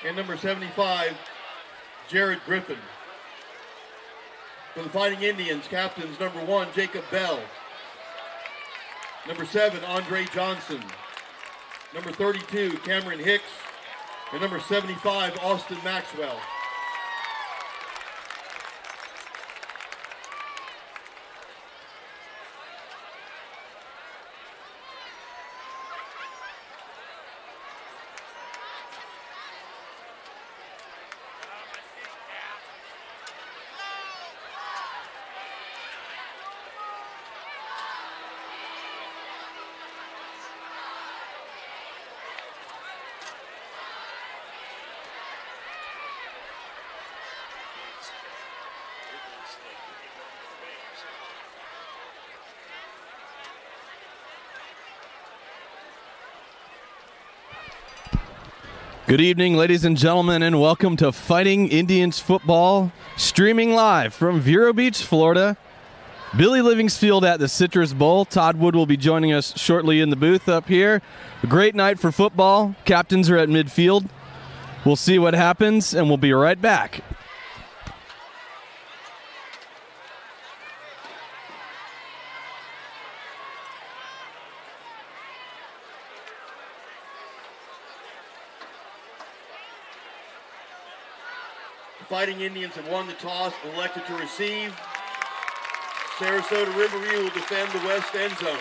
and number 75, Jared Griffin. For the Fighting Indians, captains number 1, Jacob Bell. Number 7, Andre Johnson. Number 32, Cameron Hicks. And number 75, Austin Maxwell. Good evening, ladies and gentlemen, and welcome to Fighting Indians football, streaming live from Vero Beach, Florida. Billy Livingsfield at the Citrus Bowl. Todd Wood will be joining us shortly in the booth up here. A great night for football. Captains are at midfield. We'll see what happens, and we'll be right back. Fighting Indians have won the toss and elected to receive. Sarasota Riverview will defend the west end zone.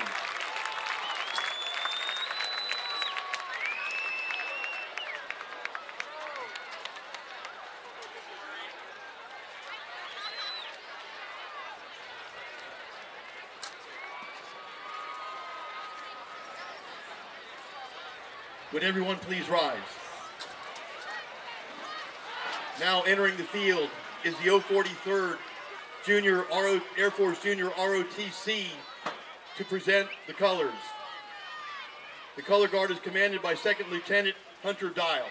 Would everyone please rise? Now entering the field is the 043rd Air Force Junior ROTC to present the colors. The color guard is commanded by Second Lieutenant Hunter Dial.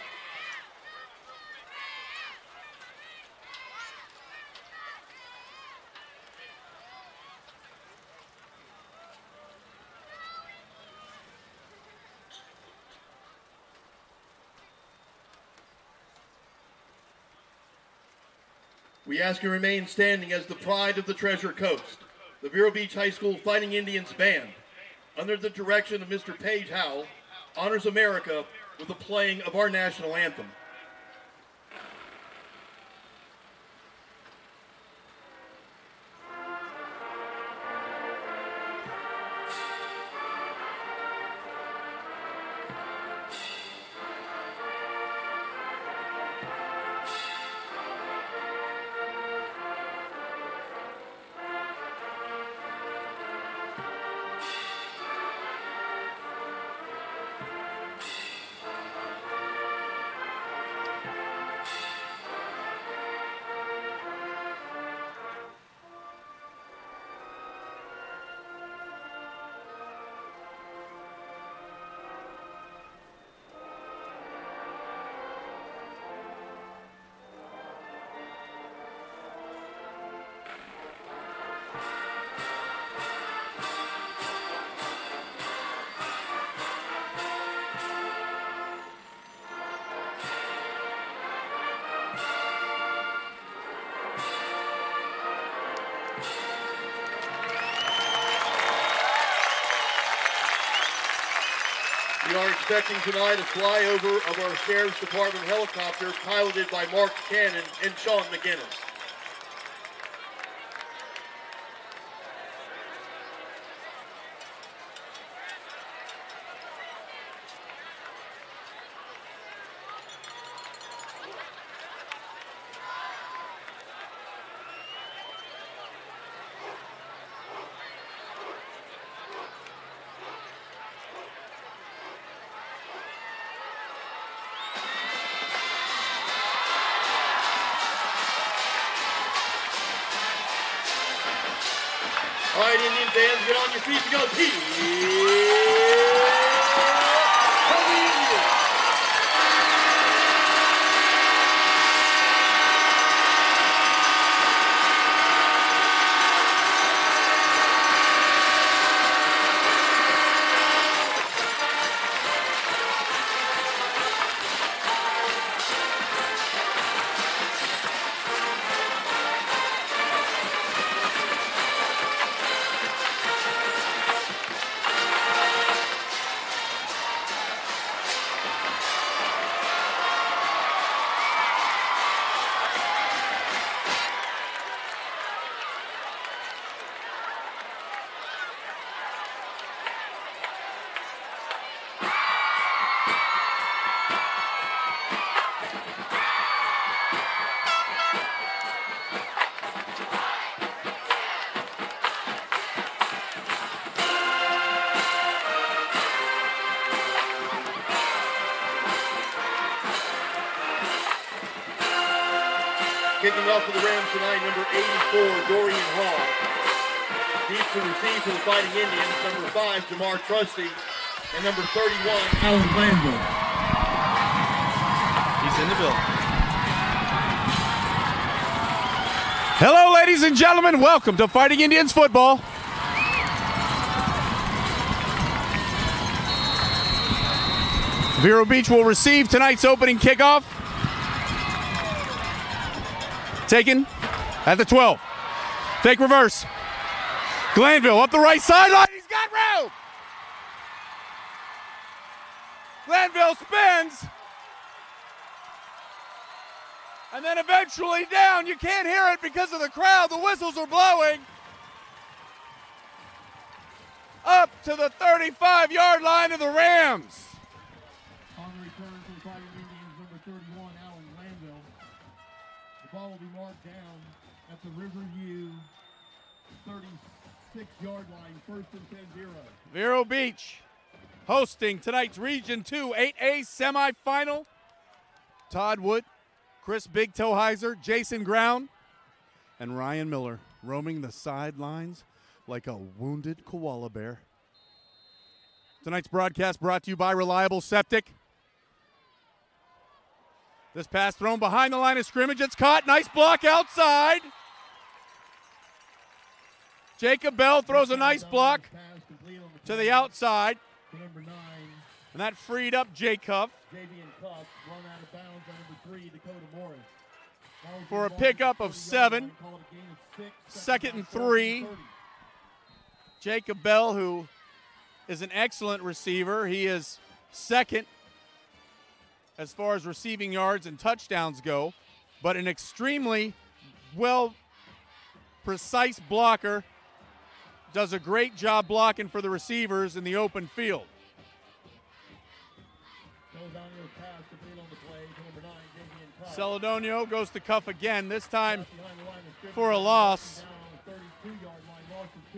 We ask you to remain standing as the pride of the Treasure Coast, the Vero Beach High School Fighting Indians Band, under the direction of Mr. Paige Howell, honors America with the playing of our national anthem. We are expecting tonight a flyover of our Sheriff's Department helicopter piloted by Mark Cannon and Sean McGinnis. All right, Indian fans, get on your feet because here come the Indians. Kicking off for the Rams tonight, number 84, Dorian Hall. Deep to receive for the Fighting Indians, number 5, Jamar Trusty, and number 31, Alan Glanville. He's in the building. Hello, ladies and gentlemen. Welcome to Fighting Indians football. Vero Beach will receive tonight's opening kickoff. Taken at the 12. Fake reverse. Glanville up the right sideline. He's got room. Glanville spins. And then eventually down. You can't hear it because of the crowd. The whistles are blowing. Up to the 35-yard line of the Rams. On return for the Fighting Indians, number 31, Alan Glanville. The ball will be marked down at the Riverview 36-yard line, first and 10-0. Vero Beach hosting tonight's Region 2 8A semifinal. Todd Wood, Chris Big Toe Heiser, Jason Ground, and Ryan Miller roaming the sidelines like a wounded koala bear. Tonight's broadcast brought to you by Reliable Septic. This pass thrown behind the line of scrimmage. It's caught. Nice block outside. Jacob Bell throws a nice block to the outside. And that freed up Jacob for a pickup of 7. 2nd and 3. Jacob Bell, who is an excellent receiver. He is second as far as receiving yards and touchdowns go, but an extremely precise blocker. Does a great job blocking for the receivers in the open field. Celedonio goes to cuff again, this time for a loss.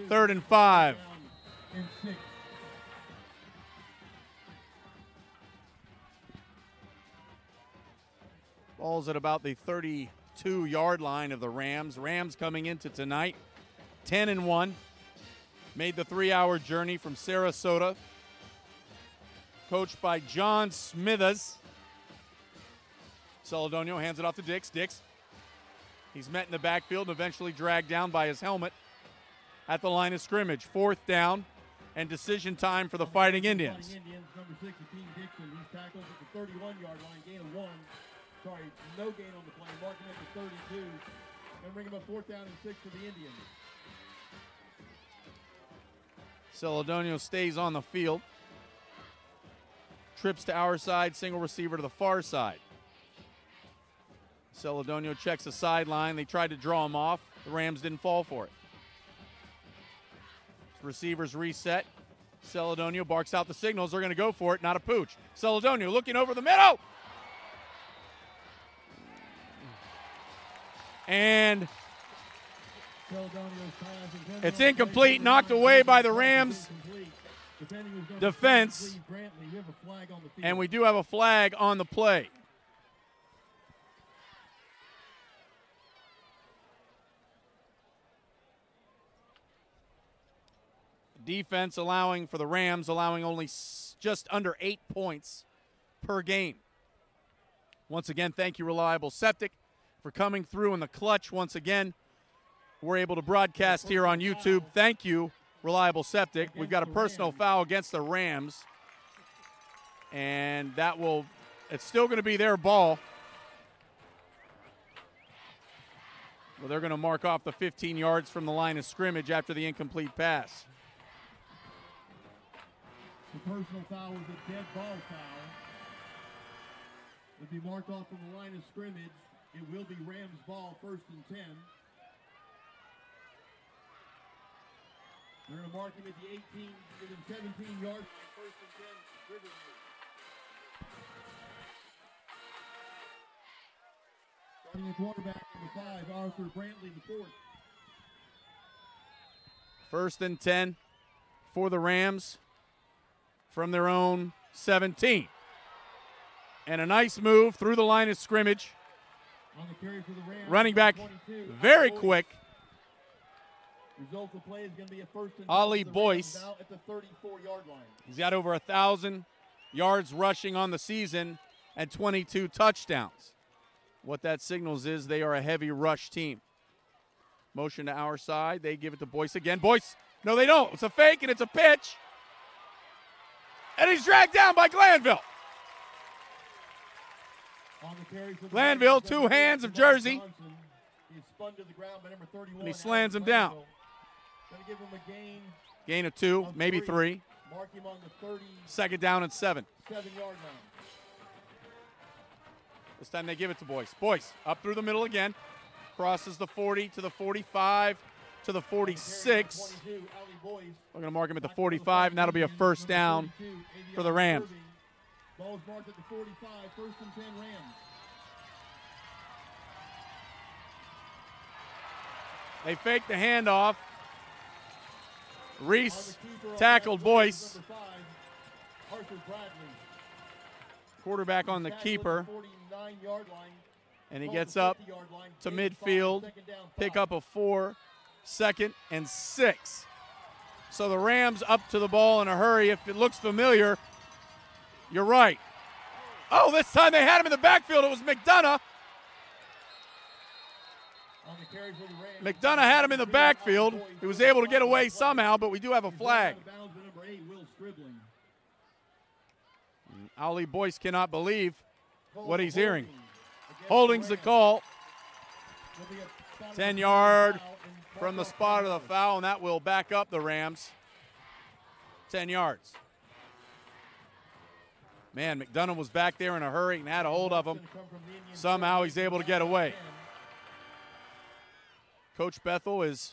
3rd and 5. Ball's at about the 32-yard line of the Rams. Rams coming into tonight 10-1. Made the 3-hour journey from Sarasota. Coached by John Smithers. Celedonio hands it off to Dix. Dix. He's met in the backfield and eventually dragged down by his helmet at the line of scrimmage. 4th down and decision time for the Fighting Indians. Number 16, Dixon. He's tackled at the 31-yard line, gain of 1. Sorry, no gain on the play. Marking at the 32. And bring him up 4th down and 6 for the Indians. Celedonio stays on the field. Trips to our side, single receiver to the far side. Celedonio checks the sideline. They tried to draw him off. The Rams didn't fall for it. Receivers reset. Celedonio barks out the signals. They're going to go for it, not a pooch. Celedonio looking over the middle. And it's incomplete, knocked away by the Rams defense. And we do have a flag on the play. Defense allowing for the Rams, allowing only just under 8 points per game. Once again, thank you, Reliable Septic, for coming through in the clutch. Once again, we're able to broadcast here on YouTube. Thank you, Reliable Septic. We've got a personal foul against the Rams. And it's still going to be their ball. Well, they're going to mark off the 15 yards from the line of scrimmage after the incomplete pass. The personal foul was a dead ball foul. It'll be marked off from the line of scrimmage. It will be Rams ball, 1st and 10. They're going to mark him at the 18, within 17 yards, 1st and 10, Riverview. Starting at quarterback, number 5, Arthur Brantley, the 4th. 1st and 10 for the Rams from their own 17. And a nice move through the line of scrimmage On the carry for the Rams, Running back, 22, very Boyce. quick. Result of play is going to be a first and Ali 10 for the Rams Boyce. now at the 34-yard line. He's got over 1,000 yards rushing on the season and 22 touchdowns. What that signals is they are a heavy rush team. Motion to our side. They give it to Boyce again. Boyce, no, they don't. It's a fake and it's a pitch. And he's dragged down by Glanville. On the carry for the Glanville, Rams, two hands of jersey. Johnson. He's spun to the ground by number 31. And he slams him Alex down. Glanville. Gonna give him a Gain of 2, of maybe 3. Mark him on the 37-yard Second down and 7. line. This time they give it to Boyce. Boyce up through the middle again. Crosses the 40 to the 45 to the 46. Ali Boyce. We're going to mark him at the 45, and that'll be a first down for the Rams. Ball is marked at the 45, first and 10 Rams. They fake the handoff. On Reese the keeper on tackled that, Boyce. number 5, Arthur Bradley. Quarterback on the Tackled at keeper, 49-yard line. and he Ball gets the up 50-yard line. to Gain of 5, midfield, second down, pick 5. up a 4, second and 6. So the Rams up to the ball in a hurry. If it looks familiar, you're right. Oh, this time they had him in the backfield. It was McDonough. On the carry for the Rams. McDonough had him in the backfield. He was able to get away somehow, but we do have a flag. Ali Boyce cannot believe what he's hearing. Holding's the call. 10-yard from the spot of the foul, and that will back up the Rams. 10 yards. Man, McDonough was back there in a hurry and had a hold of him. Somehow he's able to get away. Coach Bethel is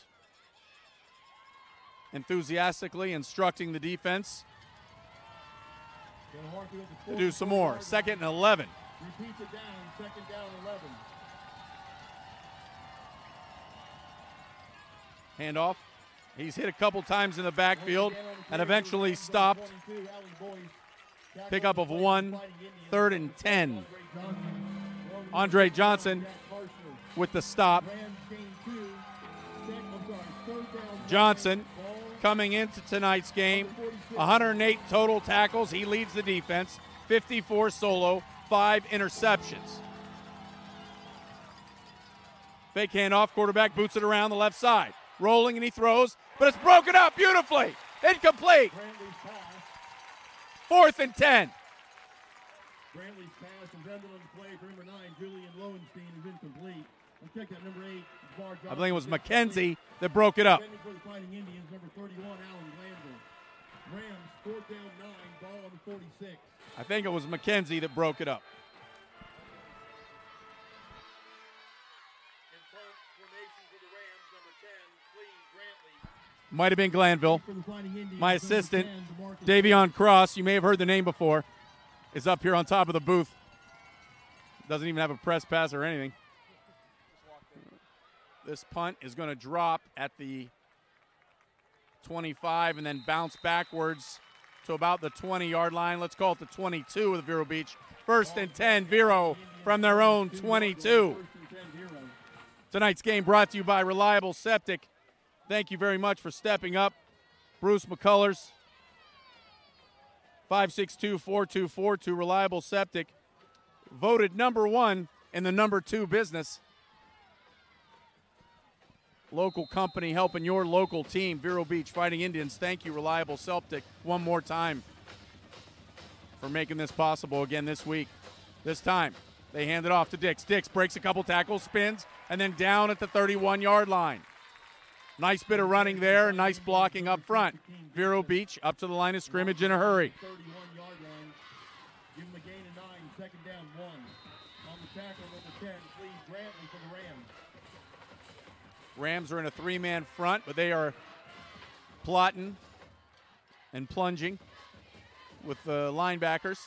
enthusiastically instructing the defense to do some more. Second and 11. Repeats it down, second down 11. Handoff. He's hit a couple times in the backfield and eventually stopped. Pickup of 1, third and 10. Andre Johnson with the stop. Johnson coming into tonight's game, 108 total tackles. He leads the defense, 54 solo, 5 interceptions. Fake handoff, quarterback boots it around the left side. Rolling and he throws, but it's broken up beautifully. Incomplete. Fourth and 10. Brantley's pass and Brendan on the play for number 9, Julian Lowenstein, is incomplete. We'll check out number 8. I believe it was McKenzie that broke it up. For the Fighting Indians, number 31, Alan Glanville. Rams, fourth down 9, ball on the 46. I think it was McKenzie that broke it up. In front formation for the Rams, number 10, Cleve Brantley. Might have been Glanville. For the Fighting Indians, My number assistant, 10, DeMarcus Davion Cross, you may have heard the name before, is up here on top of the booth. Doesn't even have a press pass or anything. This punt is going to drop at the 25 and then bounce backwards to about the 20-yard line. Let's call it the 22 of the Vero Beach. First and 10, Vero from their own 22. Tonight's game brought to you by Reliable Septic. Thank you very much for stepping up. Bruce McCullers, 562-4242, Reliable Septic, voted number 1 in the number 2 business. Local company helping your local team, Vero Beach Fighting Indians. Thank you, Reliable Septic, one more time for making this possible again this week. This time, they hand it off to Dix. Dix breaks a couple tackles, spins, and then down at the 31-yard line. Nice bit of running there, and nice blocking up front. Vero Beach up to the line of scrimmage in a hurry. 31-yard line. Give him a gain of 9, second down 1. On the tackle, number 10, Cleve Brantley for the Rams. Rams are in a 3-man front, but they are plotting and plunging with the linebackers.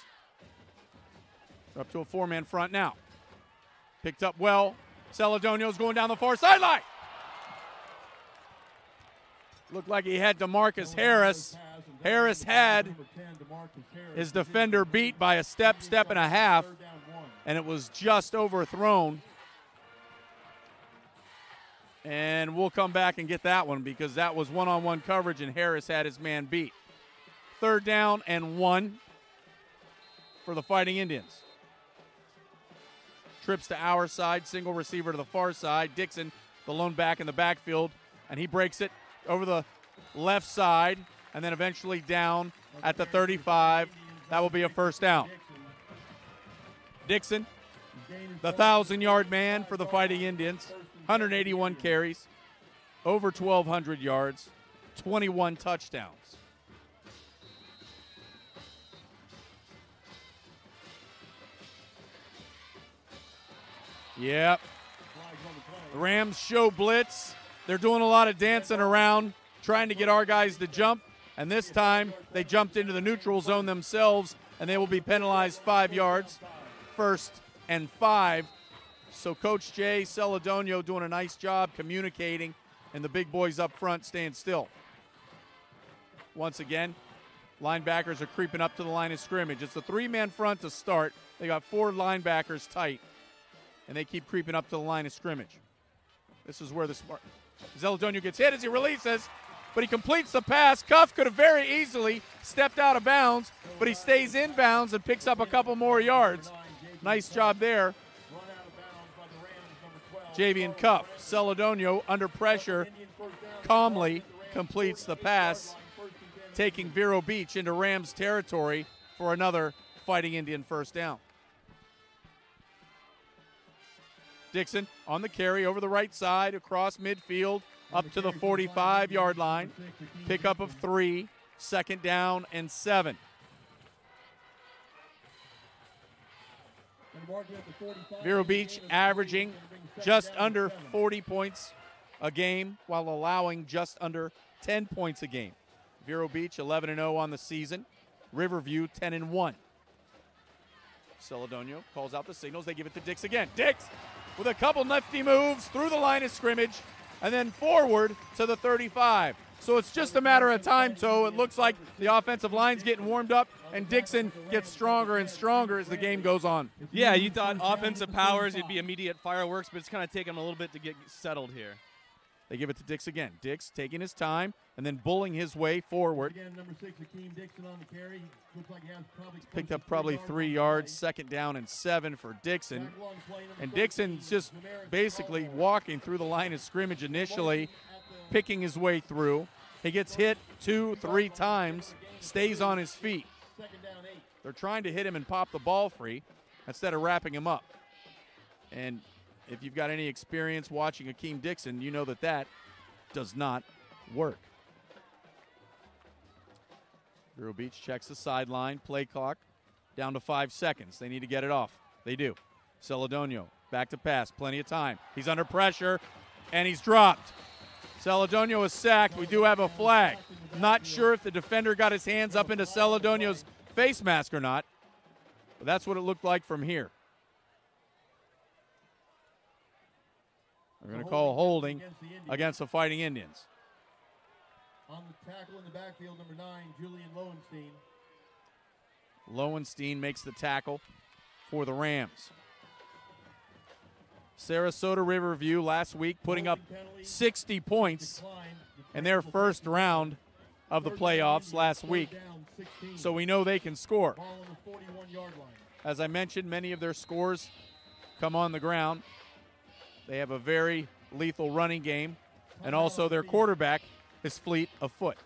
They're up to a 4-man front now. Picked up well. Celedonio's going down the far sideline. Looked like he had DeMarcus Harris. Harris had his defender beat by a step and a half, and it was just overthrown And we'll come back and get that one because that was one-on-one coverage and Harris had his man beat. 3rd down and 1 for the Fighting Indians. Trips to our side, single receiver to the far side. Dixon, the lone back in the backfield, and he breaks it over the left side and then eventually down at the 35. That will be a 1st down. Dixon, the 1,000-yard man for the Fighting Indians, 181 carries, over 1,200 yards, 21 touchdowns. Yep. The Rams show blitz. They're doing a lot of dancing around, trying to get our guys to jump. And this time, they jumped into the neutral zone themselves, and they will be penalized 5 yards. 1st and 5. So Coach Jay Celedonio doing a nice job communicating, and the big boys up front staying still. Once again, linebackers are creeping up to the line of scrimmage. It's a 3-man front to start. They got 4 linebackers tight, and they keep creeping up to the line of scrimmage. This is where the smart Celedonio gets hit as he releases, but he completes the pass. Cuff could have very easily stepped out of bounds, but he stays in bounds and picks up a couple more yards. Nice job there. Javian Cuff. Celedonio under pressure calmly completes the pass, taking Vero Beach into Rams territory for another Fighting Indian 1st down. Dixon on the carry over the right side, across midfield, up to the 45-yard line. Pickup of 3, 2nd down and 7. Vero Beach averaging just under 40 points a game while allowing just under 10 points a game. Vero Beach 11-0 on the season. Riverview 10-1. Celedonio calls out the signals. They give it to Dix again. Dix with a couple nifty moves through the line of scrimmage and then forward to the 35. So it's just a matter of time, Toe. It looks like the offensive line's getting warmed up, and Dixon gets stronger and stronger as the game goes on. Yeah, you thought offensive powers, it'd be immediate fireworks, but it's kind of taking him a little bit to get settled here. They give it to Dix again. Dix taking his time and then bulling his way forward. Again, number 6, Akeem Dixon on the carry. Looks like he has picked up probably 3 yards, 2nd down and 7 for Dixon. And Dixon's just basically walking through the line of scrimmage initially, picking his way through. He gets hit 2-3 times, stays on his feet. They're trying to hit him and pop the ball free instead of wrapping him up. And if you've got any experience watching Akeem Dixon, you know that that does not work. Vero Beach checks the sideline. Play clock down to 5 seconds. They need to get it off. They do. Celedonio back to pass. Plenty of time. He's under pressure, and he's dropped. Celedonio is sacked. We do have a flag. Not sure if the defender got his hands up into Celedonio's face mask or not, but that's what it looked like from here. We're going to call holding against the Fighting Indians. On the tackle in the backfield, number 9, Julian Lowenstein. Lowenstein makes the tackle for the Rams. Sarasota Riverview last week putting up 60 points in their first round of the playoffs last week. So we know they can score. As I mentioned, many of their scores come on the ground. They have a very lethal running game, and also their quarterback is fleet of foot.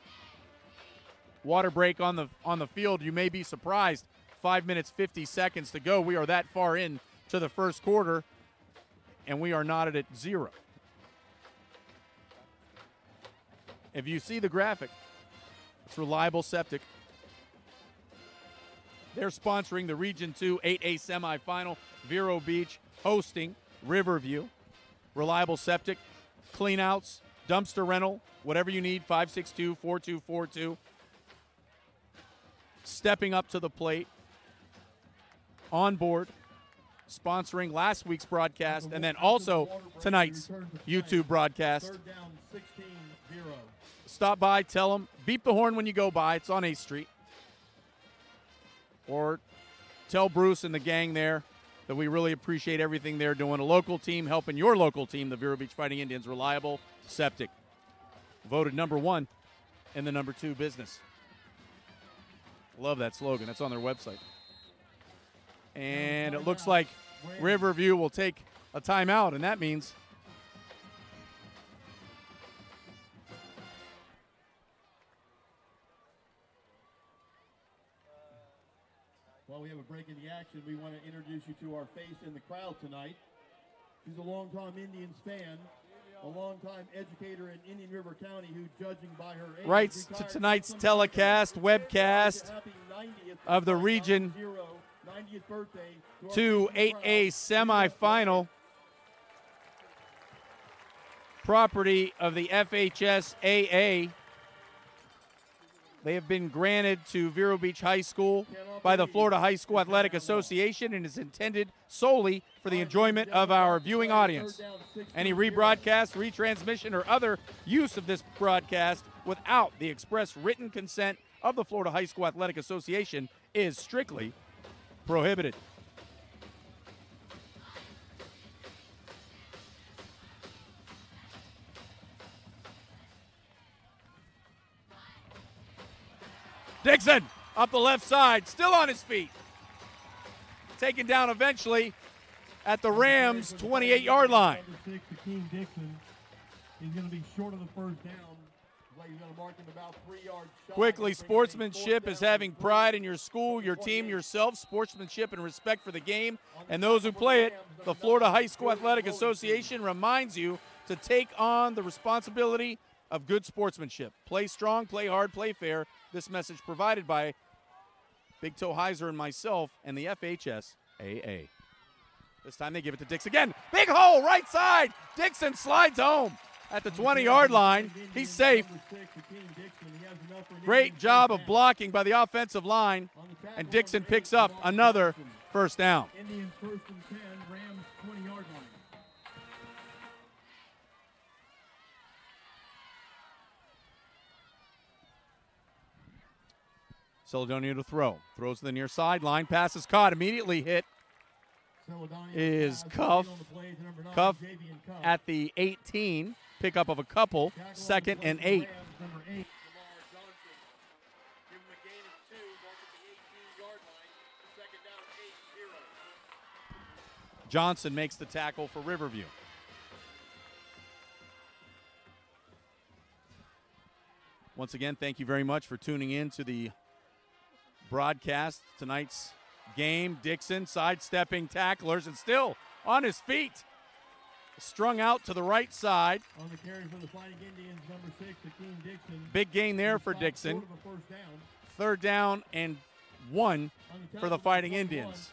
Water break on the field. You may be surprised. 5 minutes, 50 seconds to go. We are that far in to the first quarter, and we are knotted at 0. If you see the graphic, it's Reliable Septic. They're sponsoring the Region 2 8A semifinal. Vero Beach hosting Riverview. Reliable Septic, cleanouts, dumpster rental, whatever you need, 562-4242. Stepping up to the plate, on board, sponsoring last week's broadcast, and then also tonight's YouTube broadcast. Stop by, tell them, beep the horn when you go by. It's on 8th Street. Or tell Bruce and the gang there that we really appreciate everything they're doing. A local team helping your local team, the Vero Beach Fighting Indians. Reliable, septic. Voted #1 in the #2 business. Love that slogan. That's on their website. And it looks like Riverview will take a timeout, and that means while we have a break in the action, we want to introduce you to our face in the crowd tonight. She's a longtime Indians fan, a longtime educator in Indian River County who, judging by her age, rights to tonight's telecast, webcast of the Region 2 8A semifinal. Property of the FHS AA. They have been granted to Vero Beach High School by the Florida High School Athletic Association and is intended solely for the enjoyment of our viewing audience. Any rebroadcast, retransmission, or other use of this broadcast without the express written consent of the Florida High School Athletic Association is strictly prohibited. Dixon up the left side, still on his feet. Taken down eventually at the Rams' 28-yard line. Number 6, Akeem Dixon. He's going to be short of the first down. He's going to mark him about 3 yards shy. Quickly, sportsmanship is having pride in your school, your team, yourself. Sportsmanship and respect for the game and those who play it. The Florida High School Athletic Association reminds you to take on the responsibility of good sportsmanship. Play strong, play hard, play fair. This message provided by Big Toe Heiser and myself and the FHS AA. This time they give it to Dix again. Big hole, right side. Dixon slides home at the 20-yard line. He's safe. Great job of blocking by the offensive line, and Dixon picks up another first down. Indians first and 10, Rams 20-yard line. Celedonio to throw. Throws to the near sideline. Pass is caught. Immediately hit is Cuff. Cuff at the 18. Pickup of a couple. 2nd and 8. Johnson makes the tackle for Riverview. Once again, thank you very much for tuning in to the broadcast tonight's game. Dixon sidestepping tacklers and still on his feet. Strung out to the right side. On the carry for the Fighting Indians, number 6, Akeem Dixon. Big gain there for Dixon. 3rd down and 1 for the Fighting Indians.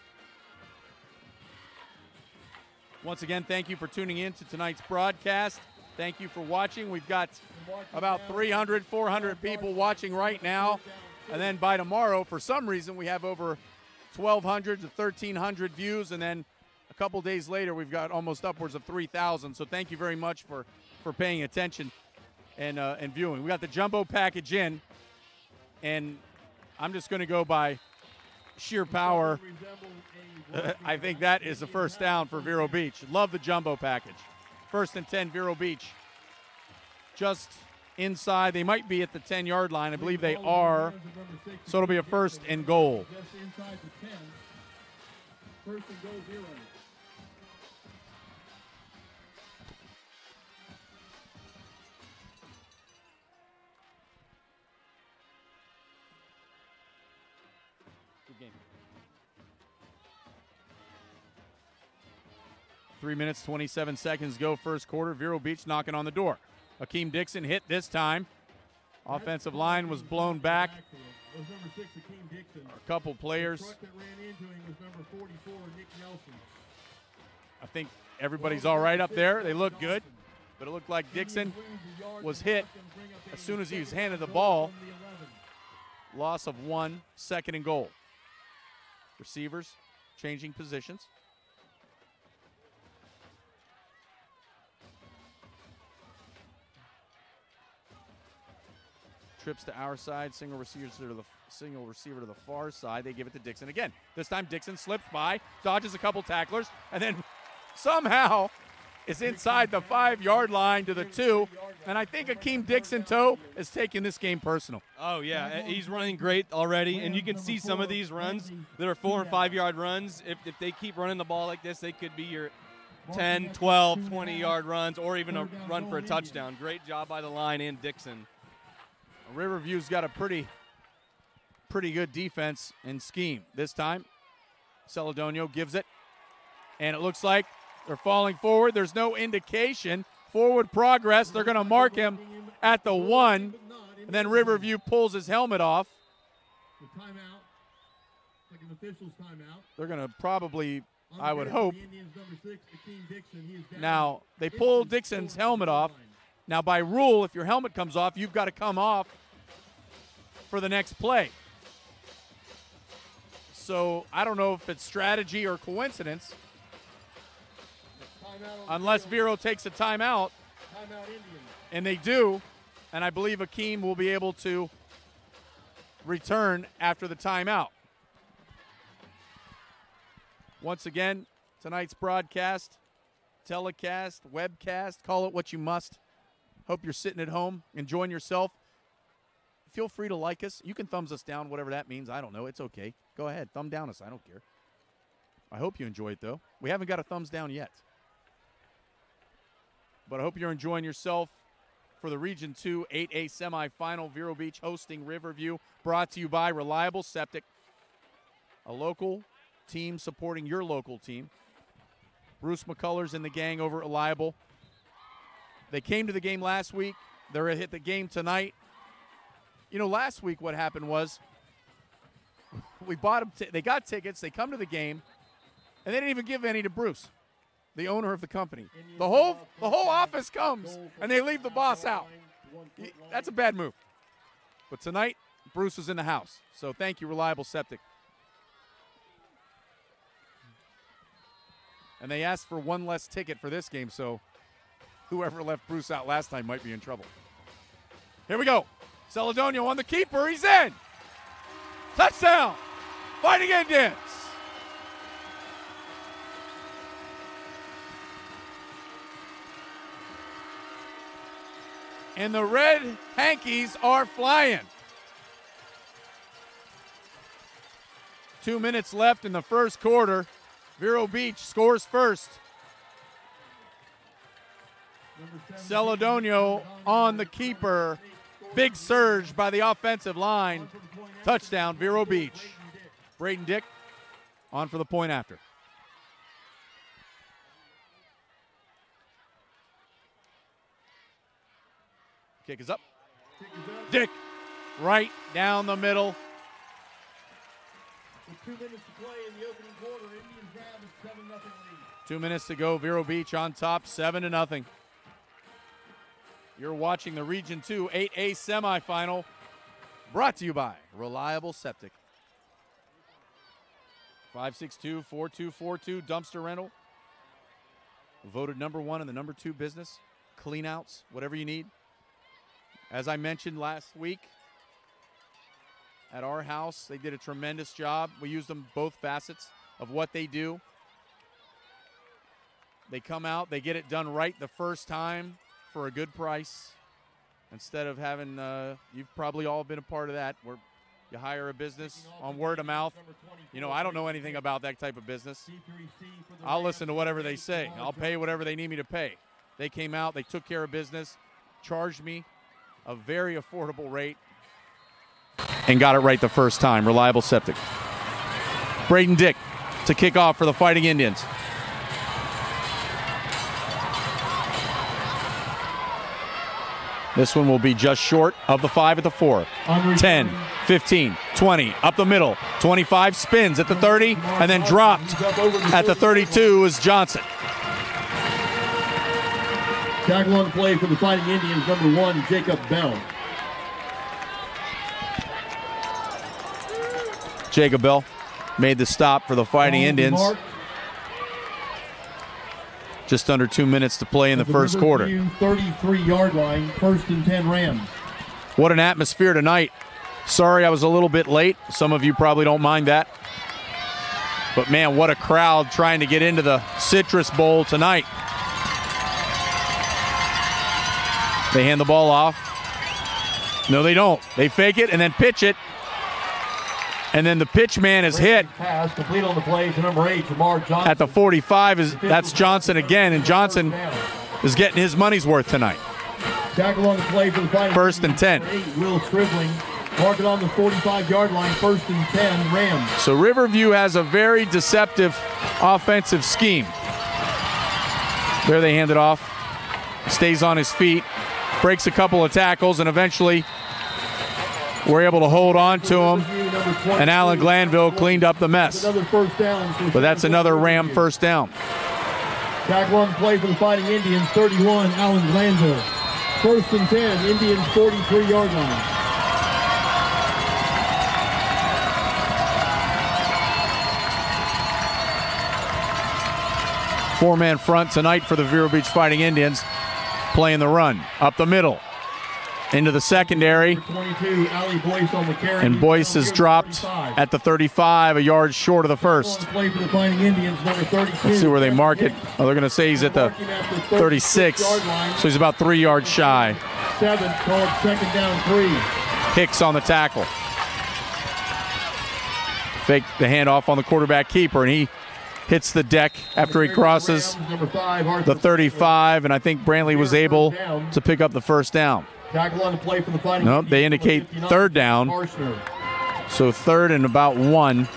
Once again, thank you for tuning in to tonight's broadcast. Thank you for watching. We've got about 300, 400 people watching right now. And then by tomorrow, for some reason, we have over 1,200 to 1,300 views. And then a couple days later, we've got almost upwards of 3,000. So thank you very much for paying attention and viewing. We got the jumbo package in. And I'm just going to go by sheer power. I think that is the first down for Vero Beach. Love the jumbo package. 1st and 10, Vero Beach. Just inside. They might be at the 10-yard line. I believe they are. So it'll be a 1st and goal. Just inside the 10. 1st and goal, 0. Good game. 3 minutes, 27 seconds go first quarter. Vero Beach knocking on the door. Akeem Dixon hit this time. Offensive line was blown back. A couple players. I think everybody's all right up there. They look good. But it looked like Dixon was hit as soon as he was handed the ball. Loss of 1, 2nd and goal. Receivers changing positions. trips to our side, single receiver to the far side. They give it to Dixon again. This time Dixon slips by, dodges a couple tacklers, and then somehow is inside the 5-yard line to the 2. And I think Akeem Dixon-Toe is taking this game personal. Oh, yeah. He's running great already, and you can see some of these runs that are 4- and 5-yard runs. If they keep running the ball like this, they could be your 10, 12, 20-yard runs or even a run for a touchdown. Great job by the line and Dixon. Riverview's got a pretty good defense and scheme. This time, Celedonio gives it, and it looks like they're falling forward. There's no indication. Forward progress. They're going to mark him at the 1, and then Riverview pulls his helmet off. The timeout, like an official's timeout. They're going to probably, I would hope. Now, they pull Dixon's helmet off. Now, by rule, if your helmet comes off, you've got to come off for the next play. So I don't know if it's strategy or coincidence. Unless Vero takes a timeout, and they do, and I believe Akeem will be able to return after the timeout. Once again, tonight's broadcast, telecast, webcast, call it what you must. Hope you're sitting at home, enjoying yourself. Feel free to like us. You can thumbs us down, whatever that means. I don't know. It's okay. Go ahead. Thumb down us. I don't care. I hope you enjoy it, though. We haven't got a thumbs down yet. But I hope you're enjoying yourself for the Region 2 8A semifinal. Vero Beach hosting Riverview. Brought to you by Reliable Septic, a local team supporting your local team. Bruce McCullers and the gang over at Reliable. They came to the game last week. They're hit the game tonight. You know, last week what happened was we bought them. They got tickets. They come to the game, and they didn't even give any to Bruce, the owner of the company. The whole office comes, and they leave the boss out. That's a bad move. But tonight, Bruce is in the house. So thank you, Reliable Septic. And they asked for one less ticket for this game, so whoever left Bruce out last time might be in trouble. Here we go. Celedonio on the keeper. He's in. Touchdown. Fighting Indians. And the red hankies are flying. 2 minutes left in the first quarter. Vero Beach scores first. Celedonio on the keeper. Big surge by the offensive line. Touchdown, Vero Beach. Braden Dick on for the point after. Kick is up. Dick right down the middle. With 2 minutes to play in the opening quarter, Indians grab a 7-0 lead. 2 minutes to go. Vero Beach on top, 7-0. You're watching the Region 2 8A semifinal, brought to you by Reliable Septic. 562-4242 dumpster rental. Voted #1 in the #2 business. Cleanouts, whatever you need. As I mentioned last week, at our house, they did a tremendous job. We used them both facets of what they do. They come out, they get it done right the first time for a good price. Instead of having, you've probably all been a part of that, where you hire a business on word of mouth. You know, I don't know anything about that type of business. I'll listen to whatever they say. I'll pay whatever they need me to pay. They came out, they took care of business, charged me a very affordable rate, and got it right the first time. Reliable Septic. Braden Dick to kick off for the Fighting Indians. This one will be just short of the 5 at the 4. 10, 15, 20, up the middle. 25 spins at the 30, and then dropped at the 32 is Johnson. Tackle on play for the Fighting Indians, #1, Jacob Bell. Jacob Bell made the stop for the Fighting Indians. Just under 2 minutes to play in the first quarter. 33-yard line, 1st and 10 Rams. What an atmosphere tonight. Sorry I was a little bit late. Some of you probably don't mind that. But man, what a crowd trying to get into the Citrus Bowl tonight. They hand the ball off. No, they don't. They fake it and then pitch it. And then the pitch man is hit. Pass complete on the play to number 8, Jamar Johnson. At the 45, that's Johnson again, and Johnson is getting his money's worth tonight. Tackle on the play for the Fighting First and 10. Will Scribbling. Mark it on the 45-yard line, 1st and 10, Rams. So Riverview has a very deceptive offensive scheme. There they hand it off. Stays on his feet. Breaks a couple of tackles, and eventually we're able to hold on to him. And Alan Glanville cleaned up the mess. But that's another Ram first down. Tackle on the play for the Fighting Indians, 31, Alan Glanville. 1st and 10, Indians 43-yard line. Four-man front tonight for the Vero Beach Fighting Indians, playing the run up the middle into the secondary. 22, Ali Boyce on the carry. And Boyce is dropped at the 35, a yard short of the first. Play for the Fighting Indians, number 32. Let's see where they mark it. Oh, they're going to say he's at the 36, so he's about 3 yards shy. 7, called 2nd down 3. Hicks on the tackle. Fake the handoff on the quarterback keeper, and he hits the deck after he crosses the 35, and I think Brantley was able to pick up the first down. Tackle on the play for the Fighting. Nope, they indicate 3rd down. So 3rd and about 1.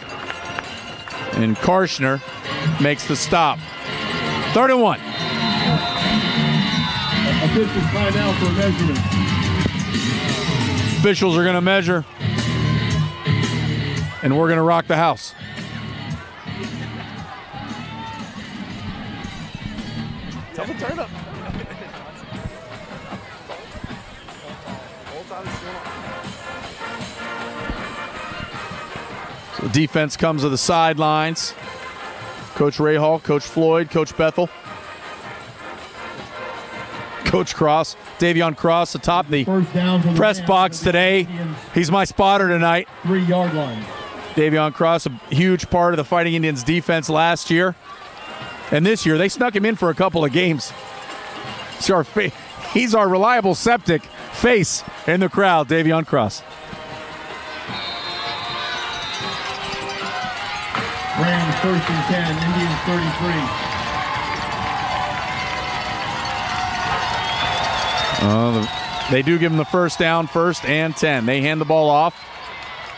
And Karshner makes the stop. 3rd and 1. Officials timeout for measurement. Officials are going to measure. And we're going to rock the house. Tell the turn up. So defense comes to the sidelines. Coach Rahal, Coach Floyd, Coach Bethel, Coach Cross, Davion Cross atop the press box today. He's my spotter tonight. 3-yard line. Davion Cross, a huge part of the Fighting Indians defense last year. And this year, they snuck him in for a couple of games. He's our reliable septic face in the crowd, Davion Cross. Rams 1st and 10, Indians 33. They do give him the first down, 1st and 10. They hand the ball off.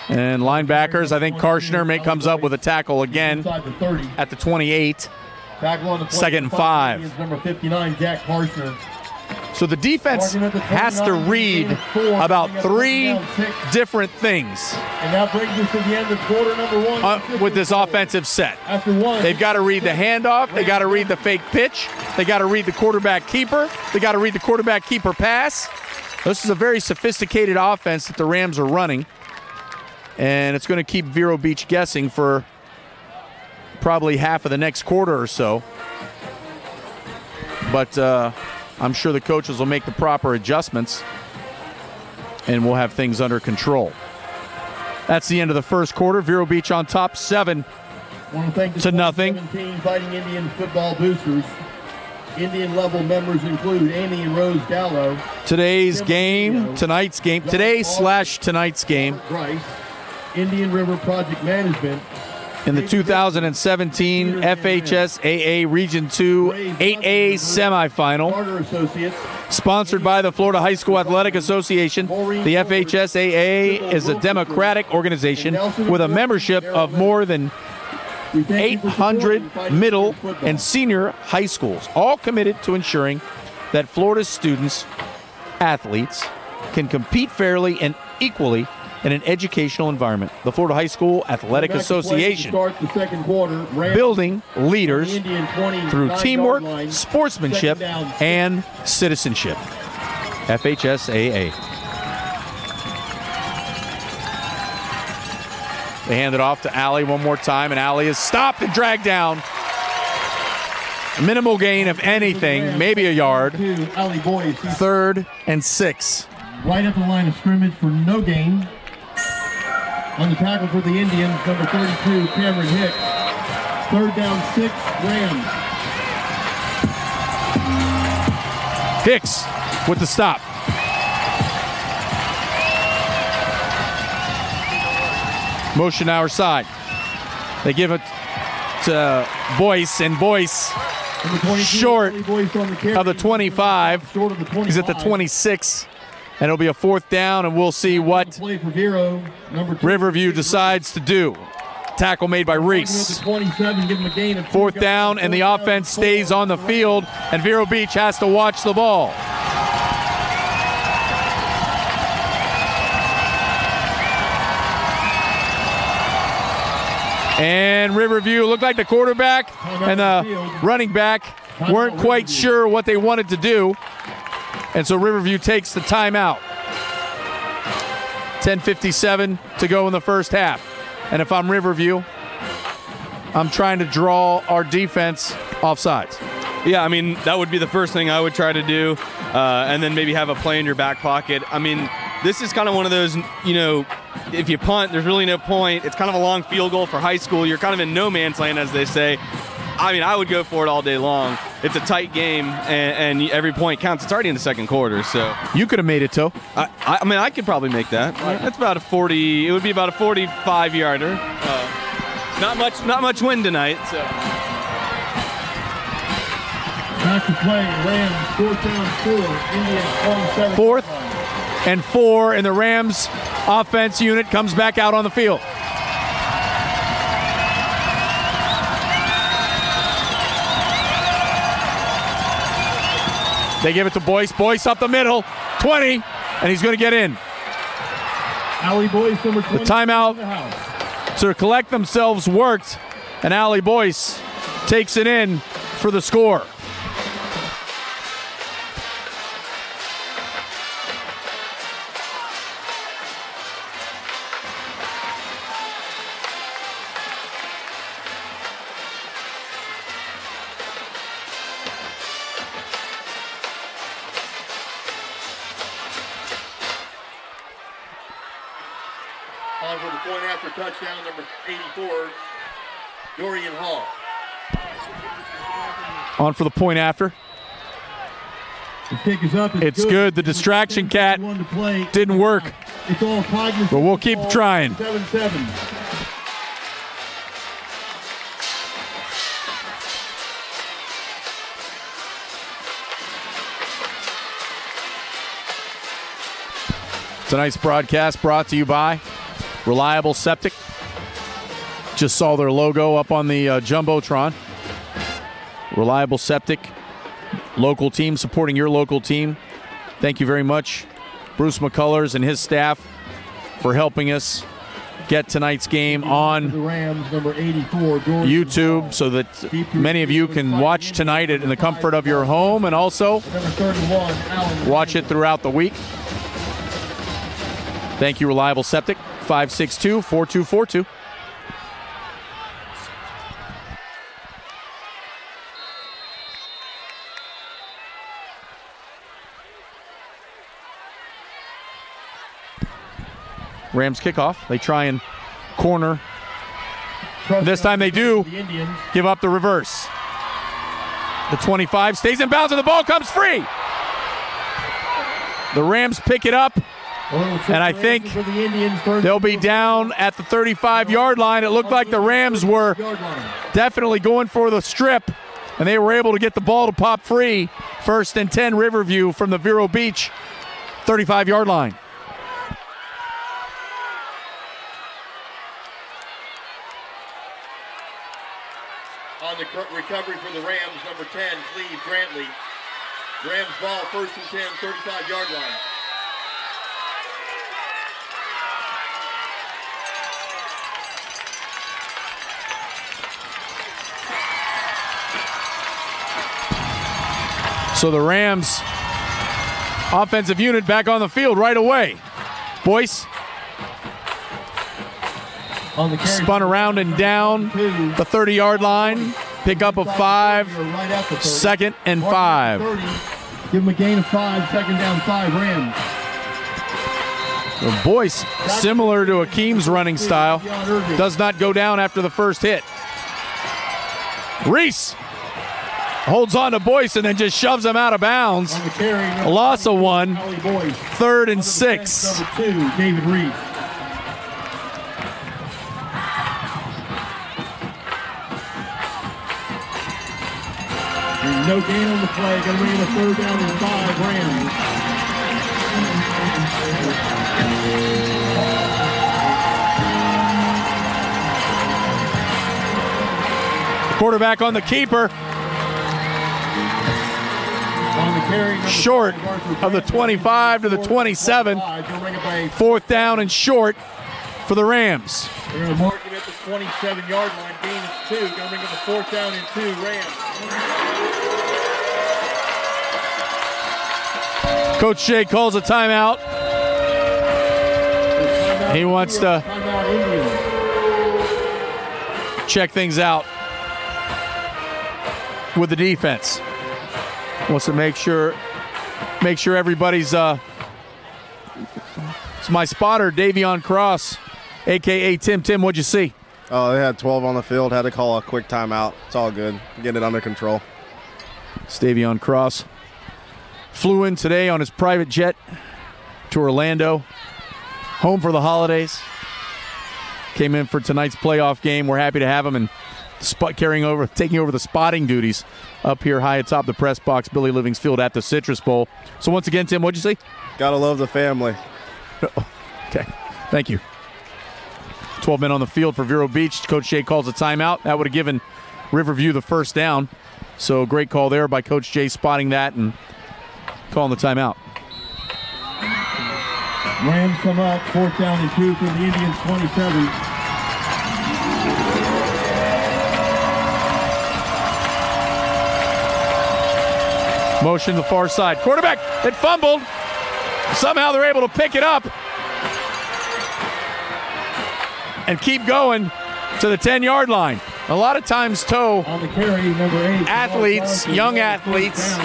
And linebackers, I think Karshner comes up with a tackle again at the 28. Tackle on the play, 2nd and 5. Number 59, Jack Karshner. So the defense has to read about 3 different things and that brings us to the end of quarter number 1 with this offensive set. They've got to read the handoff. They got to read the fake pitch. They got to read the quarterback keeper. They got to read the quarterback keeper pass. This is a very sophisticated offense that the Rams are running, and it's going to keep Vero Beach guessing for probably half of the next quarter or so. But I'm sure the coaches will make the proper adjustments, and we'll have things under control. That's the end of the first quarter. Vero Beach on top, 7-0. Fighting Indian football boosters. Indian level members include Amy and Rose Gallo. Tonight's game, tonight's game, Bryce, Indian River Project Management. In the 2017 FHS AA Region 2 8A semifinal, sponsored by the Florida High School Athletic Association. The FHS AA is a democratic organization with a membership of more than 800 middle and senior high schools, all committed to ensuring that Florida's students, athletes, can compete fairly and equally in an educational environment. The Florida High School Athletic Association, building leaders through teamwork, sportsmanship, and citizenship. FHSAA. They hand it off to Alley one more time, and Alley is stopped and dragged down. Minimal gain of anything, maybe a yard. 3rd and 6. right at the line of scrimmage for no gain. On the tackle for the Indians, number 32, Cameron Hicks. 3rd down, 6, Rams. Hicks with the stop. Motion our side. They give it to Boyce, and Boyce short of the 25. He's at the 26, and it'll be a 4th down, and we'll see what Riverview decides to do. Tackle made by Reese. 4th down, and the offense stays on the field, and Vero Beach has to watch the ball. And Riverview looked like the quarterback and the running back weren't quite sure what they wanted to do. And so Riverview takes the timeout. 10:57 to go in the first half. And if I'm Riverview, I'm trying to draw our defense off sides. Yeah, I mean, that would be the first thing I would try to do, and then maybe have a play in your back pocket. I mean, this is kind of one of those, you know, if you punt, there's really no point. It's kind of a long field goal for high school. You're kind of in no man's land, as they say. I mean, I would go for it all day long. It's a tight game, and every point counts. It's already in the second quarter, so. You could have made it, too. I mean, I could probably make that. That's about a 40, it would be about a 45-yarder. Not much wind tonight, so. Back to play, Rams, 4th down, 4, Indians 27. 4th and 4, and the Rams offense unit comes back out on the field. They give it to Boyce. Boyce up the middle, 20, and he's going to get in. Allie Boyce, number 20. The timeout to collect themselves worked, and Allie Boyce takes it in for the score. On for the point after touchdown, number 84, Dorian Hall. On for the point after. The kick is up. It's good. The distraction cat didn't work. It's all cognizant. But we'll keep trying. 7-7. Tonight's broadcast brought to you by Reliable Septic. Just saw their logo up on the Jumbotron. Reliable Septic, local team supporting your local team. Thank you very much, Bruce McCullers and his staff, for helping us get tonight's game on YouTube so that many of you can watch tonight in the comfort of your home and also watch it throughout the week. Thank you, Reliable Septic, 562-4242. Rams kickoff. They try and corner. This time they do give up the reverse. The 25 stays in bounds and the ball comes free. The Rams pick it up. And I think they'll be down at the 35-yard line. It looked like the Rams were definitely going for the strip, and they were able to get the ball to pop free. 1st and 10 Riverview from the Vero Beach 35-yard line. On the recovery for the Rams, number 10, Cleve Brantley. Rams ball, 1st and 10, 35-yard line. So the Rams offensive unit back on the field right away. Boyce spun around and down the 30-yard line. Pick up a 5. 2nd and 5. Give them a gain of 5. 2nd down 5, Rams. Boyce, similar to Akeem's running style, does not go down after the first hit. Reese holds on to Boyce and then just shoves him out of bounds. A loss of 1, 3rd and 6. Number 2, David Reese. No gain on the play. Going to bring in a 3rd down and 5, Rams. Quarterback on the keeper. On the carry, short of the 25 to the 27. 4th down and short for the Rams. They're going to mark him at the 27-yard line. Gain is 2. Going to bring up a 4th down and 2, Rams. Coach Shea calls a timeout. He wants to check things out with the defense. Wants to make sure everybody's it's my spotter, Davion Cross, aka Tim. Tim, what'd you see? Oh, they had 12 on the field, had to call a quick timeout. It's all good. Get it under control. It's Davion Cross. Flew in today on his private jet to Orlando, home for the holidays. Came in for tonight's playoff game. We're happy to have him and taking over the spotting duties up here high atop the press box, Billy Livings Field at the Citrus Bowl. So once again, Tim, what'd you see? Gotta love the family. Okay, thank you. 12 men on the field for Vero Beach. Coach Shea calls a timeout. That would have given Riverview the first down. So great call there by Coach Jay, spotting that and calling the timeout. Rams come up, 4th down and 2 from the Indians, 27. Motion to the far side. Quarterback, it fumbled. Somehow they're able to pick it up and keep going to the 10-yard line. A lot of times, Toe, on the carry, number 8, athletes, young athletes,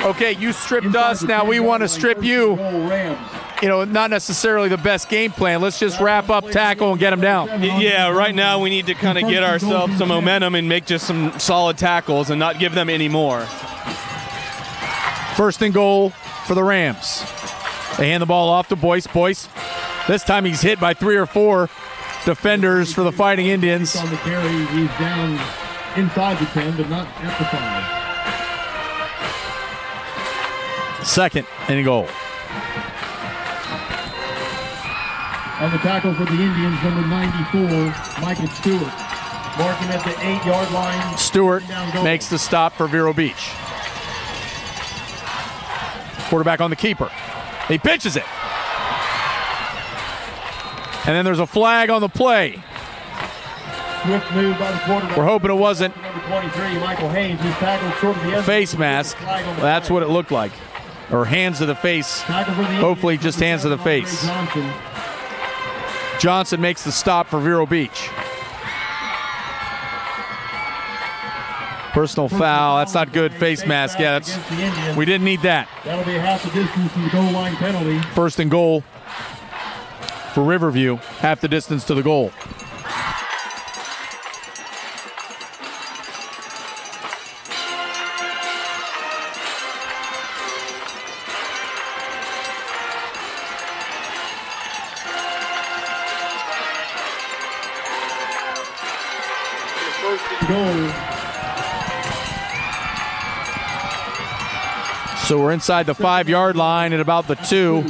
okay, you stripped us, now we want to strip you. You know, not necessarily the best game plan. Let's just wrap up, tackle, and get them down. Yeah, right now we need to kind of get ourselves some momentum and make just some solid tackles and not give them any more. 1st and goal for the Rams. They hand the ball off to Boyce. Boyce, this time he's hit by 3 or 4 defenders for the Fighting Indians. On the carry, he's down inside the 10, but not at the 5. 2nd and goal. On the tackle for the Indians, number 94, Michael Stewart. Marking at the 8-yard line. Stewart makes the stop for Vero Beach. Quarterback on the keeper. He pitches it. And then there's a flag on the play. Swift move by the quarterback. We're hoping it wasn't number 23, Michael Haynes, who's tackled short of the end. Face mask. That's what it looked like. Or hands to the face. Hopefully just hands to the face. Johnson makes the stop for Vero Beach. Personal foul. That's not good. Face mask. Yeah, we didn't need that. That'll be half the distance from the goal line penalty. 1st and goal for Riverview. Half the distance to the goal. Goal. So we're inside the 5-yard line at about the 2.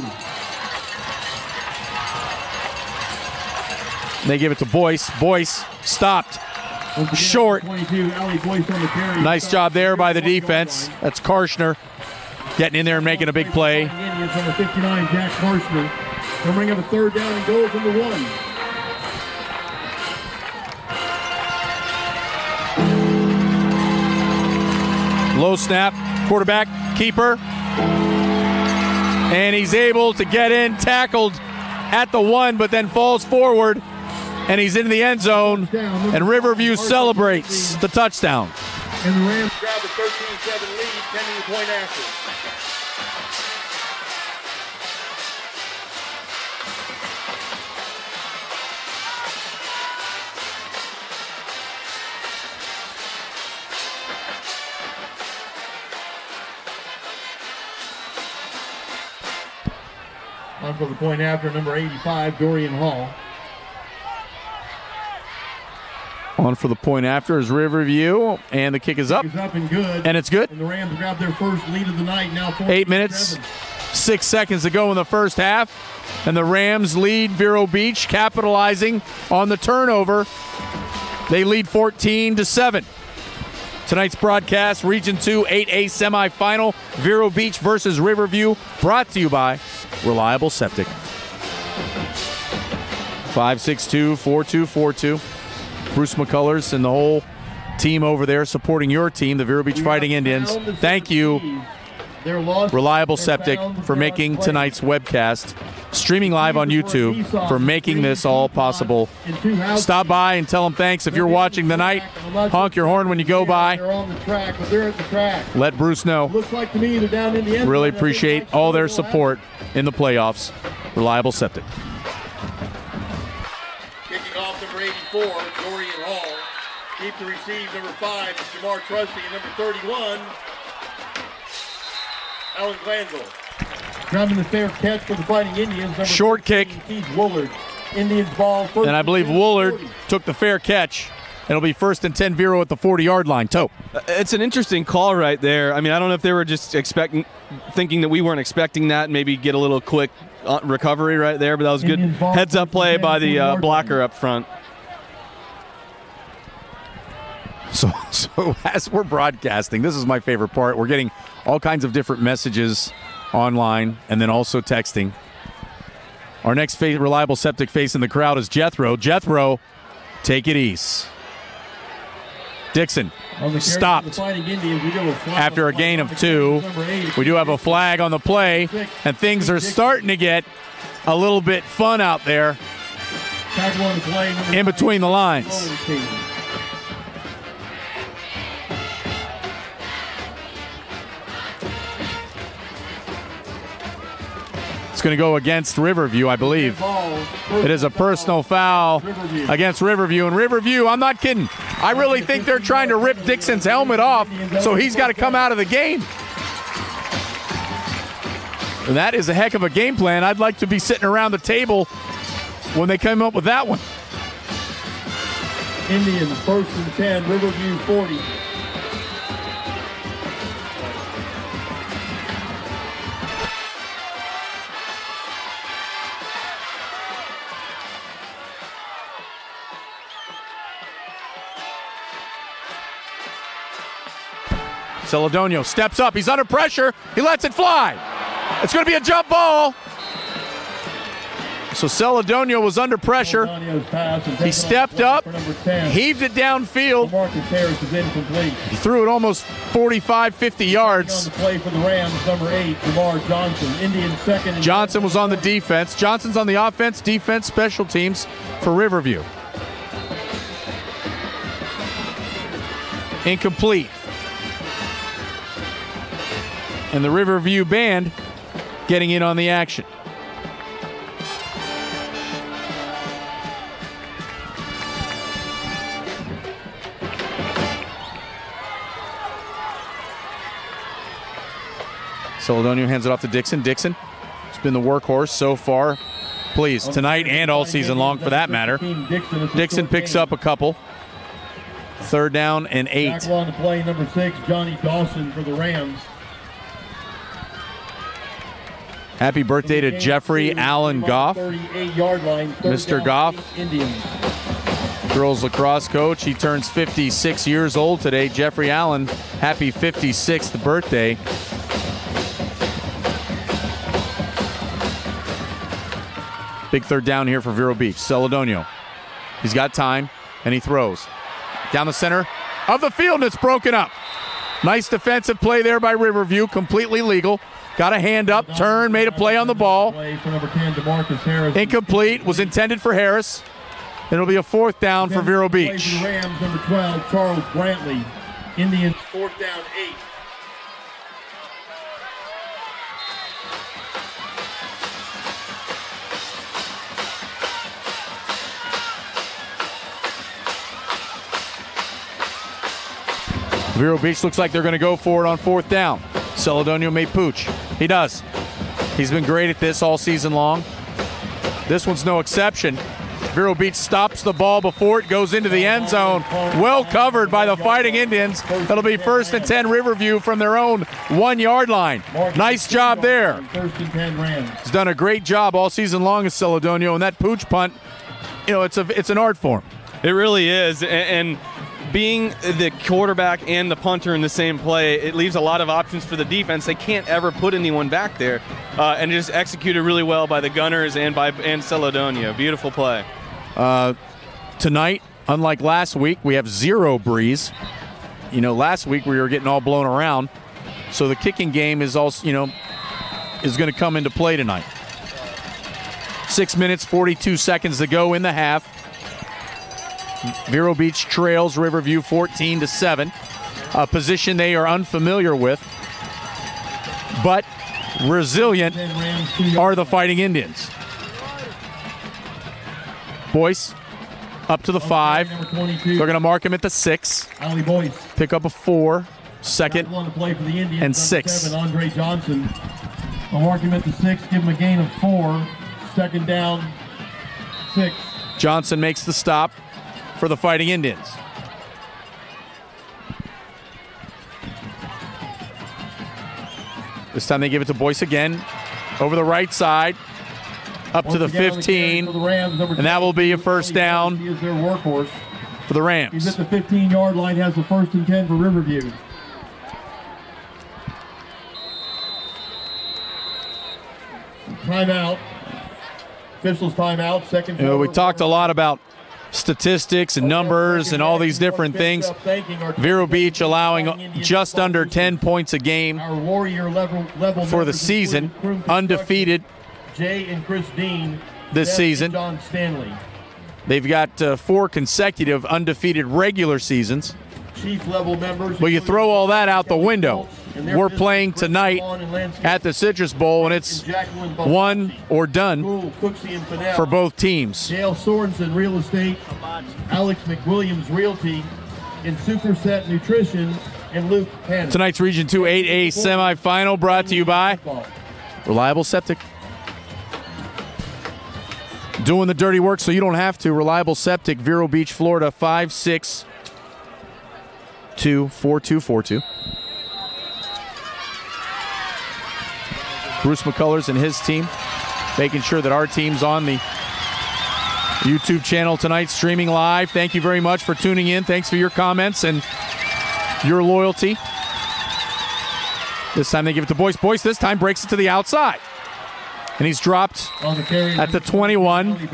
They give it to Boyce. Boyce stopped short. Nice job there by the defense. That's Karshner getting in there and making a big play. Indians number 59, Jack Karshner. They'll bring up a 3rd down and goal from the 1. Low snap, quarterback, keeper. And he's able to get in, tackled at the 1, but then falls forward. And he's in the end zone. And Riverview celebrates the touchdown. And the Rams grab a 13-7 lead, pending the point after. On for the point after, number 85, Dorian Hall. On for the point after is Riverview, and the kick is up. It's up and good. And it's good. And the Rams got their first lead of the night. Now 8 minutes, 6 seconds to go in the first half. And the Rams lead Vero Beach, capitalizing on the turnover. They lead 14-7. Tonight's broadcast, Region 2 8A semifinal, Vero Beach versus Riverview, brought to you by Reliable Septic. 562-4242. Bruce McCullers and the whole team over there supporting your team, the Vero Beach Fighting Indians. Thank you, Reliable Septic, for making tonight's webcast, streaming live on YouTube, for making this all possible. Stop by and tell them thanks if you're watching tonight. Honk your horn when you go by. Let Bruce know. Really appreciate all their support in the playoffs. Reliable Septic. Kicking off number 84, Dorian Hall. Deep to receive, number 5, Jamar Trusty, and number 31, Alan Glanville. Grabbing the fair catch for the Fighting Indians. Short kick. Keith Woolard. Indians ball first. And I believe Woolard took the fair catch. It'll be 1st and 10 Vero at the 40-yard line. Toe. It's an interesting call right there. I mean, I don't know if they were just thinking that we weren't expecting that, maybe get a little quick recovery right there, but that was good heads-up play by the blocker up front. So as we're broadcasting, this is my favorite part. We're getting all kinds of different messages online and then also texting. Our next Reliable Septic face in the crowd is Jethro. Jethro, take it easy. Dixon stopped after a gain of 2. We do have a flag on the play, and things are starting to get a little bit fun out there in between the lines. It's going to go against Riverview, I believe. It is a personal foul against Riverview. And Riverview, I'm not kidding, I really think they're trying to rip Dixon's helmet off, so he's got to come out of the game. And that is a heck of a game plan. I'd like to be sitting around the table when they come up with that one. Indians 1st and 10, Riverview 40. Celedonio steps up. He's under pressure. He lets it fly. It's going to be a jump ball. So Celedonio was under pressure. He stepped up, heaved it downfield. He threw it almost 45, 50 yards. Johnson was on the defense. Johnson's on the offense, defense, special teams for Riverview. Incomplete. And the Riverview band getting in on the action. Celedonio hands it off to Dixon. Dixon has been the workhorse so far. Please, tonight and all season long for that matter. Dixon picks up a couple. 3rd down and 8. Tackle on the play, number 6, Johnny Dawson for the Rams. Happy birthday to Jeffrey Allen Goff. Mr. Goff, girls lacrosse coach. He turns 56 years old today. Jeffrey Allen, happy 56th birthday. Big 3rd down here for Vero Beach. Celedonio. He's got time, and he throws. Down the center of the field, and it's broken up. Nice defensive play there by Riverview, completely legal. Got a hand up, turn, made a play on the ball. Incomplete, was intended for Harris. It'll be a 4th down for Vero Beach. Rams, number 12, Charles Brantley. Indians, 4th down, 8. Vero Beach looks like they're going to go for it on 4th down. Celedonio may pooch. He does. He's been great at this all season long. This one's no exception. Vero Beach stops the ball before it goes into the end zone. Well covered by the Fighting Indians. That'll be 1st and 10 Riverview from their own 1-yard line. Nice job there. He's done a great job all season long at Celedonio, and that pooch punt, it's an art form. It really is, and being the quarterback and the punter in the same play, it leaves a lot of options for the defense. They can't ever put anyone back there, and just executed really well by the Gunners and Celedonio. Beautiful play. Tonight, unlike last week, we have 0 breeze. Last week we were getting all blown around, so the kicking game is also, is going to come into play tonight. 6 minutes, 42 seconds to go in the half. Vero Beach trails Riverview 14-7, a position they are unfamiliar with, but resilient are the Fighting Indians. Boyce up to the 5. They're going to mark him at the 6. Pick up a 4, 2nd and 6. Andre Johnson. I'll mark him at the 6, give him a gain of 4. 2nd down, 6. Johnson makes the stop for the Fighting Indians. This time they give it to Boyce again. Over the right side. Up to the 15. And that will be a 1st down for the Rams. He's at the 15-yard line, has the 1st and 10 for Riverview. Timeout. Officials timeout. 2nd quarter. We talked a lot about statistics and numbers and all these different things. Vero Beach allowing just under 10 points a game for the season, undefeated Jay and Chris Dean this season. John Stanley. They've got 4 consecutive undefeated regular seasons. Chief level members. Well, you throw all that out the window. We're playing tonight at the Citrus Bowl, and it's one or done for both teams. Dale Sorensen Real Estate, Alex McWilliams Realty, and Superset Nutrition, and Luke Hanna. Tonight's Region 2 8A semifinal brought to you by Reliable Septic. Doing the dirty work so you don't have to. Reliable Septic, Vero Beach, Florida, 562-4242. Bruce McCullers and his team making sure that our team's on the YouTube channel tonight, streaming live. Thank you very much for tuning in. Thanks for your comments and your loyalty. This time they give it to Boyce. Boyce this time breaks it to the outside. And he's dropped at the 21. He's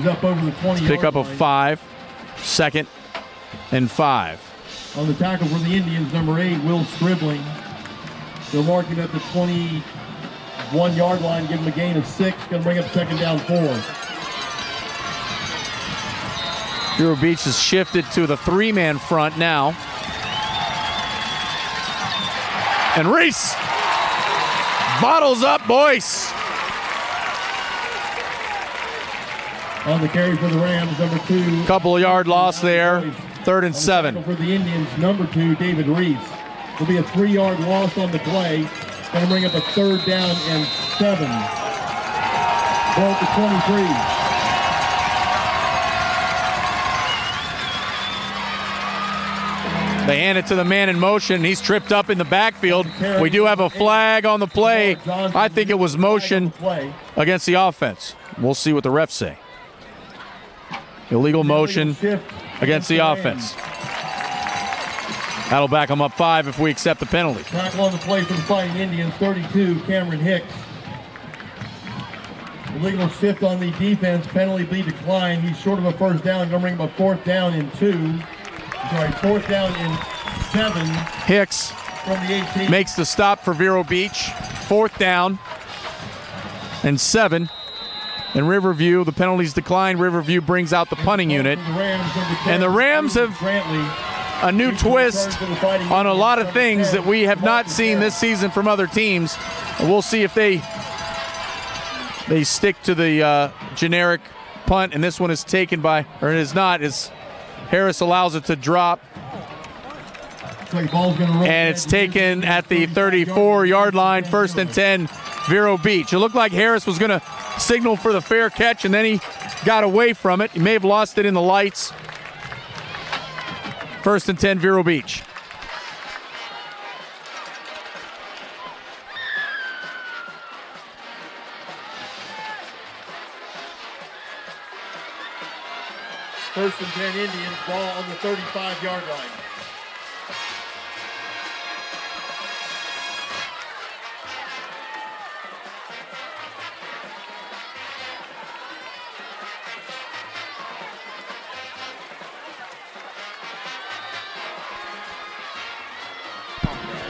up over the 20. Pick up a 5, 2nd and 5. On the tackle for the Indians, number 8, Will Scribbling. They'll mark him at the 21-yard line, give him a gain of 6. Going to bring up 2nd down 4. Vero Beach has shifted to the 3-man front now. And Reese bottles up Boyce. On the carry for the Rams, number 2. Couple of yard loss there. 3rd and 7. For the Indians, number 2, David Reese. Will be a 3-yard loss on the play. Going to bring up a 3rd down and 7. Ball at the 23. They hand it to the man in motion. He's tripped up in the backfield. We do have a flag on the play. I think it was motion against the offense. We'll see what the refs say. Illegal motion against the offense. That'll back them up 5 if we accept the penalty. Tackle on the play for the Fighting Indians, 32, Cameron Hicks. Illegal shift on the defense, penalty be declined. He's short of a 1st down, going to bring him a 4th down and 2. Sorry, 4th down and 7. Hicks from the 18. Makes the stop for Vero Beach. 4th down and 7. In Riverview, the penalties decline. Riverview brings out the punting unit. And the Rams have a new twist on a lot of things that we have not seen this season from other teams. We'll see if they stick to the generic punt, and this one is taken by, or it is not, as Harris allows it to drop. And it's taken at the 34-yard line, 1st and 10, Vero Beach. It looked like Harris was going to signal for the fair catch, and then he got away from it. He may have lost it in the lights. 1st and 10, Vero Beach. First and 10 Indians, ball on the 35-yard line.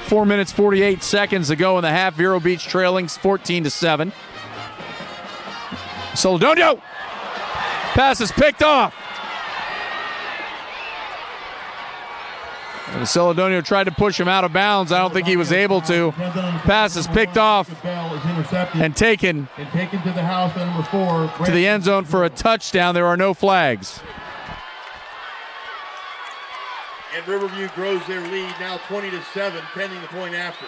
Four minutes, 48 seconds to go in the half. Vero Beach trailing 14-7. Celedonio. Pass is picked off. And Celedonio tried to push him out of bounds. I don't think he was able to. Pass is picked off and taken to the house, number 4. To the end zone for a touchdown. There are no flags. And Riverview grows their lead now 20-7, pending the point after.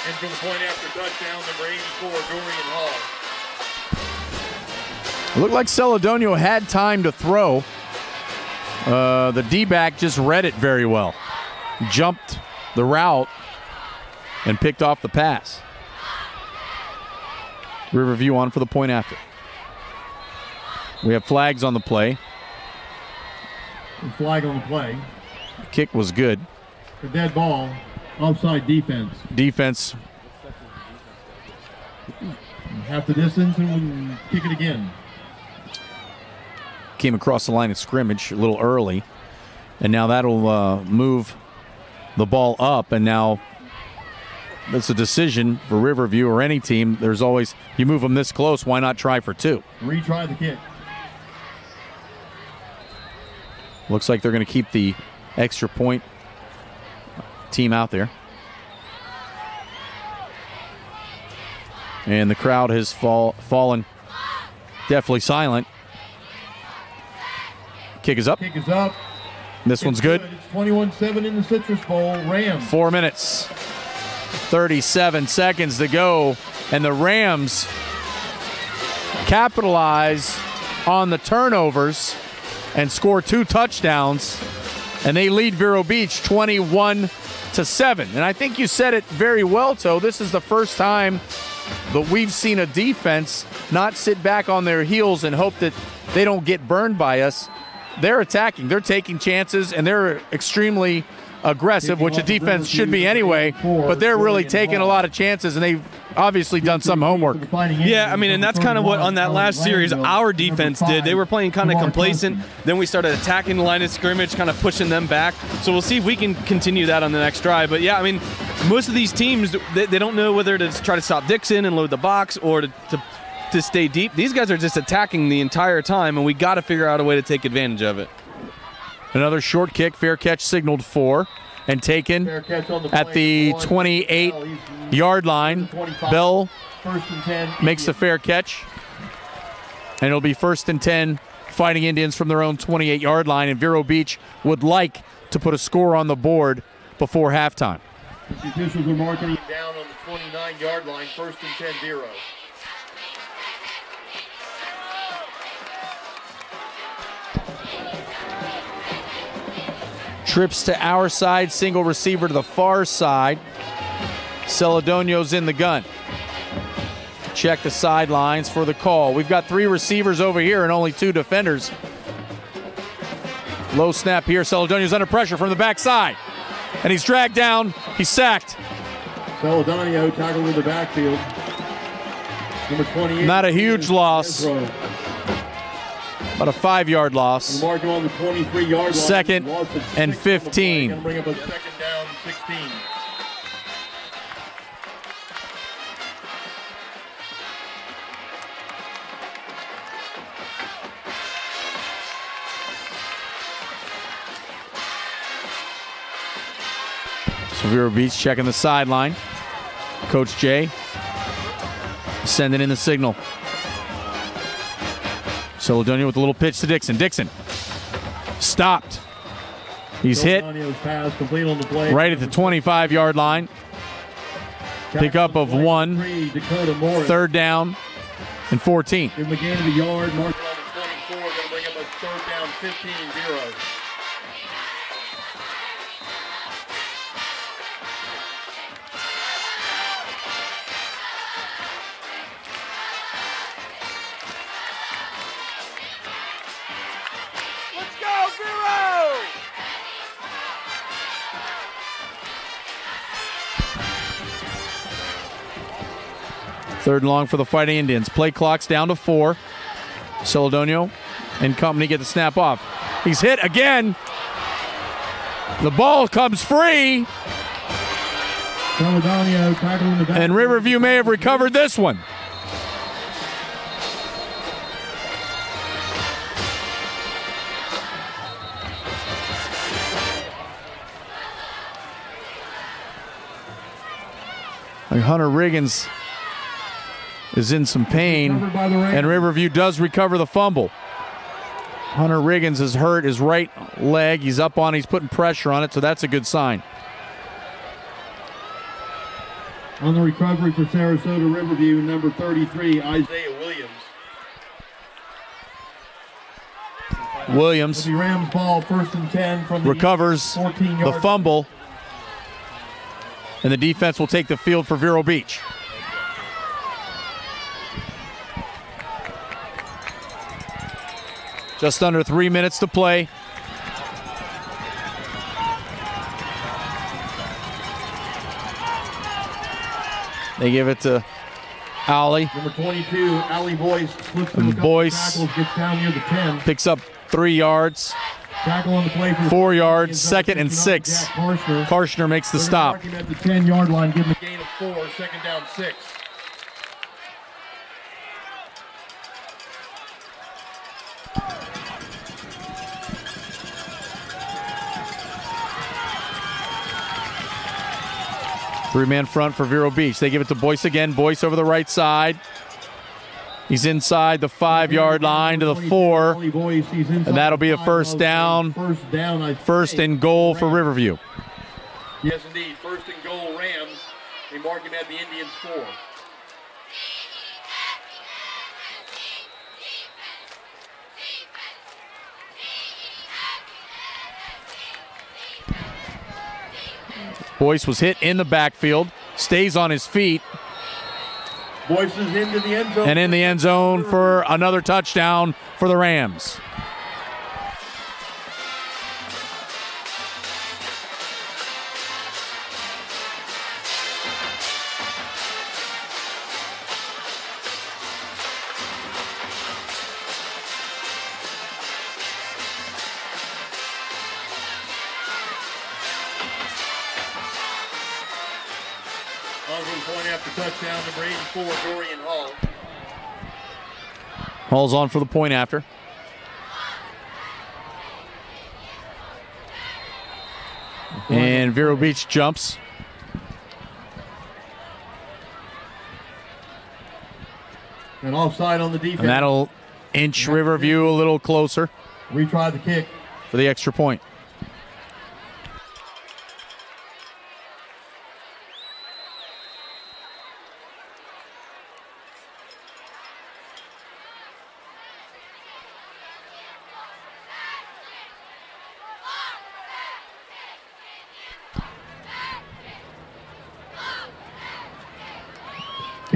And for the point after touchdown, number 84, Dorian Hall. It looked like Celedonio had time to throw. The D-back just read it very well. Jumped the route and picked off the pass. Riverview on for the point after. We have flags on the play. Flag on the play. The kick was good. The dead ball. Offside defense. Defense. Half the distance and we'll kick it again. Came across the line of scrimmage a little early. And now that'll move the ball up. And now that's a decision for Riverview or any team. There's always, you move them this close, why not try for 2? Retry the kick. Looks like they're going to keep the extra point team out there. And the crowd has fallen definitely silent. Kick is up. Kick is up. This one's good. It's 21-7 in the Citrus Bowl. Rams. 4 minutes, 37 seconds to go. And the Rams capitalize on the turnovers and score 2 touchdowns. And they lead Vero Beach 21-7. And I think you said it very well, Toe. This is the first time that we've seen a defense not sit back on their heels and hope that they don't get burned by us. They're attacking. They're taking chances, and they're extremely aggressive, which a defense should be anyway, but they're really taking a lot of chances, and they've obviously done some homework. Yeah, I mean, and that's kind of what on that last series our defense did. They were playing kind of complacent. Then we started attacking the line of scrimmage, kind of pushing them back. So we'll see if we can continue that on the next drive. But, yeah, I mean, most of these teams, they don't know whether to try to stop Dixon and load the box or to stay deep. These guys are just attacking the entire time, and we got to figure out a way to take advantage of it. Another short kick, fair catch signaled for, and taken at the 28-yard line. Bell makes the fair catch, and it'll be 1st and 10 Fighting Indians from their own 28-yard line, and Vero Beach would like to put a score on the board before halftime. The officials are marking down on the 29-yard line, 1st and 10 Vero. Trips to our side, single receiver to the far side. Celedonio's in the gun. Check the sidelines for the call. We've got 3 receivers over here and only 2 defenders. Low snap here. Celedonio's under pressure from the backside. And he's dragged down. He's sacked. Celedonio tackled in the backfield. Number 28. Not a huge loss. About a 5-yard loss. Mark on the 23-yard line. 2nd and 15. Going to bring up a 2nd down, 16. So Vero Beach checking the sideline. Coach Jay sending in the signal. Celedonio with a little pitch to Dixon. Dixon stopped. He's hit right at the 25-yard line. Pickup of 1. 3rd down and 14. Give him a gain of a yard. Mark on the 24. Going to bring up a 3rd down, 15-0. Third and long for the Fighting Indians. Play clock's down to 4. Celedonio and company get the snap off. He's hit again. The ball comes free. Celedonio tackling the back. And Riverview may have recovered this one. Hunter Riggins is in some pain, and Riverview does recover the fumble. Hunter Riggins has hurt his right leg. He's up on it. He's putting pressure on it, so that's a good sign. On the recovery for Sarasota Riverview, number 33, Isaiah Williams. Williams Rams ball, 1st and 10 from the recovers the fumble, and the defense will take the field for Vero Beach. Just under 3 minutes to play. They give it to Alley. Number 22, Alley Boyce. And Boyce tackles, gets down near the 10. picks up 3 yards. Tackle on the play for 4 yards, 2nd and 6. Karshner makes the stop. At the 10-yard line, give him a gain of 4, 2nd down 6. Three-man front for Vero Beach. They give it to Boyce again. Boyce over the right side. He's inside the 5-yard line to the 4. And that'll be a 1st down. 1st and goal for Riverview. Yes, indeed. 1st and goal, Rams. They mark him at the Indians' 4. Boyce was hit in the backfield, stays on his feet. Boyce is into the end zone. And in the end zone for another touchdown for the Rams. Point after touchdown, number 84, Dorian Hall. Hall's on for the point after. And Vero Beach jumps. And offside on the defense. And that'll inch Riverview a little closer. Retry the kick for the extra point.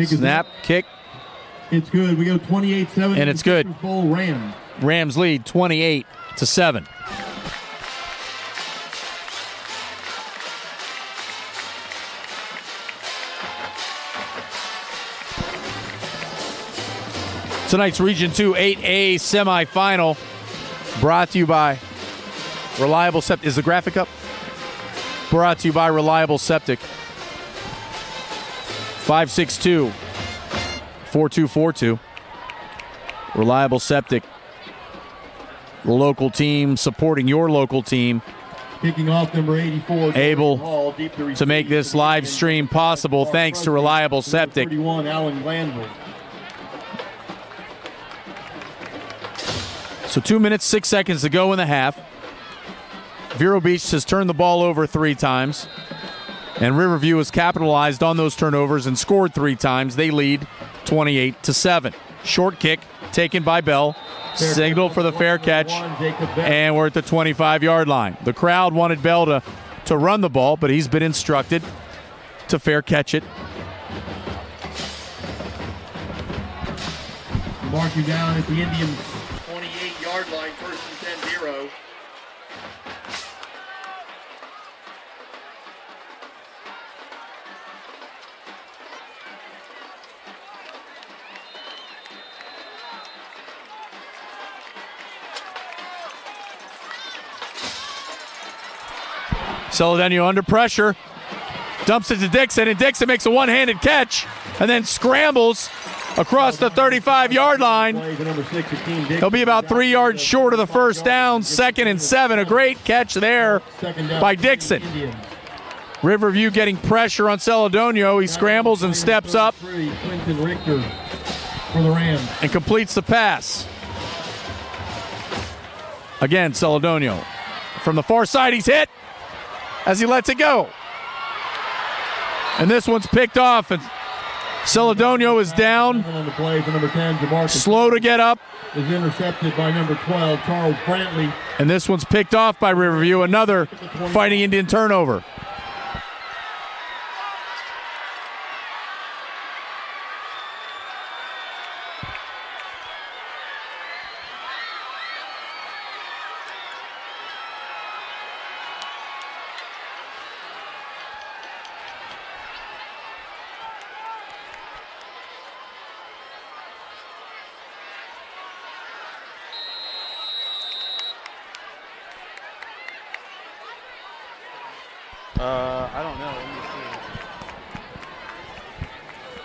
Snap, kick. It's good. We go 28-7. And it's good. Bowl Rams. Rams lead 28-7. Tonight's Region 2 8A semifinal brought to you by Reliable Septic. Is the graphic up? Brought to you by Reliable Septic. 562-4242. Reliable Septic. The local team supporting your local team. Kicking off number 84. Able Hall, deep to to make this live stream possible thanks to Reliable Septic. 31, Alan Glanville. So 2 minutes, 6 seconds to go in the half. Vero Beach has turned the ball over 3 times. And Riverview has capitalized on those turnovers and scored 3 times. They lead 28-7. Short kick taken by Bell. Signal for the fair catch. And we're at the 25-yard line. The crowd wanted Bell to run the ball, but he's been instructed to fair catch it. Mark you down at the Indians' 28-yard line, first and 10-0. Celedonio under pressure. Dumps it to Dixon, and Dixon makes a one-handed catch and then scrambles across the 35-yard line. He'll be about 3 yards short of the first down, 2nd and 7. A great catch there by Dixon. Riverview getting pressure on Celedonio. He scrambles and steps up and completes the pass. Again, Celedonio. From the far side, he's hit as he lets it go. And this one's picked off, and Celedonio is down. On the play for number 10, Jamarcus. Slow to get up. Is intercepted by number 12, Charles Brantley. And this one's picked off by Riverview. Another Fighting Indian turnover. I don't know.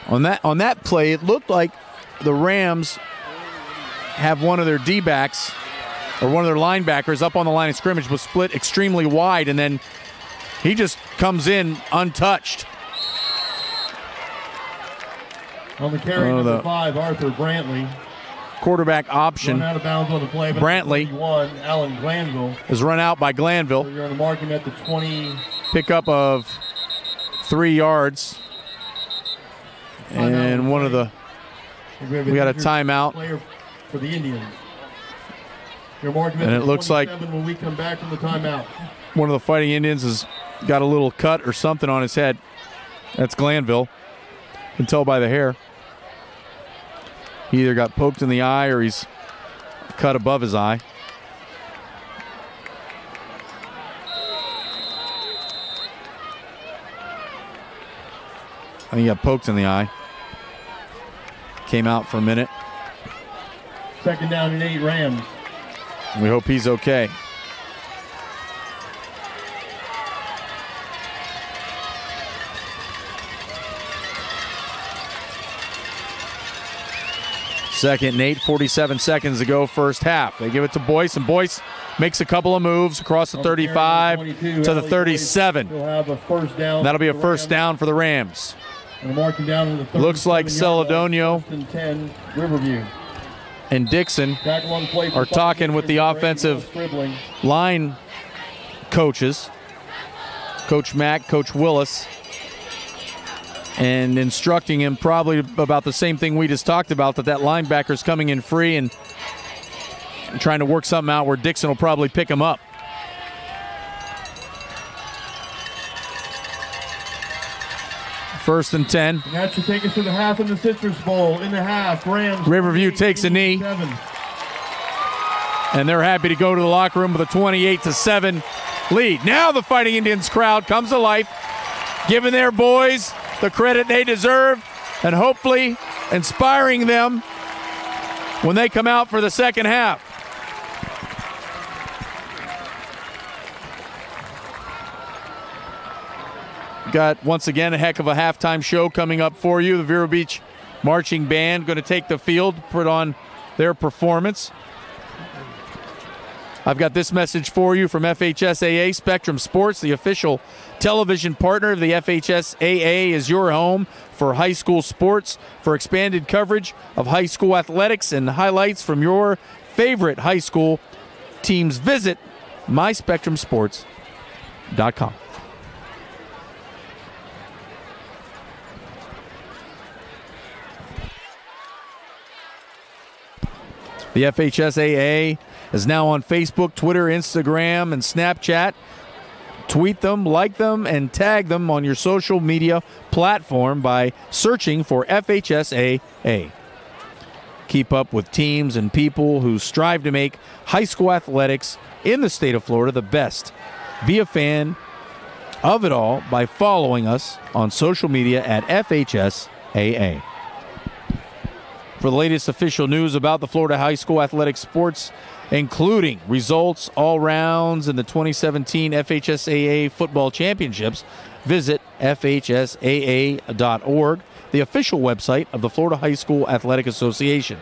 Let me see. On that play, it looked like the Rams have one of their D-backs or one of their linebackers up on the line of scrimmage, was split extremely wide, and then he just comes in untouched. On the carry, number 5, Arthur Brantley. Quarterback option. Run out of bounds on the play. Brantley 31, Alan Glanville. is run out by Glanville. So you're going to mark him at the 20. Pickup of 3 yards. And one of the, we got a timeout. Player for the Indians. You're marking And at it looks like when we come back from the timeout. one of the Fighting Indians has got a little cut or something on his head. That's Glanville. You can tell by the hair. He either got poked in the eye or he's cut above his eye. I think he got poked in the eye. Came out for a minute. 2nd down and 8, Rams. We hope he's okay. Second and 8, 47 seconds to go, first half. They give it to Boyce, and Boyce makes a couple of moves across the 35 to the 37. That'll be a first down for the Rams. Looks like Celedonio and Dixon are talking with the offensive line coaches, Coach Mack, Coach Willis, and instructing him probably about the same thing we just talked about, that linebacker's coming in free and trying to work something out where Dixon will probably pick him up. First and 10. And that should take us to the half in the Citrus Bowl. In the half, Rams. Riverview takes a knee. 7. And they're happy to go to the locker room with a 28-7 lead. Now the Fighting Indians crowd comes to life, giving their boys the credit they deserve and hopefully inspiring them when they come out for the second half. Got, once again, a heck of a halftime show coming up for you. The Vero Beach Marching Band going to take the field, put on their performance. I've got this message for you from FHSAA. Spectrum Sports, the official television partner of the FHSAA, is your home for high school sports. For expanded coverage of high school athletics and highlights from your favorite high school teams, visit myspectrumsports.com. The FHSAA is now on Facebook, Twitter, Instagram, and Snapchat. Tweet them, like them, and tag them on your social media platform by searching for FHSAA. Keep up with teams and people who strive to make high school athletics in the state of Florida the best. Be a fan of it all by following us on social media at FHSAA. For the latest official news about the Florida high school athletic sports, including results, all rounds, and the 2017 FHSAA football championships, visit FHSAA.org, the official website of the Florida High School Athletic Association.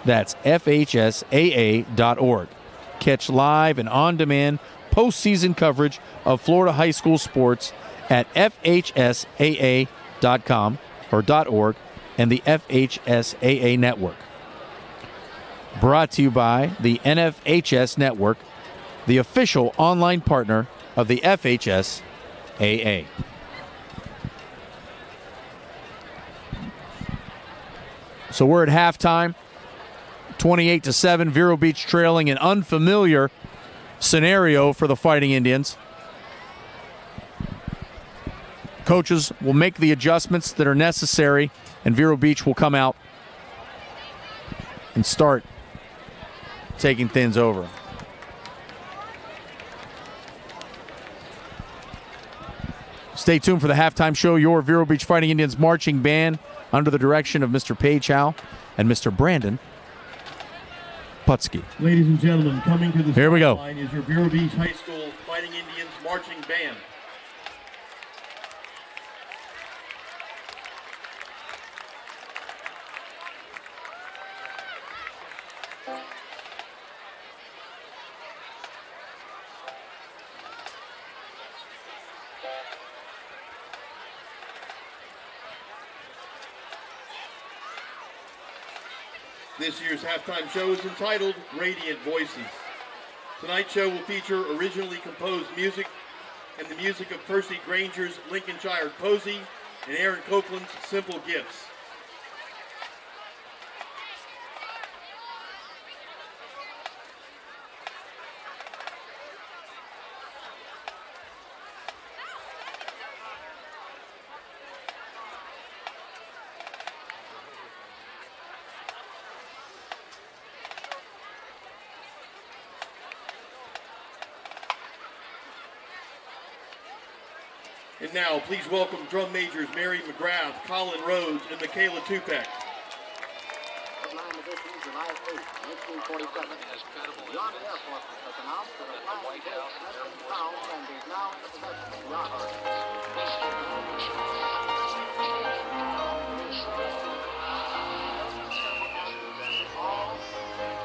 That's FHSAA.org. Catch live and on-demand postseason coverage of Florida high school sports at FHSAA.com or .org and the FHSAA Network. Brought to you by the NFHS Network, the official online partner of the FHSAA. So we're at halftime, 28-7, Vero Beach trailing, an unfamiliar scenario for the Fighting Indians. Coaches will make the adjustments that are necessary, and Vero Beach will come out and start taking things over. Stay tuned for the halftime show. Your Vero Beach Fighting Indians marching band under the direction of Mr. Paige Howe and Mr. Brandon Putsky. Ladies and gentlemen, coming to the Here we go. line is your Vero Beach High School Fighting Indians marching band. This year's halftime show is entitled Radiant Voices. Tonight's show will feature originally composed music and the music of Percy Granger's Lincolnshire Posy and Aaron Copeland's Simple Gifts. And now, please welcome drum majors Mary McGrath, Colin Rhodes, and Michaela Tupac. Headline edition, July 8, 1947. The Army Air Force has announced that a flying jet has been found and is now in the possession of the Army.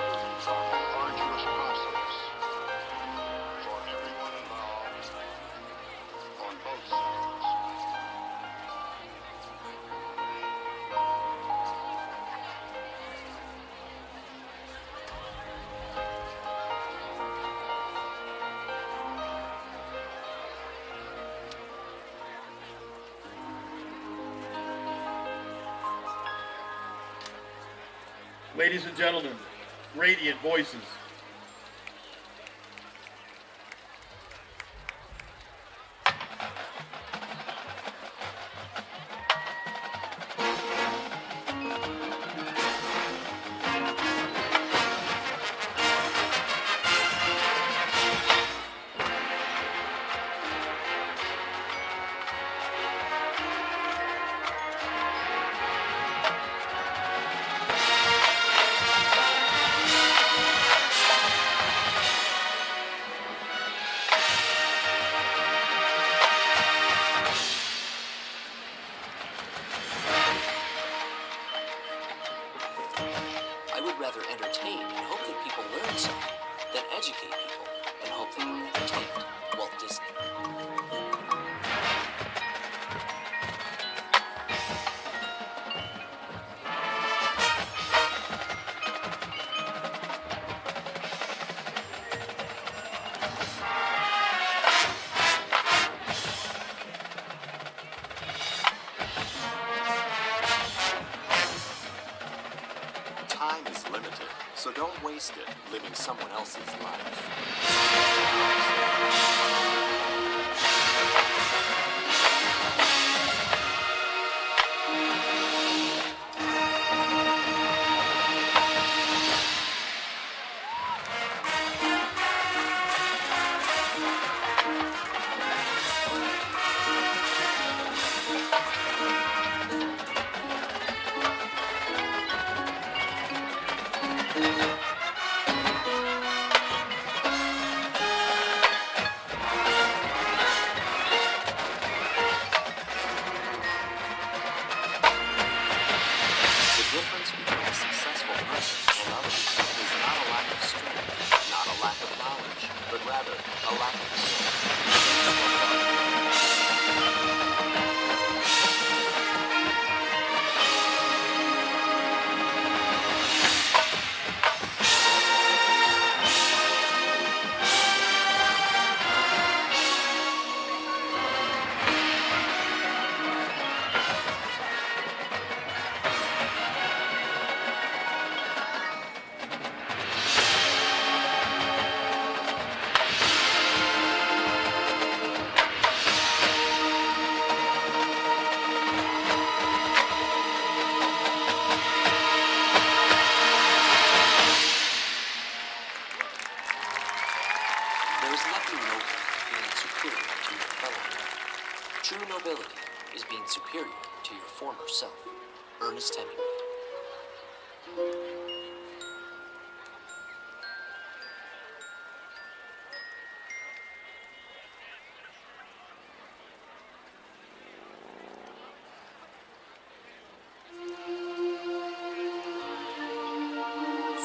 Arduous process for everyone involved on both sides. Ladies and gentlemen, Radiant Voices. wasted living someone else's life.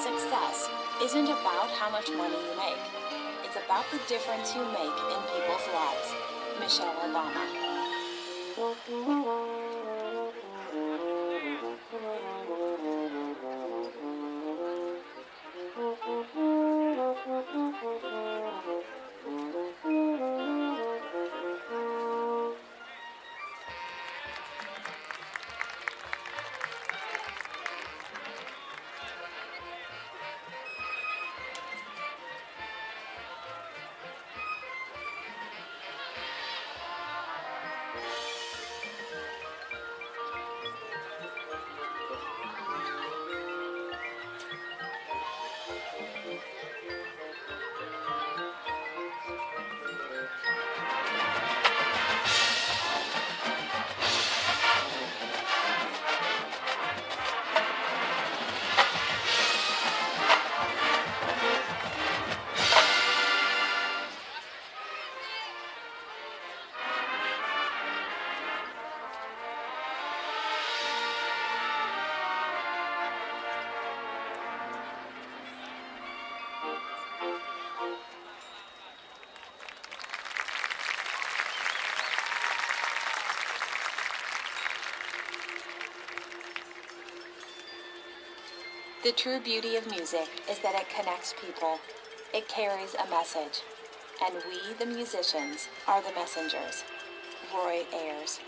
Success isn't about how much money you make. It's about the difference you make in people's lives. Michelle Obama. The true beauty of music is that it connects people. It carries a message. And we, the musicians, are the messengers. Roy Ayers.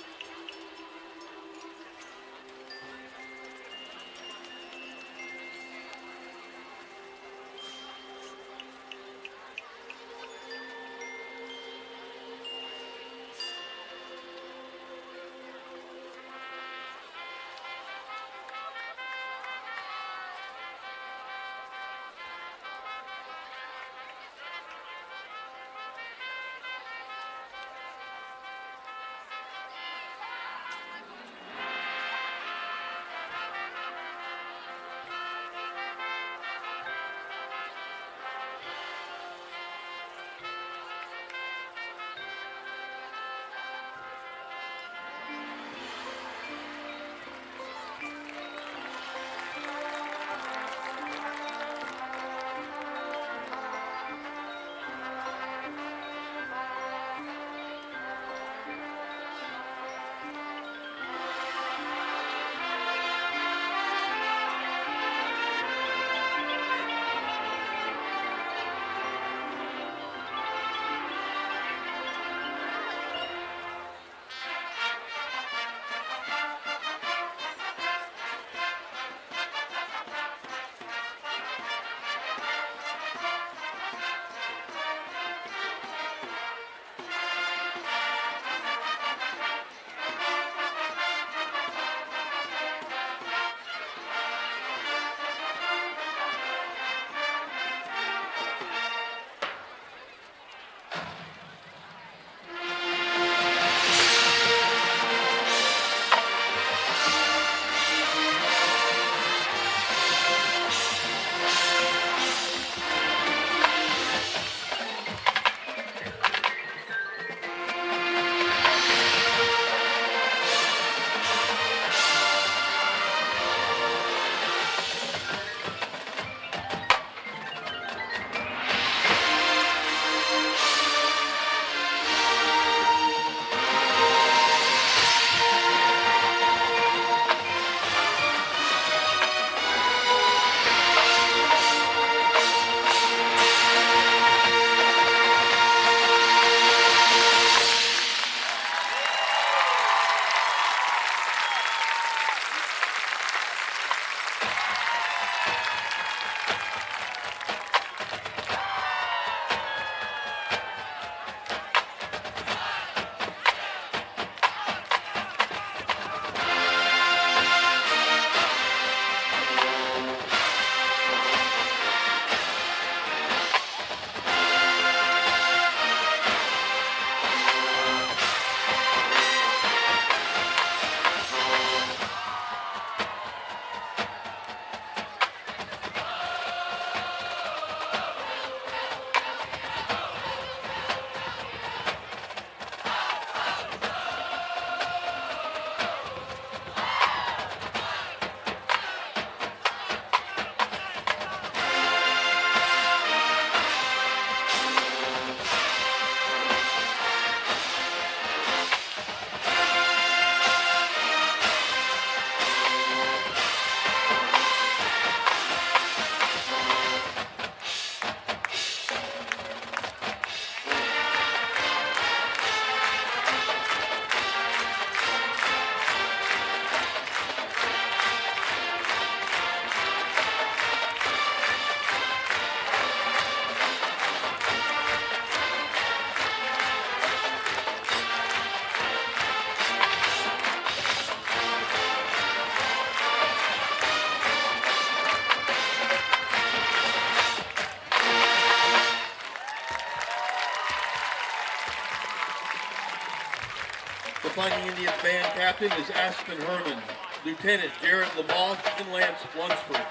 The Fighting Indians band captain is Aspen Herman. Lieutenant Jared Lamoth and Lance Lunsford.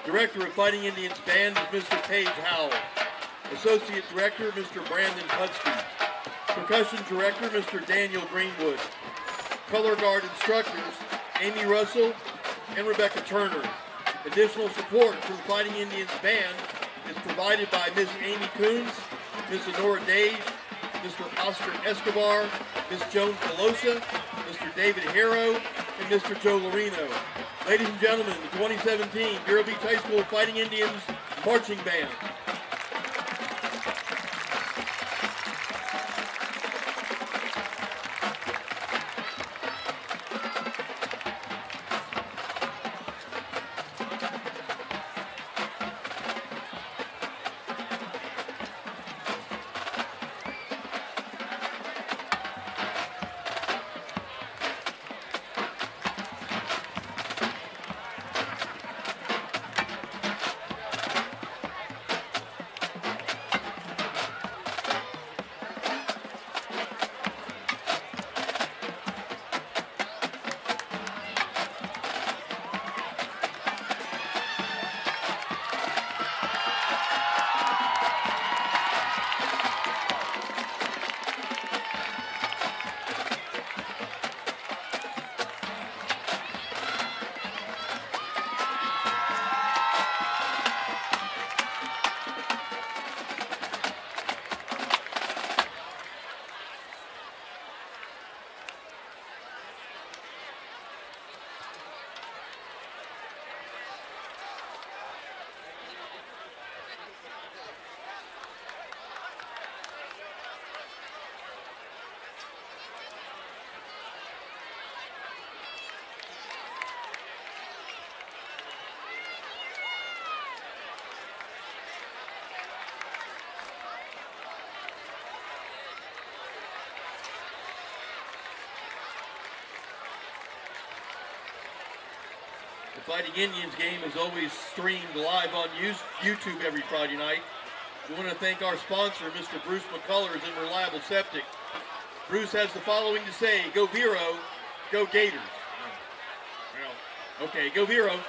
Director of Fighting Indians band is Mr. Paige Howell. Associate Director, Mr. Brandon Pudsky. Percussion Director, Mr. Daniel Greenwood. Color Guard instructors, Amy Russell and Rebecca Turner. Additional support from the Fighting Indians band is provided by Ms. Amy Coons, Ms. Honora Dage, Mr. Oscar Escobar, Ms. Joan Pelosa, Mr. David Harrow, and Mr. Joe Lorino. Ladies and gentlemen, the 2017 Vero Beach High School Fighting Indians Marching Band. The Fighting Indians game is always streamed live on YouTube every Friday night. We want to thank our sponsor, Mr. Bruce McCullers and Reliable Septic. Bruce has the following to say: go Vero, go Gators. Well, okay, go Vero.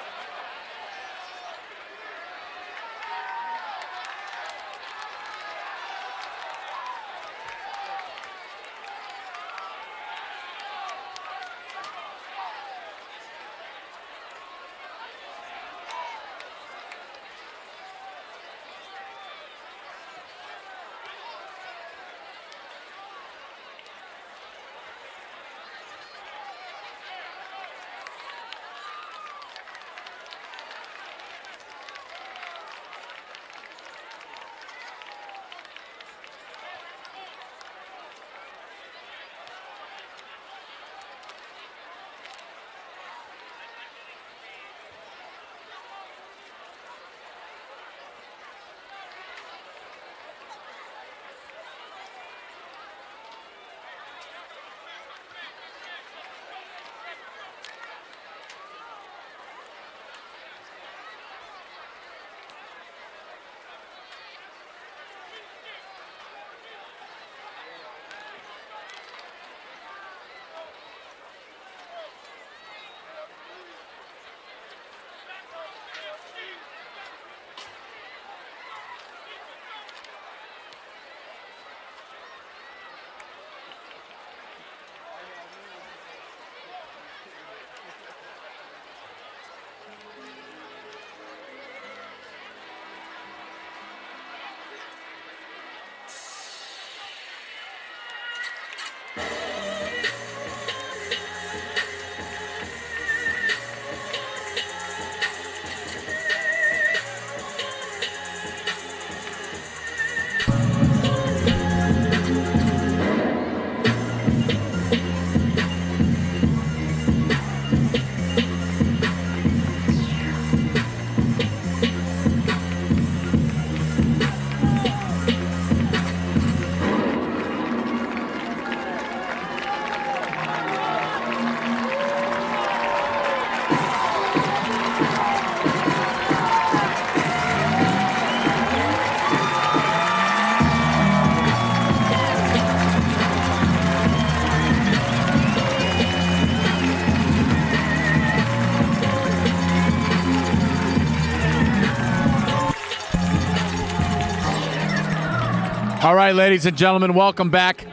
All right, ladies and gentlemen, welcome back.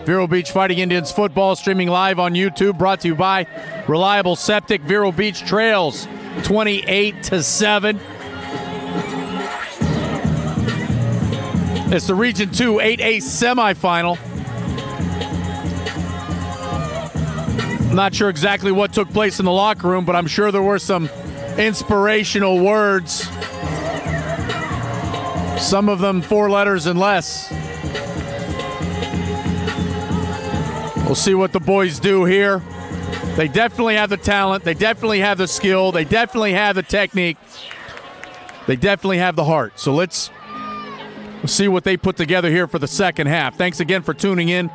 Vero Beach Fighting Indians football streaming live on YouTube, brought to you by Reliable Septic. Vero Beach trails 28-7. It's the Region 2 8A semifinal. I'm not sure exactly what took place in the locker room, but I'm sure there were some inspirational words. Some of them 4 letters and less. We'll see what the boys do here. They definitely have the talent. They definitely have the skill. They definitely have the technique. They definitely have the heart. So let's see what they put together here for the second half. Thanks again for tuning in.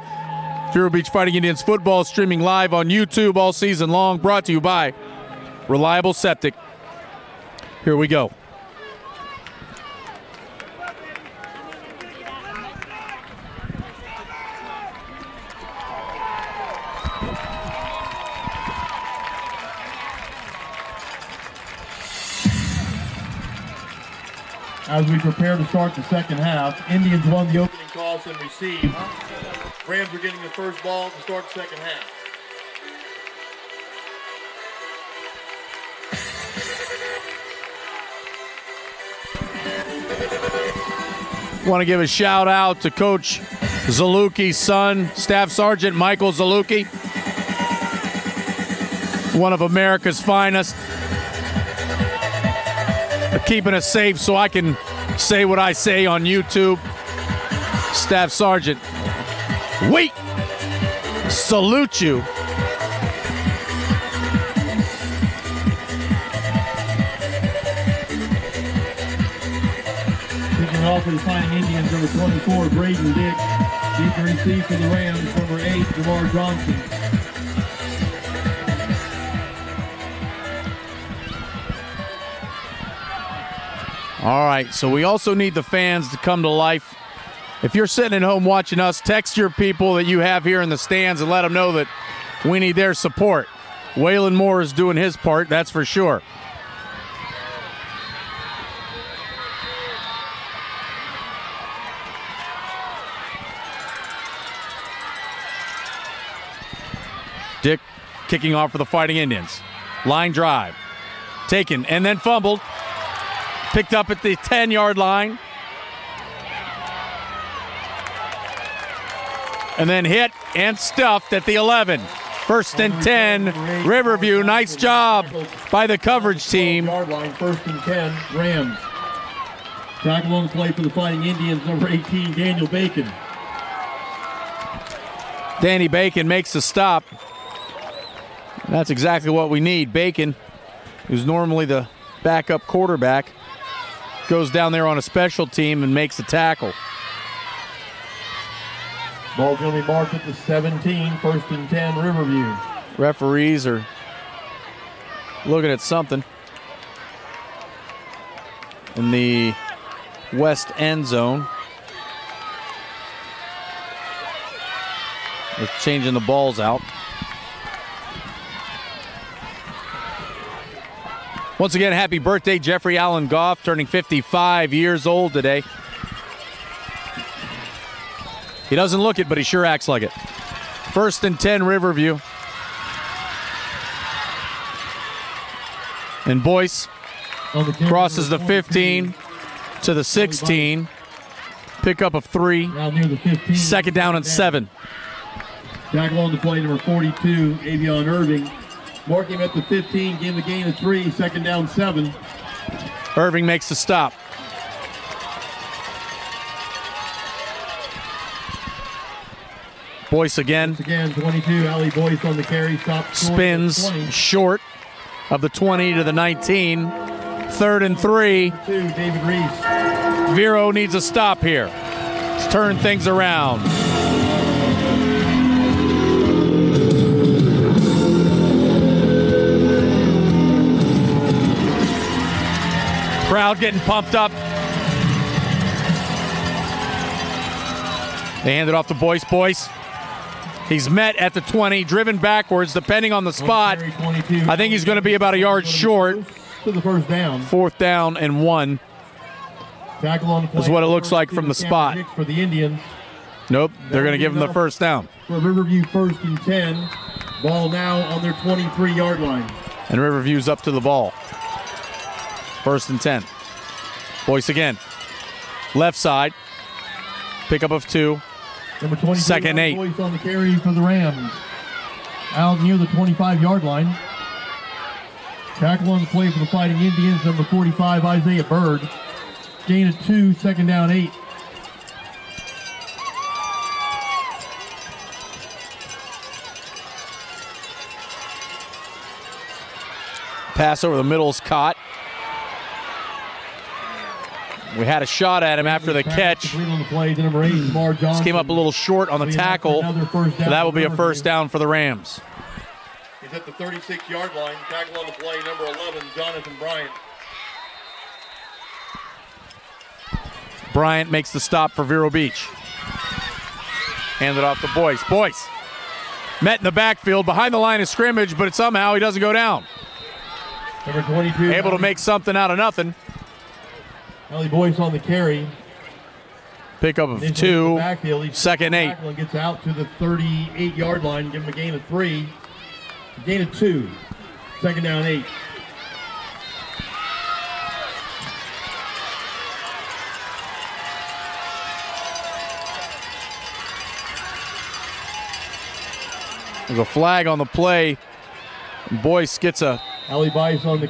Vero Beach Fighting Indians football streaming live on YouTube all season long, brought to you by Reliable Septic. Here we go. As we prepare to start the second half, Indians won the opening toss and received. Rams are getting the first ball to start the second half. Want to give a shout out to Coach Zaluki's son, Staff Sergeant Michael Zaluki, one of America's finest, keeping us safe so I can say what I say on YouTube. Staff Sergeant, we salute you. Kicking off for the Fighting Indians, number 24, Braden Dick. Deep to receive for the Rams, number 8, Jamar Johnson. All right, so we also need the fans to come to life. If you're sitting at home watching us, text your people that you have here in the stands and let them know that we need their support. Waylon Moore is doing his part, that's for sure. Dick kicking off for the Fighting Indians. Line drive. Taken and then fumbled. Picked up at the 10-yard line. And then hit and stuffed at the 11. First and 10, Riverview. Nice job by the coverage team. Yard line, first and 10, Rams. Tackle on the play for the Fighting Indians, number 18, Daniel Bacon. Danny Bacon makes the stop. That's exactly what we need. Bacon, who's normally the backup quarterback, goes down there on a special team and makes the tackle. Ball's going to be marked at the 17, first and 10, Riverview. Referees are looking at something in the west end zone. They're changing the balls out. Once again, happy birthday, Jeffrey Allen Goff, turning 55 years old today. He doesn't look it, but he sure acts like it. First and 10, Riverview. And Boyce crosses the 15 to the 16. Pickup of 3. Second down and 7. Tackle on the play, number 42, Avion Irving. Mark him at the 15, give him the gain of 3, second down 7. Irving makes the stop. Boyce again. Once again, 22, Ali Boyce on the carry, stop. Spins short of the 20 to the 19. Third and 3. 2, David Reese. Vero needs a stop here. Let's turn things around. Crowd getting pumped up. They hand it off to Boyce. Boyce. He's met at the 20, driven backwards, depending on the spot. I think he's going to be about a yard short. To the first down. 4th down and 1. Tackle on the play. Is what it looks like from the spot. For the Indians. Nope, they're going to give him the first down. For Riverview, 1st and 10. Ball now on their 23-yard line. And Riverview's up to the ball. 1st and 10. Boyce again. Left side. Pickup of 2. Number 22, 2nd and 8. Boyce on the carry for the Rams. Out near the 25-yard line. Tackle on the play for the Fighting Indians. Number 45, Isaiah Bird. Gain of 2, 2nd down 8. Pass over the middle is caught. We had a shot at him after the catch. Just came up a little short on the tackle. That will be a first down for the Rams. He's at the 36-yard line. Tackle on the play, number 11, Jonathan Bryant. Bryant makes the stop for Vero Beach. Handed off to Boyce. Boyce met in the backfield behind the line of scrimmage, but somehow he doesn't go down. Number 22. Able to make something out of nothing. Ellie Boyce on the carry. Pickup of 2, 2nd and 8. And gets out to the 38-yard line. Give him a gain of 3. A gain of 2. 2nd down 8. There's a flag on the play. Boyce gets a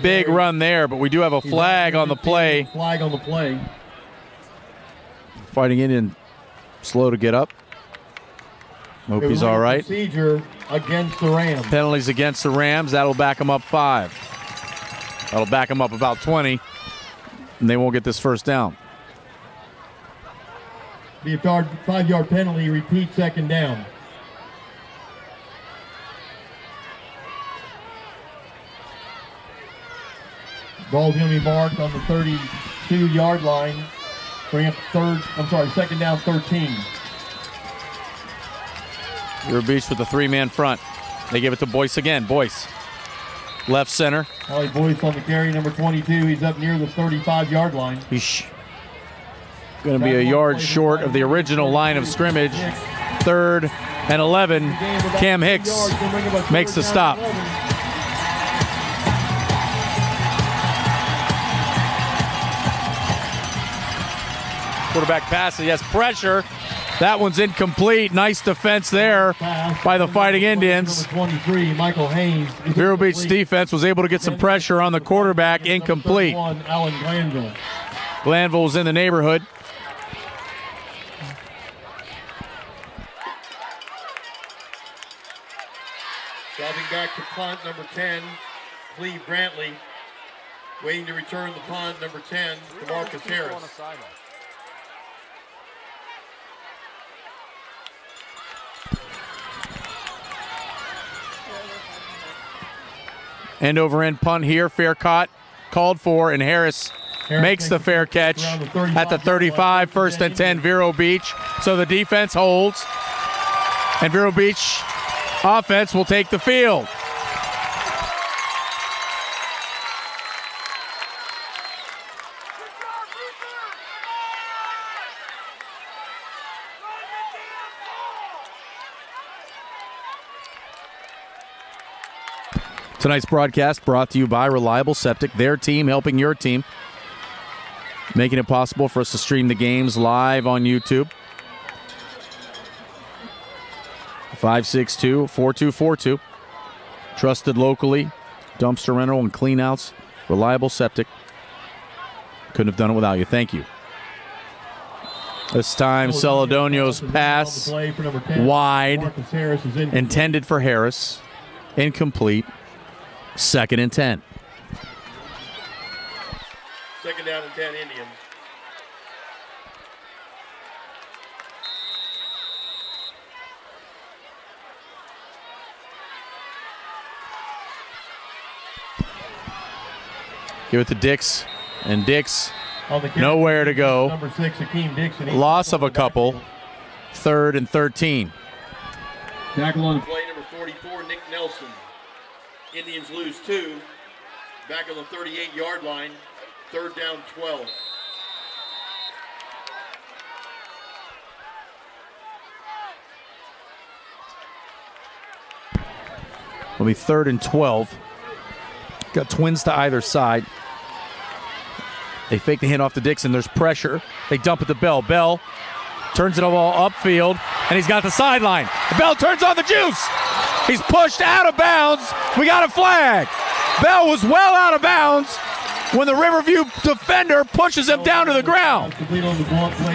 big run there, but we do have a flag on the play. Flag on the play. Fighting Indian slow to get up. Hope he's all right. Procedure against the Rams. Penalties against the Rams. That'll back them up 5. That'll back them up about 20, and they won't get this first down. Be a 5-yard penalty. Repeat 2nd down. Ball's going to be marked on the 32-yard line. Bring up 2nd down 13. Vero Beach with the 3-man front. They give it to Boyce again. Boyce, left center. Ollie Boyce on the carry, number 22. He's up near the 35-yard line. He's going to be a yard short of the original line of scrimmage. 3rd and 11. Cam Hicks makes the stop. Quarterback pass, he has pressure. That one's incomplete. Nice defense there by the Fighting Indians. 23, Michael Haynes. Vero Beach defense was able to get some pressure on the quarterback. Incomplete. Alan Glanville. Glanville was in the neighborhood. Dropping back to punt, number 10, Cleve Brantley. Waiting to return the punt, number 10, DeMarcus Harris. End over end punt here. Fair caught, called for, and Harris makes the fair catch at the 35. 1st and 10, Vero Beach. So the defense holds, and Vero Beach offense will take the field. Tonight's broadcast brought to you by Reliable Septic, their team helping your team, making it possible for us to stream the games live on YouTube. 562-4242. Trusted locally, dumpster rental and cleanouts. Reliable Septic. Couldn't have done it without you. Thank you. This time, Celedonio's pass wide, intended for Harris, incomplete. 2nd and 10. 2nd down and 10, Indians. Give it to Dix, and Dix nowhere to go. Number 6, Hakeem Dixon. Loss of a couple. 3rd and 13. Tackle on the play, number 44, Nick Nelson. Indians lose 2. Back on the 38-yard line. 3rd down 12. It'll be 3rd and 12. Got twins to either side. They fake the handoff to Dixon. There's pressure. They dump it to Bell. Bell turns it all upfield, and he's got the sideline. Bell turns on the juice. He's pushed out of bounds. We got a flag. Bell was well out of bounds when the Riverview defender pushes him down to the ground.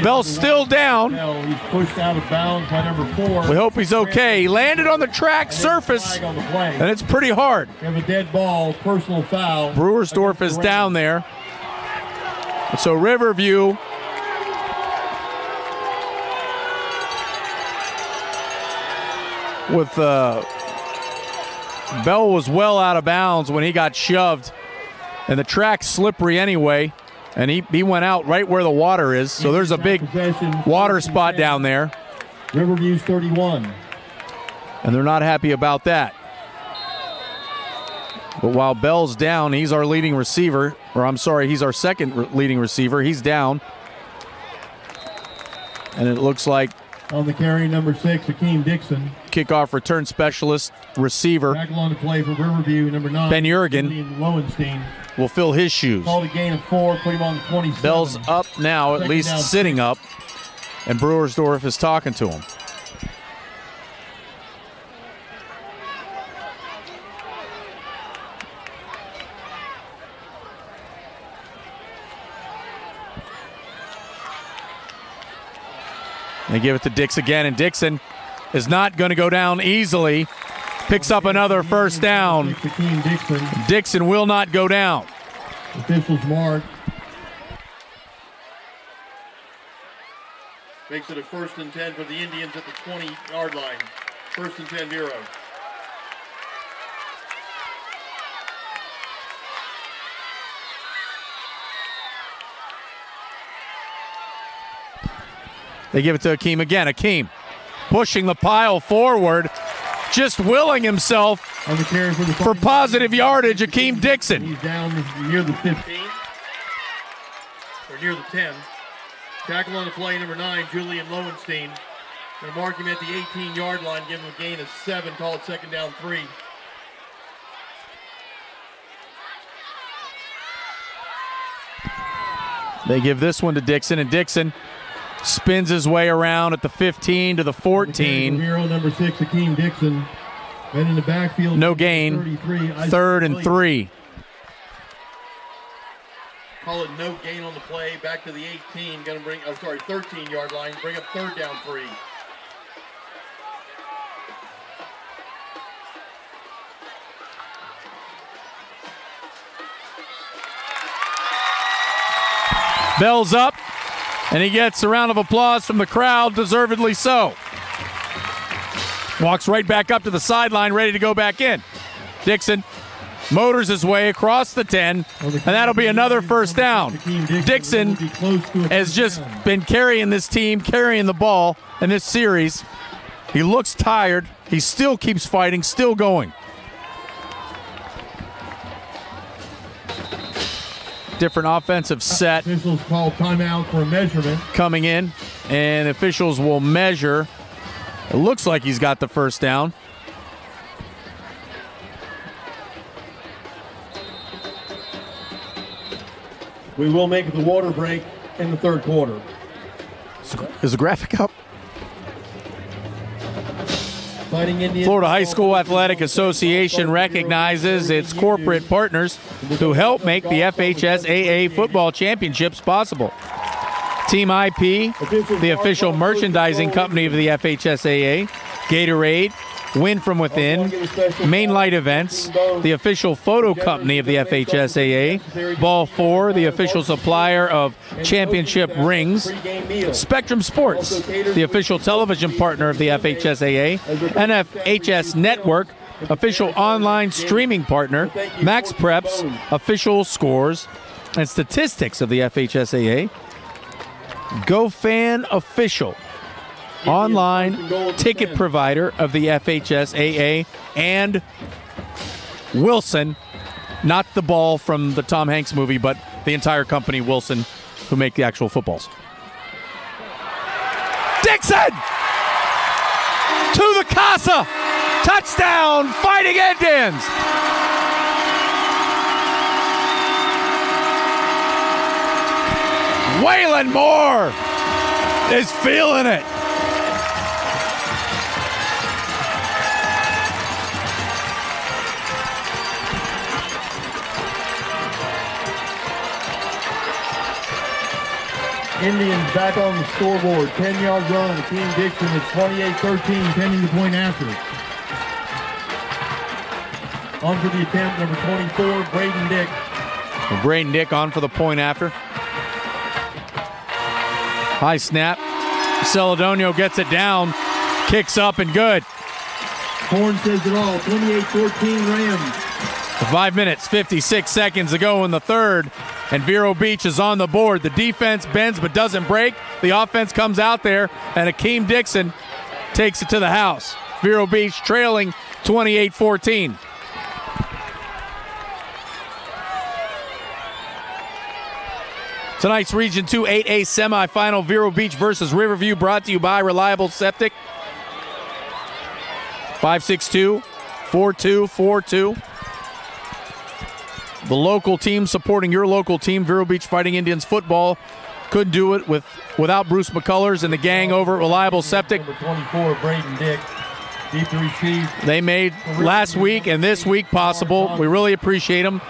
Bell's still down. He's pushed out of bounds by number 4. We hope he's okay. He landed on the track surface, and it's pretty hard. We have a dead ball, personal foul. Brewersdorf is down there. So Riverview with Bell was well out of bounds when he got shoved, and the track's slippery anyway, and he went out right where the water is, so there's a big water spot down there. Riverview's 31. And they're not happy about that. But while Bell's down, he's our leading receiver, or I'm sorry, he's our second leading receiver. He's down. And it looks like on the carry, number 6, Akeem Dixon. Kickoff return specialist receiver. Tackle on the play for Riverview, number 9. Ben Jurgen Lowenstein will fill his shoes. Called a gain of 4, put him on the 27. Bell's up now, at least sitting up, and Brewersdorf is talking to him. They give it to Dix again, and Dixon is not going to go down easily. Picks up another first down. Dixon will not go down. Officials mark. Makes it a 1st and 10 for the Indians at the 20-yard line. 1st and 10, Vero. They give it to Akeem again. Akeem pushing the pile forward, just willing himself on the carry for positive yardage. Akeem Dixon. He's down near the 15 or near the 10. Tackle on the play, number 9, Julian Lowenstein. Going to mark him at the 18-yard line, give him a gain of 7, call it 2nd down 3. They give this one to Dixon, and Dixon spins his way around at the 15 to the 14. Hero number 6, Akeem Dixon. Then in the backfield. No gain. 3rd and 3. Call it no gain on the play. Back to the 18. Going to bring, 13-yard line. Bring up 3rd down 3. Bell's up, and he gets a round of applause from the crowd, deservedly so. Walks right back up to the sideline, ready to go back in. Dixon motors his way across the 10, and that'll be another first down. Dixon has just been carrying this team, carrying the ball in this series. He looks tired. He still keeps fighting, still going. Different offensive set. Officials call timeout for a measurement. Coming in, and officials will measure. It looks like he's got the first down. We will make the water break in the 3rd quarter. Is the graphic up? Fighting Indians. Florida High School Athletic Association recognizes its corporate partners who help make the FHSAA football championships possible. Team IP, the official merchandising company of the FHSAA, Gatorade, Win From Within, Main Light Events, the official photo company of the FHSAA, Ball 4, the official supplier of championship rings, Spectrum Sports, the official television partner of the FHSAA, NFHS Network, official online streaming partner, Max Preps, official scores and statistics of the FHSAA, GoFan Official, online ticket provider of the FHSAA, and Wilson, not the ball from the Tom Hanks movie, but the entire company, Wilson, who make the actual footballs. Dixon! To the casa! Touchdown, Fighting Indians! Waylon Moore is feeling it. Indians back on the scoreboard. 10-yard run. Akeem Dixon is 28-13, pending the point after. On for the attempt, number 24, Braden Dick. Braden Dick on for the point after. High snap. Celedonio gets it down. Kicks up and good. Horn says it all. 28-14 Rams. 5 minutes, 56 seconds to go in the third. And Vero Beach is on the board. The defense bends but doesn't break. The offense comes out there, and Akeem Dixon takes it to the house. Vero Beach trailing 28-14. Tonight's Region 2 8A semifinal, Vero Beach versus Riverview, brought to you by Reliable Septic. 562-4242. The local team supporting your local team, Vero Beach Fighting Indians football. Couldn't do it without Bruce McCullers and the gang over at Reliable Septic. Number 24, Braden Dick. Deep to receive. They made last week and this week possible. We really appreciate them.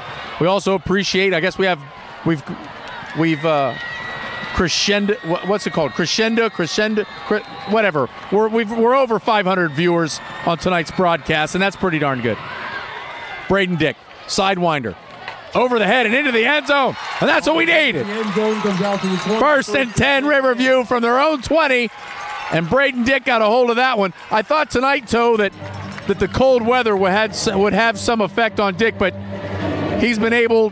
We also appreciate, I guess we've crescendo, what's it called? Crescendo, whatever. We're over 500 viewers on tonight's broadcast, and that's pretty darn good. Braden Dick, sidewinder. Over the head and into the end zone. And that's what we needed. First and 10, Riverview from their own 20. And Braden Dick got a hold of that one. I thought tonight, Toe, that the cold weather would have some effect on Dick, but he's been able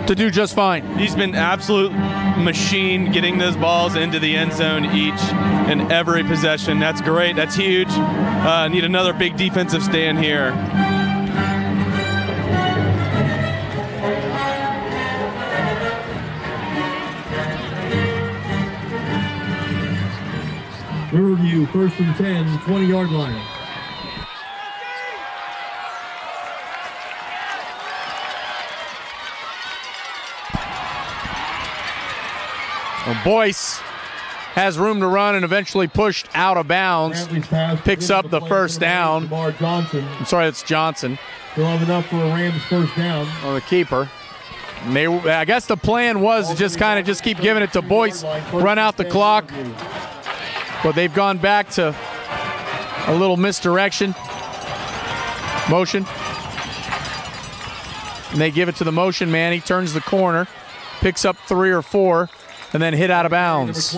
to do just fine. He's been absolute machine getting those balls into the end zone each and every possession. That's great. That's huge. Need another big defensive stand here. Riverview, first and 10, 20-yard line. Well, Boyce has room to run and eventually pushed out of bounds. Picks up the first down. I'm sorry, it's Johnson. Still have enough for a Rams first down. On the keeper. And I guess the plan was to just keep giving it to Boyce, run out the clock. But they've gone back to a little misdirection. Motion. And they give it to the motion man. He turns the corner, picks up 3 or 4, and then hit out of bounds.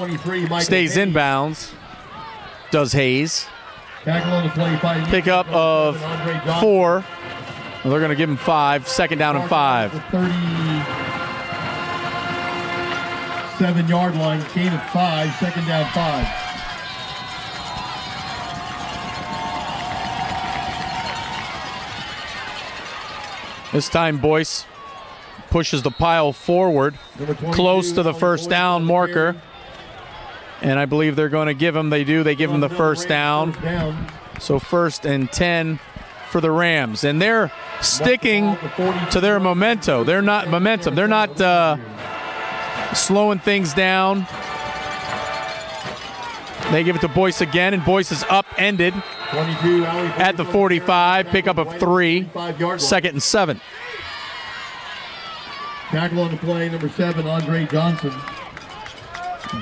Stays in bounds. Does Hayes. Pick up of 4. Well, they're going to give him 5. Second down and 5. 37-yard line, gain of 5, second down 5. This time Boyce pushes the pile forward, close to the first down marker. And I believe they're going to give him, they give him the first down. So first and 10 for the Rams. And they're sticking to their momentum. They're not slowing things down. They give it to Boyce again, and Boyce is upended at the 45. Pickup of 3. Second and 7. Tackle on the play, number 7, Andre Johnson.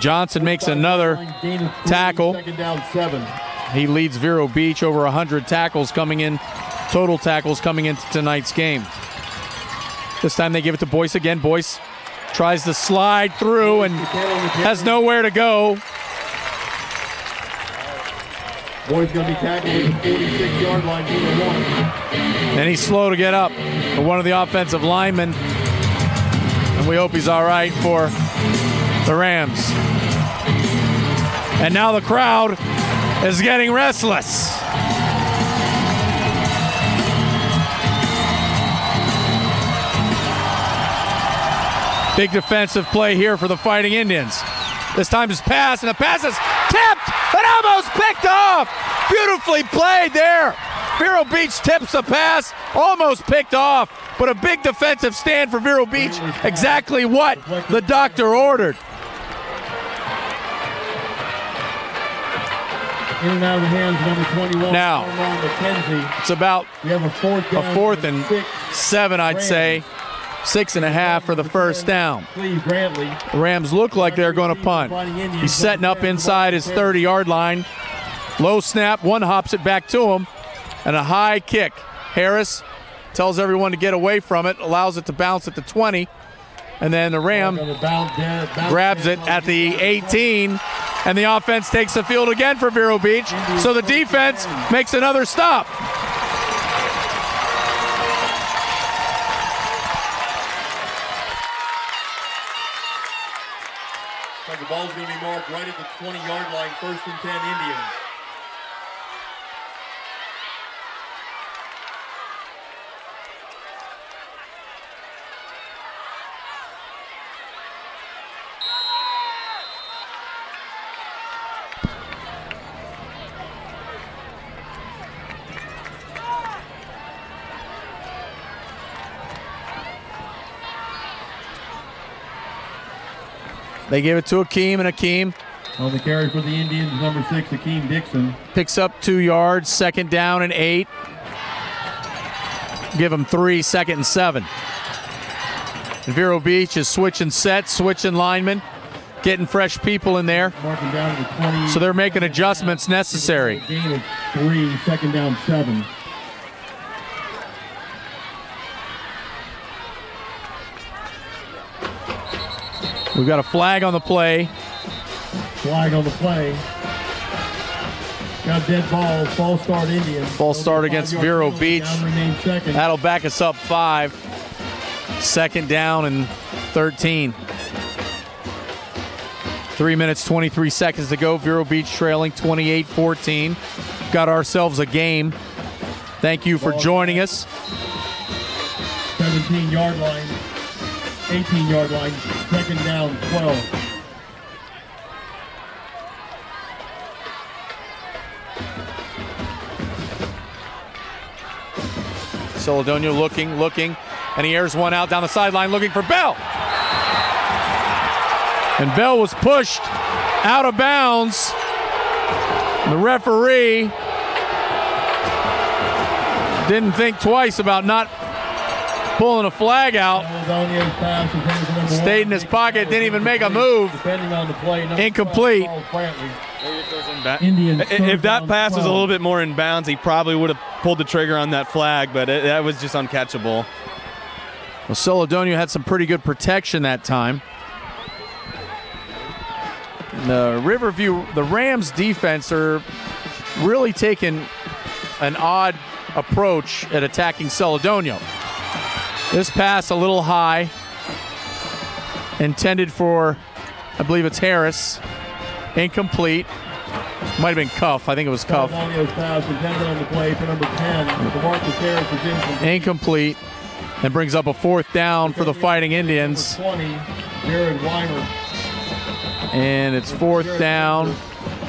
Johnson makes another tackle. Second down 7. He leads Vero Beach over 100 tackles coming in, total tackles coming into tonight's game. This time they give it to Boyce again. Boyce tries to slide through and has nowhere to go. Boy's going to be tackled at the 46-yard line, gain of 1. And he's slow to get up. One of the offensive linemen. And we hope he's all right for the Rams. And now the crowd is getting restless. Big defensive play here for the Fighting Indians. This time it's pass, and the pass is tipped and almost picked off. Beautifully played there Vero Beach tips the pass, almost picked off, but a big defensive stand for Vero Beach, exactly what the doctor ordered. In and out of the hands, number 21. Now, it's about we have a fourth and 7, I'd say. 6.5 for the first down. The Rams look like they're going to punt. He's setting up inside his 30-yard line. Low snap, one hops it back to him, and a high kick. Harris tells everyone to get away from it, allows it to bounce at the 20, and then the Ram grabs it at the 18, and the offense takes the field again for Vero Beach, so the defense makes another stop. The ball's going to be marked right at the 20-yard line, 1st and 10 Indians. They give it to Akeem, and Akeem on the carry for the Indians, number 6, Akeem Dixon. Picks up 2 yards, 2nd down and 8. Give him 3, 2nd and 7. And Vero Beach is switching sets, switching linemen, getting fresh people in there. Marking down to the 20. So they're making adjustments necessary. Gain of 3, 2nd down 7. We've got a flag on the play. Flag on the play. Got dead ball, false start Indians. False start against Vero Beach. That'll back us up 5. 2nd down and 13. 3 minutes, 23 seconds to go. Vero Beach trailing 28-14. Got ourselves a game. Thank you for joining us. 17-yard line. 18-yard line, 2nd down, 12. Celedonio looking, and he airs one out down the sideline looking for Bell. And Bell was pushed out of bounds. The referee didn't think twice about not pulling a flag out. Stayed in his pocket, didn't even make a move. Incomplete. If that pass was a little bit more in bounds, he probably would have pulled the trigger on that flag, but that was just uncatchable. Well, Celedonio had some pretty good protection that time. The Riverview, the Rams defense are really taking an odd approach at attacking Celedonio. This pass a little high, intended for, I believe it's Harris. Incomplete. Might have been Cuff. I think it was Cuff. Incomplete. And brings up a 4th down for the Fighting Indians. And it's 4th down.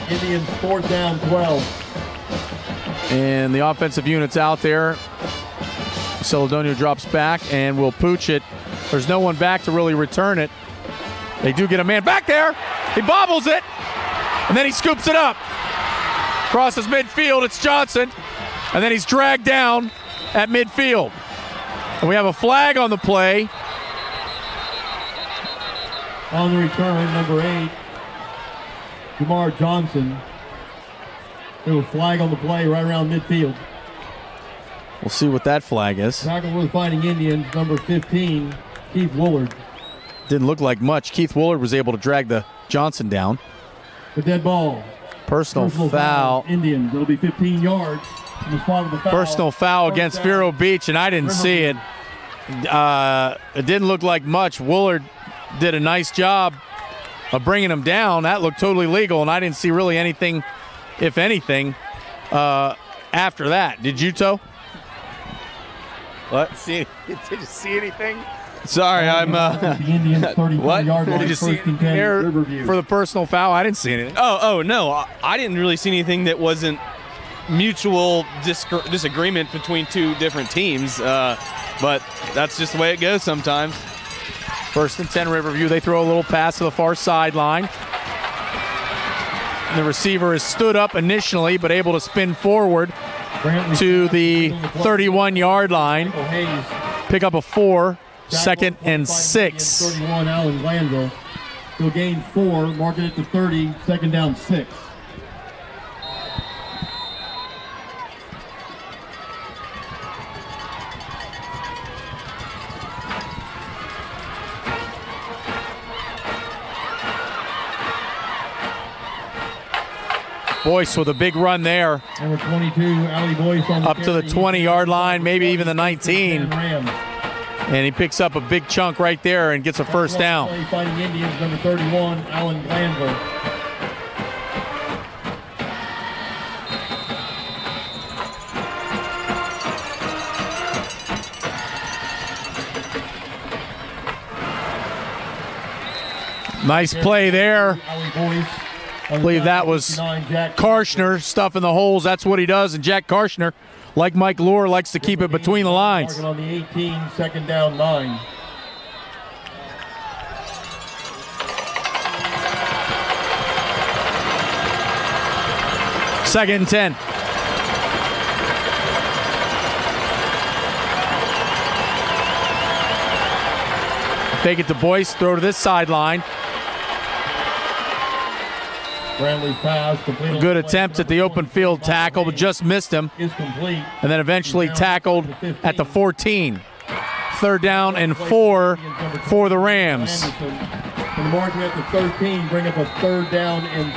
Indians 4th down, 12. And the offensive unit's out there. Celedonio drops back and will pooch it. There's no one back to really return it. They do get a man back there. He bobbles it. And then he scoops it up. Crosses midfield. It's Johnson. And then he's dragged down at midfield. And we have a flag on the play. On the return, number 8, Jamar Johnson. There was a flag on the play right around midfield. We'll see what that flag is. Tackle for the Fighting Indians, number 15, Keith Woolard. Didn't look like much. Keith Woolard was able to drag the Johnson down. The dead ball. Personal foul. Indians. It'll be 15 yards from the spot of the foul. Personal foul against Vero Beach, and I didn't see it. It didn't look like much. Woolard did a nice job of bringing him down. That looked totally legal, and I didn't see really anything, if anything, after that. Did you, Toe? What? Did you see anything? Sorry, I'm. The Indians 34 What? yard line, Did you see 1st and 10, Riverview. For the personal foul? I didn't see anything. Oh no, I didn't really see anything that wasn't mutual disagreement between two different teams, but that's just the way it goes sometimes. 1st and 10 Riverview. They throw a little pass to the far sideline. The receiver is stood up initially, but able to spin forward to the 31-yard line. Pick up a 4, 2nd and 6. 31, Allen Glanville. He'll gain 4, marking it to 30, 2nd down 6. Boyce with a big run there. Number 22, Allie Boyce on the up to the 20-yard line, maybe even the 19. And he picks up a big chunk right there and gets a first down. Fighting Indians, number 31, Allen Glanville. Nice play there. I believe that was Karshner stuffing the holes. That's what he does. And Jack Karshner, like Mike Lohr, likes to keep it between the lines. On the 18, 2nd down 9. Second and 10. Take it to Boyce, throw to this sideline. Bradley's pass complete. Good attempt at the open field tackle, but just missed him. Is complete. And then eventually tackled at the 14. 3rd down and 4 for the Rams. And marking at the 13, bring up a 3rd down and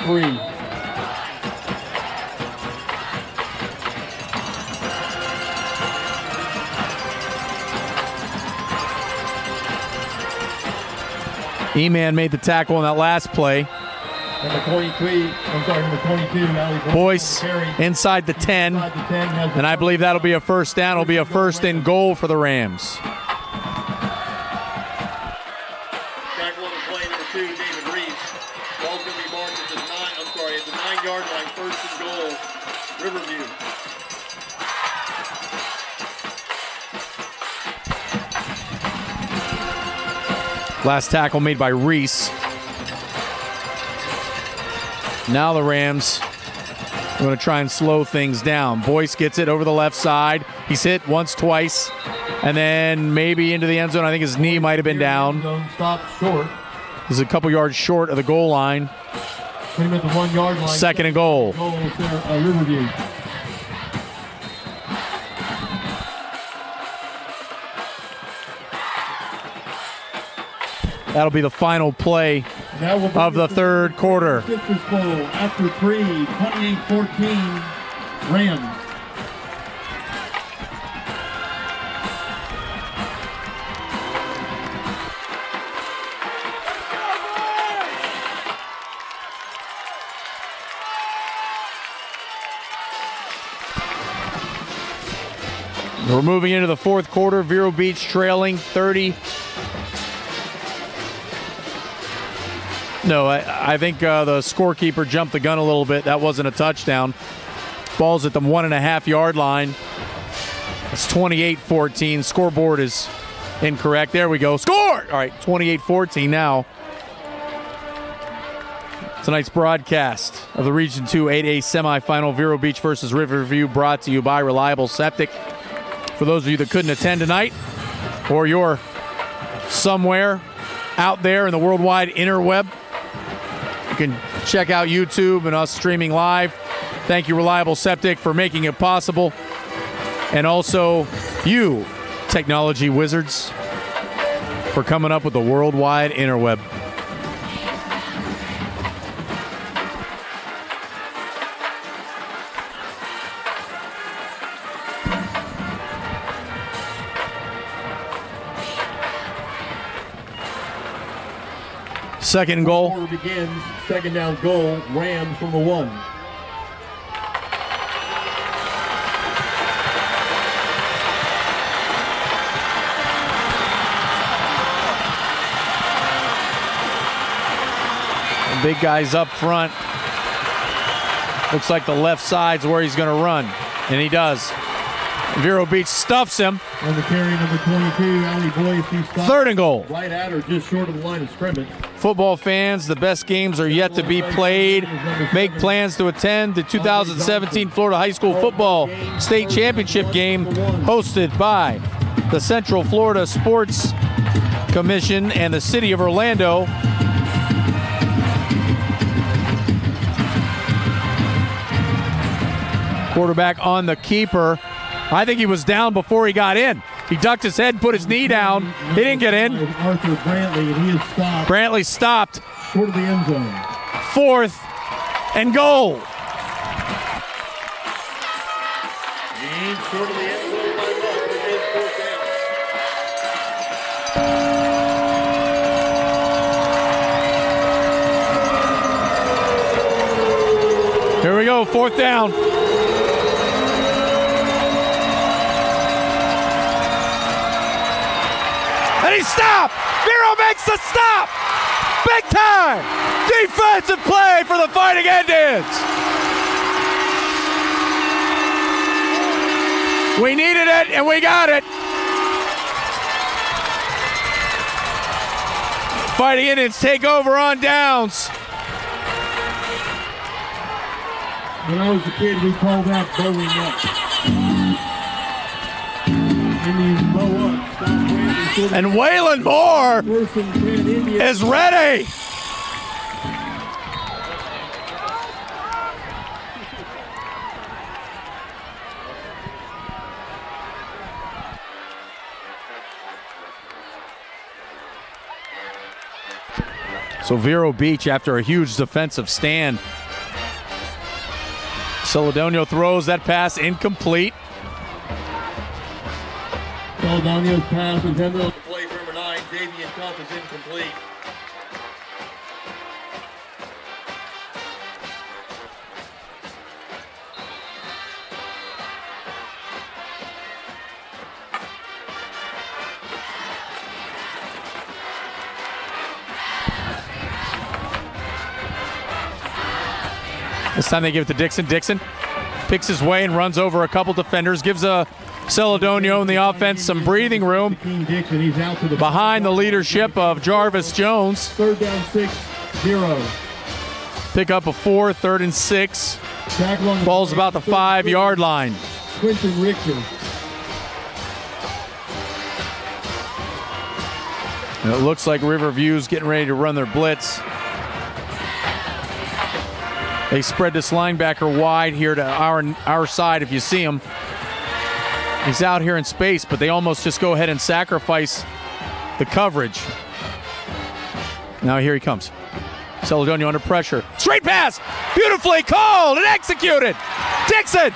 3. E-Man made the tackle on that last play. Number 22, Allie Boyce inside the 10, and I believe that'll be a first down. It'll be a 1st and goal for the Rams. Tackle on the play, number 2, David Reese. Ball's going to be marked at the 9-yard line, 1st and goal, Riverview. Last tackle made by Reese. Now the Rams are going to try and slow things down. Boyce gets it over the left side. He's hit once, twice, and then maybe into the end zone. I think his knee might have been down. Stop short. He's a couple yards short of the goal line. Put him at the 1-yard line. 2nd and goal. Riverview. That'll be the final play of the 3rd quarter. Citrus Bowl after 3, 28-14 Rams. We're moving into the 4th quarter. Vero Beach trailing 30. No, I think the scorekeeper jumped the gun a little bit. That wasn't a touchdown. Ball's at the 1.5-yard line. It's 28-14. Scoreboard is incorrect. There we go. Score! All right, 28-14 now. Tonight's broadcast of the Region 2 8A semifinal, Vero Beach versus Riverview, brought to you by Reliable Septic. For those of you that couldn't attend tonight, or you're somewhere out there in the worldwide interweb, you can check out YouTube and us streaming live. Thank you, Reliable Septic, for making it possible. And also you, technology wizards, for coming up with the worldwide interweb. Second goal. Quarter begins. 2nd down goal. Rams from the 1. Big guys up front. Looks like the left side's where he's going to run, and he does. Vero Beach stuffs him. On the carry, number 22, Ali Boyce. Third and goal. Right at or just short of the line of scrimmage. Football fans, the best games are yet to be played. Make plans to attend the 2017 Florida High School Football State Championship game hosted by the Central Florida Sports Commission and the City of Orlando. Quarterback on the keeper. I think he was down before he got in. He ducked his head, put his knee down. He didn't get in. Arthur Brantley, and he is stopped. Brantley stopped. Short of the end zone. 4th and goal. And short of the end zone by Mark. It is 4th down. Here we go, 4th down. And he stopped! Vero makes the stop! Big time! Defensive play for the Fighting Indians! We needed it, and we got it! Fighting Indians take over on downs. When I was a kid, we called that bowing up. Indians bow up. And Waylon Moore is ready. So Vero Beach, after a huge defensive stand. Celedonio throws that pass incomplete. Celedonio's pass intended on the play for number 9, Davian Cup, is incomplete. This time they give it to Dixon. Dixon picks his way and runs over a couple defenders, gives Celedonio and the offense some breathing room behind the leadership of Jarvis Jones. 3rd down 6, 0. Pick up a 4, 3rd and 6. Ball's about the 5-yard line. Quentin Richter. And it looks like Riverview's getting ready to run their blitz. They spread this linebacker wide here to our side if you see him. He's out here in space, but they almost just go ahead and sacrifice the coverage. Now here he comes. Celedonio under pressure. Straight pass! Beautifully called and executed! Dixon!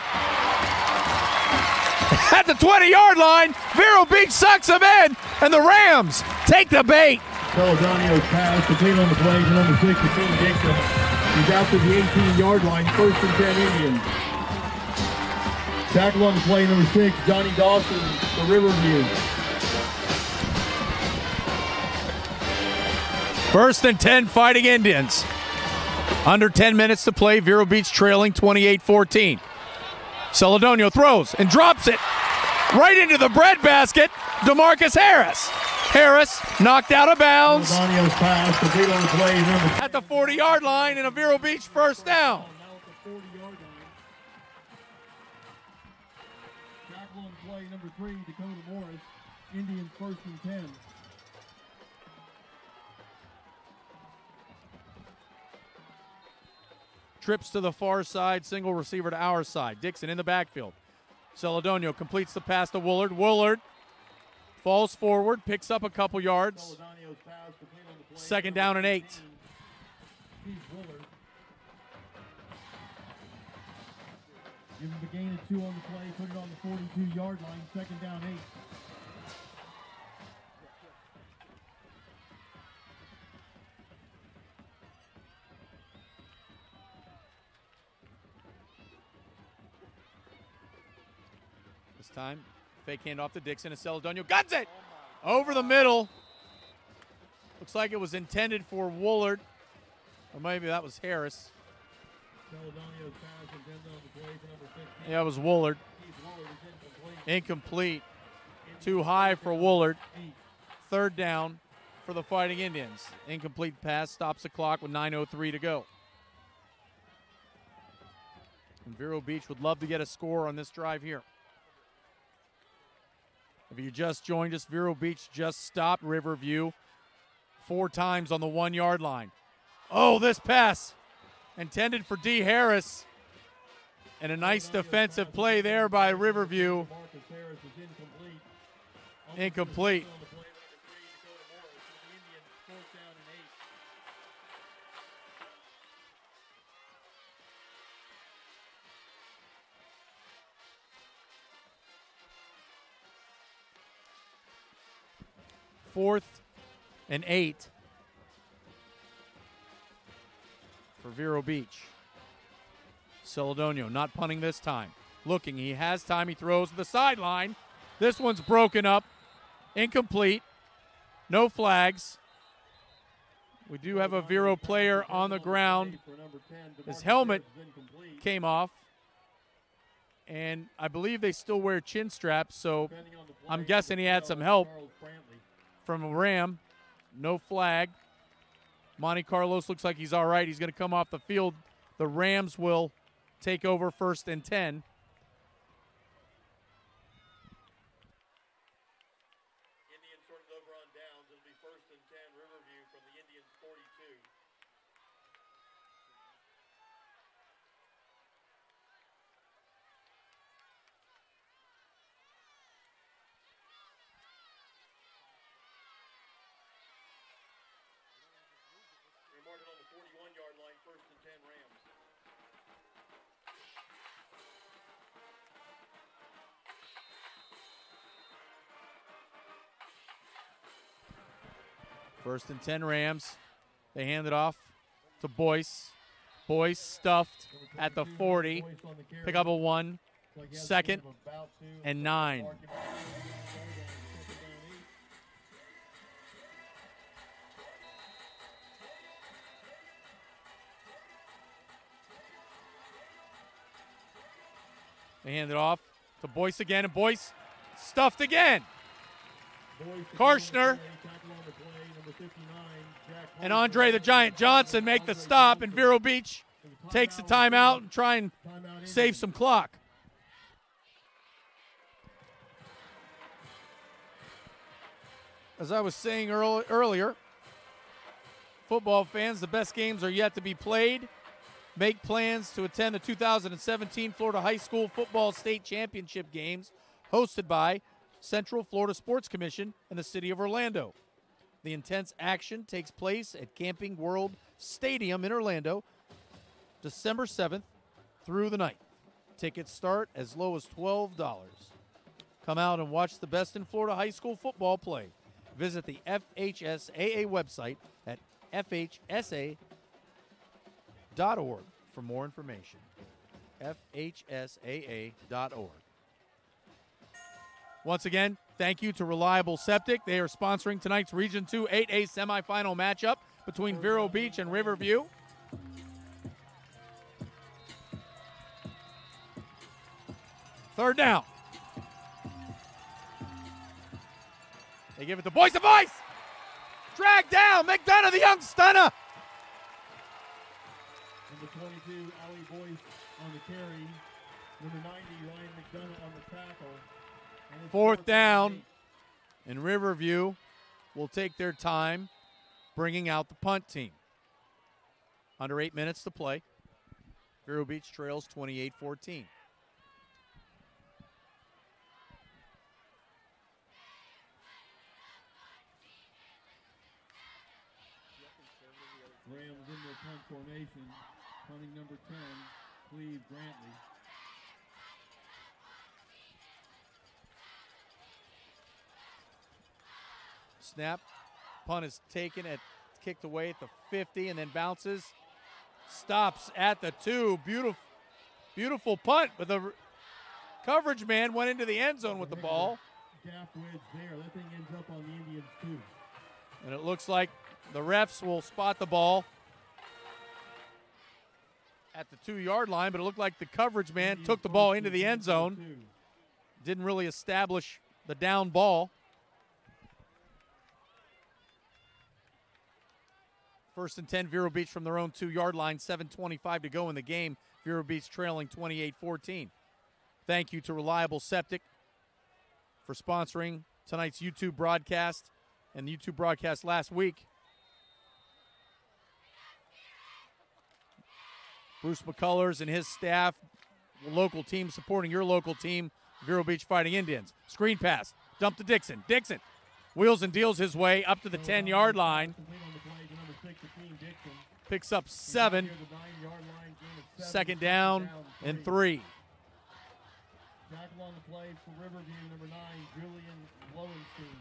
At the 20-yard line, Vero Beach sucks him in, and the Rams take the bait. Celedonio's pass, complete on the play to number 6, Dixon. He's out to the 18-yard line, 1st and 10 Indians. Tackle on the play, number 6, Johnny Dawson for Riverview. 1st and 10 Fighting Indians. Under 10 minutes to play, Vero Beach trailing 28-14. Celedonio throws and drops it right into the breadbasket. DeMarcus Harris. Harris knocked out of bounds. Celedonio's pass, complete on the play, number at the 40-yard line and a Vero Beach 1st down. Tackle on the play, number 3, Dakota Morris. Indians 1st and 10. Trips to the far side, single receiver to our side. Dixon in the backfield. Celedonio completes the pass to Woolard. Woolard falls forward, picks up a couple yards. 2nd down and 8. Give him a gain of 2 on the play, put it on the 42-yard line, 2nd down 8. This time, fake handoff to Dixon, and Celedonio guns it over the middle. Looks like it was intended for Woolard, or maybe that was Harris. Yeah, it was Woolard. Incomplete. Too high for Woolard. Third down for the Fighting Indians. Incomplete pass stops the clock with 9:03 to go. And Vero Beach would love to get a score on this drive here. If you just joined us, Vero Beach just stopped Riverview 4 times on the 1-yard line. Oh, this pass intended for D. Harris. And a nice defensive play there by Riverview. Incomplete. Fourth and 8 for Vero Beach. Celedonio not punting this time. Looking, he has time, he throws to the sideline. This one's broken up. Incomplete. No flags. We do have a Vero player on the ground. His helmet came off. And I believe they still wear chin straps, so I'm guessing he had some help from a Ram. No flag. Monte Carlos looks like he's all right. He's going to come off the field. The Rams will take over 1st and 10. Indians sort of over on downs. It'll be 1st and 10 Riverview from the Indians 42. They're marking on the 41-yard line, 1st and 10 Rams. First and 10 Rams. They hand it off to Boyce. Boyce stuffed at the 40. Pick up a 1. 2nd and 9. They hand it off to Boyce again, and Boyce stuffed again. Karshner and Andre the Giant Johnson make the stop, and Vero Beach takes the timeout and try and save some clock. As I was saying earlier, football fans, the best games are yet to be played. Make plans to attend the 2017 Florida High School Football State Championship games hosted by Central Florida Sports Commission and the City of Orlando. The intense action takes place at Camping World Stadium in Orlando, December 7th through the 9th. Tickets start as low as $12. Come out and watch the best in Florida high school football play. Visit the FHSAA website at FHSA.org for more information. FHSAA.org. Once again, thank you to Reliable Septic. They are sponsoring tonight's Region 2 8A semifinal matchup between Vero Beach and Riverview. Third down. They give it to Boyce. Boyce! Drag down. McDonough, the young stunner. Number 22, Ali Boyce on the carry. Number 90, Ryan McDonough on the tackle. Fourth down, and Riverview will take their time bringing out the punt team. Under 8 minutes to play. Vero Beach trails 28-14. Rams in their punt formation. Punting number 10, Cleve Brantley. Snap. Punt is taken kicked away at the 50 and then bounces. Stops at the 2. Beautiful punt, but the coverage man went into the end zone with the ball. Gap wedge there. That thing ends up on the Indians too. And it looks like the refs will spot the ball. at the 2-yard line, but it looked like the coverage man took the ball into the end zone. Didn't really establish the down ball. First and 10, Vero Beach from their own 2-yard line, 7:25 to go in the game. Vero Beach trailing 28-14. Thank you to Reliable Septic for sponsoring tonight's YouTube broadcast and the YouTube broadcast last week. Bruce McCullers and his staff, local team supporting your local team, Vero Beach Fighting Indians. Screen pass, dump to Dixon. Dixon wheels and deals his way up to the 10-yard line. Picks up 7. Second down and 3. Tackle on the play for Riverview, number 9, Julian Lowenstein.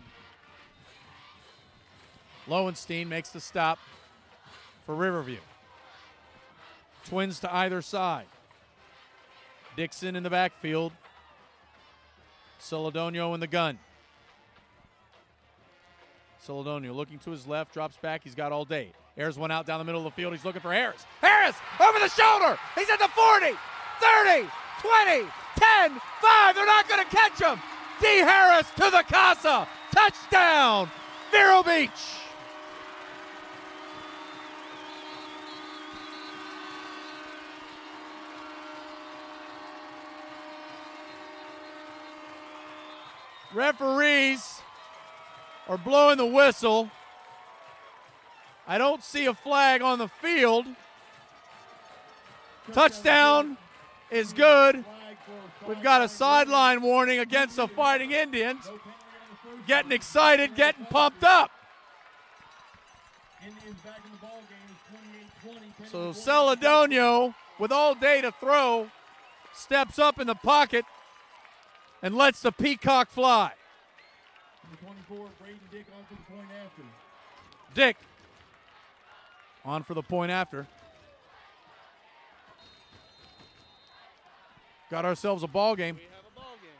Lowenstein makes the stop for Riverview. Twins to either side. Dixon in the backfield. Celedonio in the gun. Celedonio looking to his left, drops back. He's got all day. Airs one out down the middle of the field. He's looking for Harris. Harris over the shoulder. He's at the 40, 30, 20, 10, 5. They're not going to catch him. D. Harris to the Casa. Touchdown, Vero Beach. Referees are blowing the whistle. I don't see a flag on the field. Touchdown is good. We've got a sideline warning against the Fighting Indians. Getting excited, getting pumped up. So Celedonio, with all day to throw, steps up in the pocket and lets the peacock fly. Dick on for the point after. Got ourselves a ball game. We have a ball game.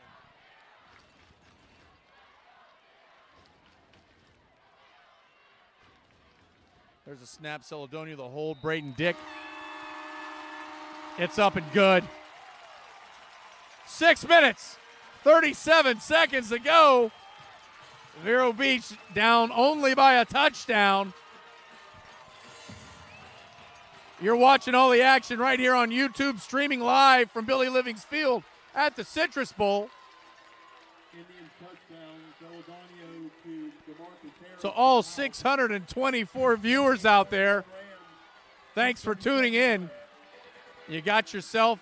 There's a snap. Celedonio, the hold. Braden Dick. It's up and good. 6 minutes, 37 seconds to go. Vero Beach down only by a touchdown. You're watching all the action right here on YouTube, streaming live from Billy Living's Field at the Citrus Bowl. So all 624 viewers out there, thanks for tuning in. You got yourself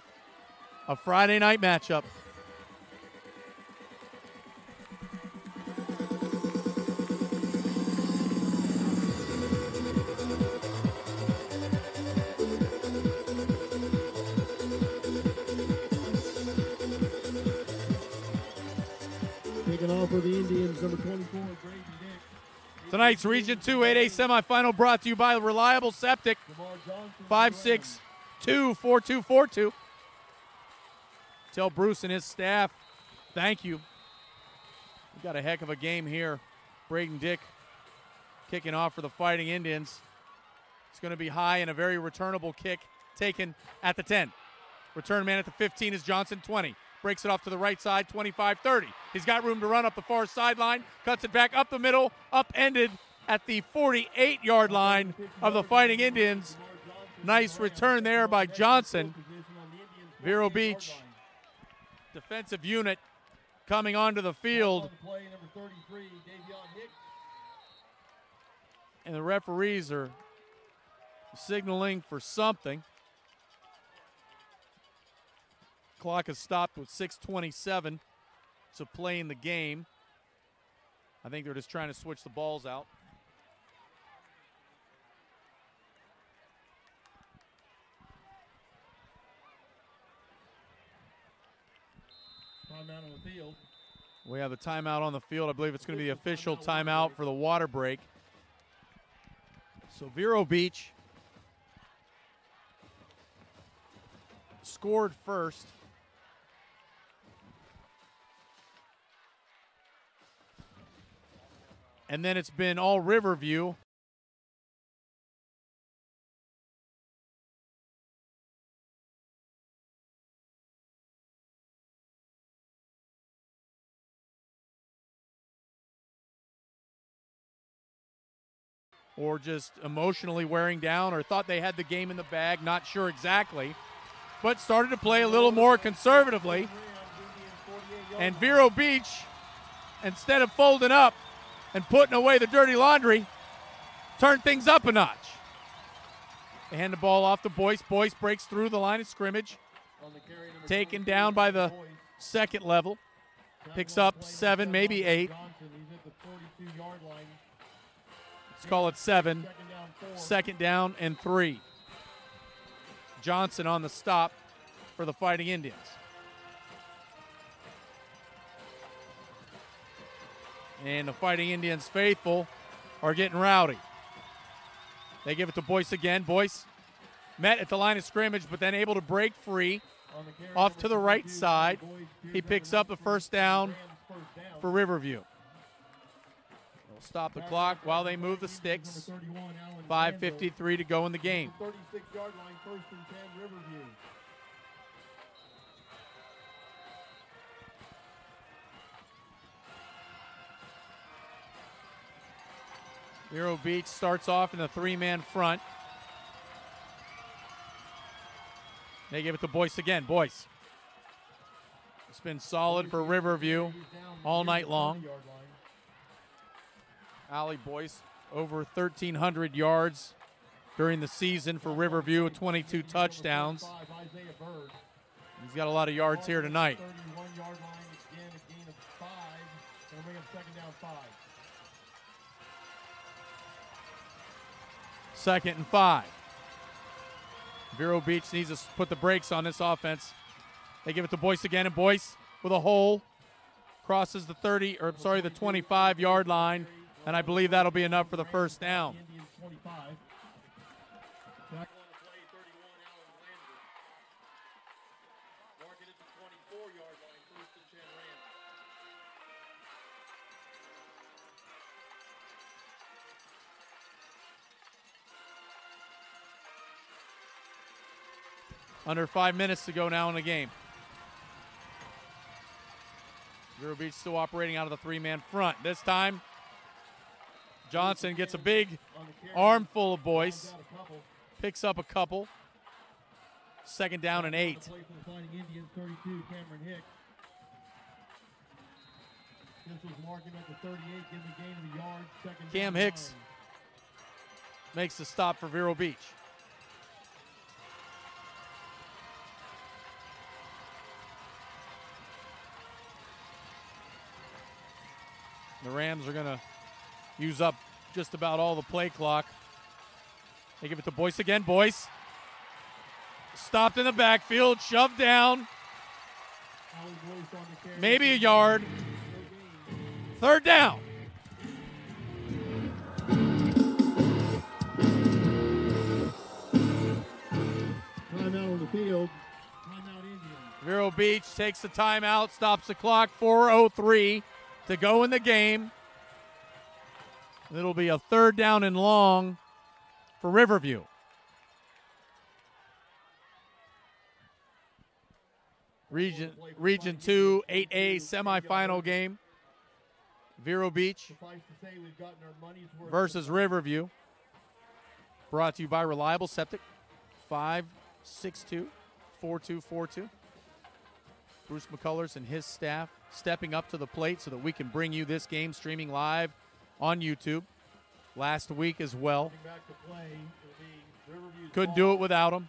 a Friday night matchup. Taking off for the Indians, number 24, Braden Dick. Tonight's Region 2 8A semifinal brought to you by Reliable Septic, 562-4242. Tell Bruce and his staff, thank you. We got a heck of a game here. Braden Dick kicking off for the Fighting Indians. It's going to be high and a very returnable kick taken at the 10. Return man at the 15 is Johnson, 20. Breaks it off to the right side, 25-30. He's got room to run up the far sideline, cuts it back up the middle, upended at the 48-yard line of the Fighting Indians. Nice return there by Johnson. Vero Beach defensive unit coming onto the field. And the referees are signaling for something. Clock is stopped with 6:27 to play in the game. I think they're just trying to switch the balls out. Timeout on the field. We have a timeout on the field. I believe it's going to be the official timeout for the water break. So Vero Beach scored first. And then it's been all Riverview. or just emotionally wearing down or thought they had the game in the bag, not sure exactly, but started to play a little more conservatively. And Vero Beach, instead of folding up and putting away the dirty laundry, turned things up a notch. They hand the ball off to Boyce. Boyce breaks through the line of scrimmage, taken down by the second level. Picks up 7, maybe 8. Let's call it 7. Second down and 3. Johnson on the stop for the Fighting Indians. And the Fighting Indians faithful are getting rowdy. They give it to Boyce again. Boyce met at the line of scrimmage, but then able to break free off to the right side. He picks up the first down for Riverview. They'll stop the clock while they move the sticks. 5:53 to go in the game. 36-yard line, 1st and 10, Riverview. Vero Beach starts off in the 3-man front. They give it to Boyce again. Boyce. It's been solid for Riverview all night long. Allie Boyce, over 1,300 yards during the season for Riverview, 22 touchdowns. He's got a lot of yards here tonight. 31-yard line, again, a gain of 5. They'll bring up 2nd down 5. 2nd and 5. Vero Beach needs to put the brakes on this offense. They give it to Boyce again, and Boyce with a hole crosses the 25-yard line, and I believe that'll be enough for the first down. Under 5 minutes to go now in the game. Vero Beach still operating out of the 3-man front. This time, Johnson gets a big armful of Boyce. Picks up a couple. 2nd down and 8. Cam Hicks makes the stop for Vero Beach. The Rams are going to use up just about all the play clock. They give it to Boyce again. Boyce stopped in the backfield, shoved down. Maybe a yard. 3rd down. Timeout on the field. Timeout Indians. Vero Beach takes the timeout, stops the clock. 4:03 to go in the game. It'll be a 3rd down and long for Riverview. Region 2 8A semifinal game. Vero Beach versus Riverview. Brought to you by Reliable Septic. 562-4242. Bruce McCullers and his staff stepping up to the plate so that we can bring you this game streaming live on YouTube. Last week as well. Couldn't do it without him.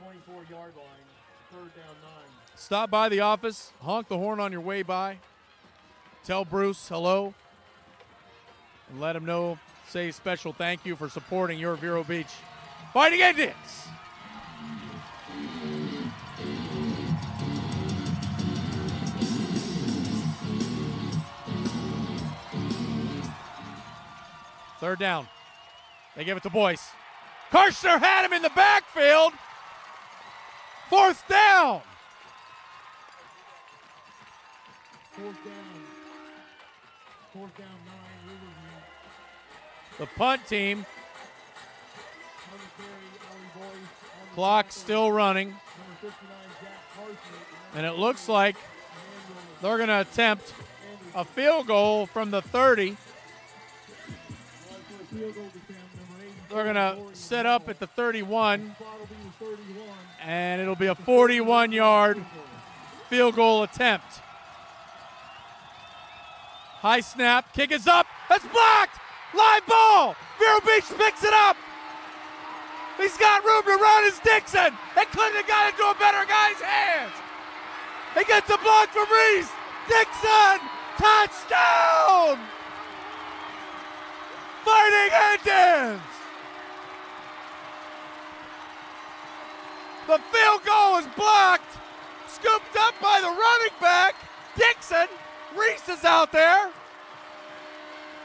24-yard line, 3rd down 9. Stop by the office, honk the horn on your way by. Tell Bruce hello. And let him know, say a special thank you for supporting your Vero Beach Fighting Indians. Third down. They give it to Boyce. Karshner had him in the backfield. 4th down. 4th down. 4th down 9, Riverview. The punt team. Clock still running. And it looks like they're going to attempt a field goal from the 30. They're going to set up at the 31, and it'll be a 41-yard field goal attempt. High snap, kick is up, it's blocked! Live ball! Vero Beach picks it up! He's got room to run as Dixon! They couldn't have got into a better guy's hands! He gets a block from Reese! Dixon! Touchdown! Fighting Indians! The field goal is blocked, scooped up by the running back, Dixon. Reese is out there.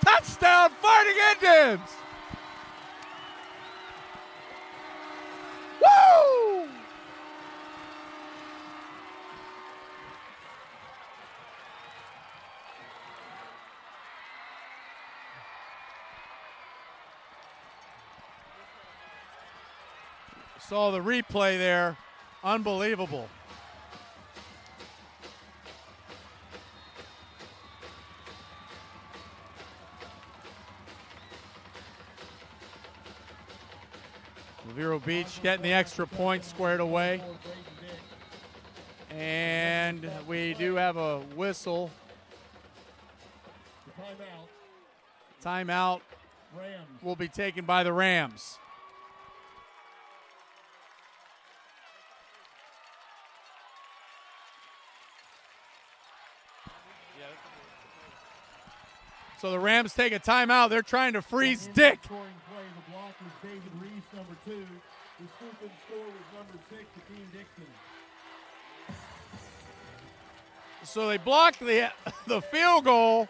Touchdown, Fighting Indians! Woo! Saw the replay there. Unbelievable. Vero Beach getting the extra point squared away. And we do have a whistle. Timeout will be taken by the Rams. So the Rams take a timeout. They're trying to freeze Dick. So they block the field goal,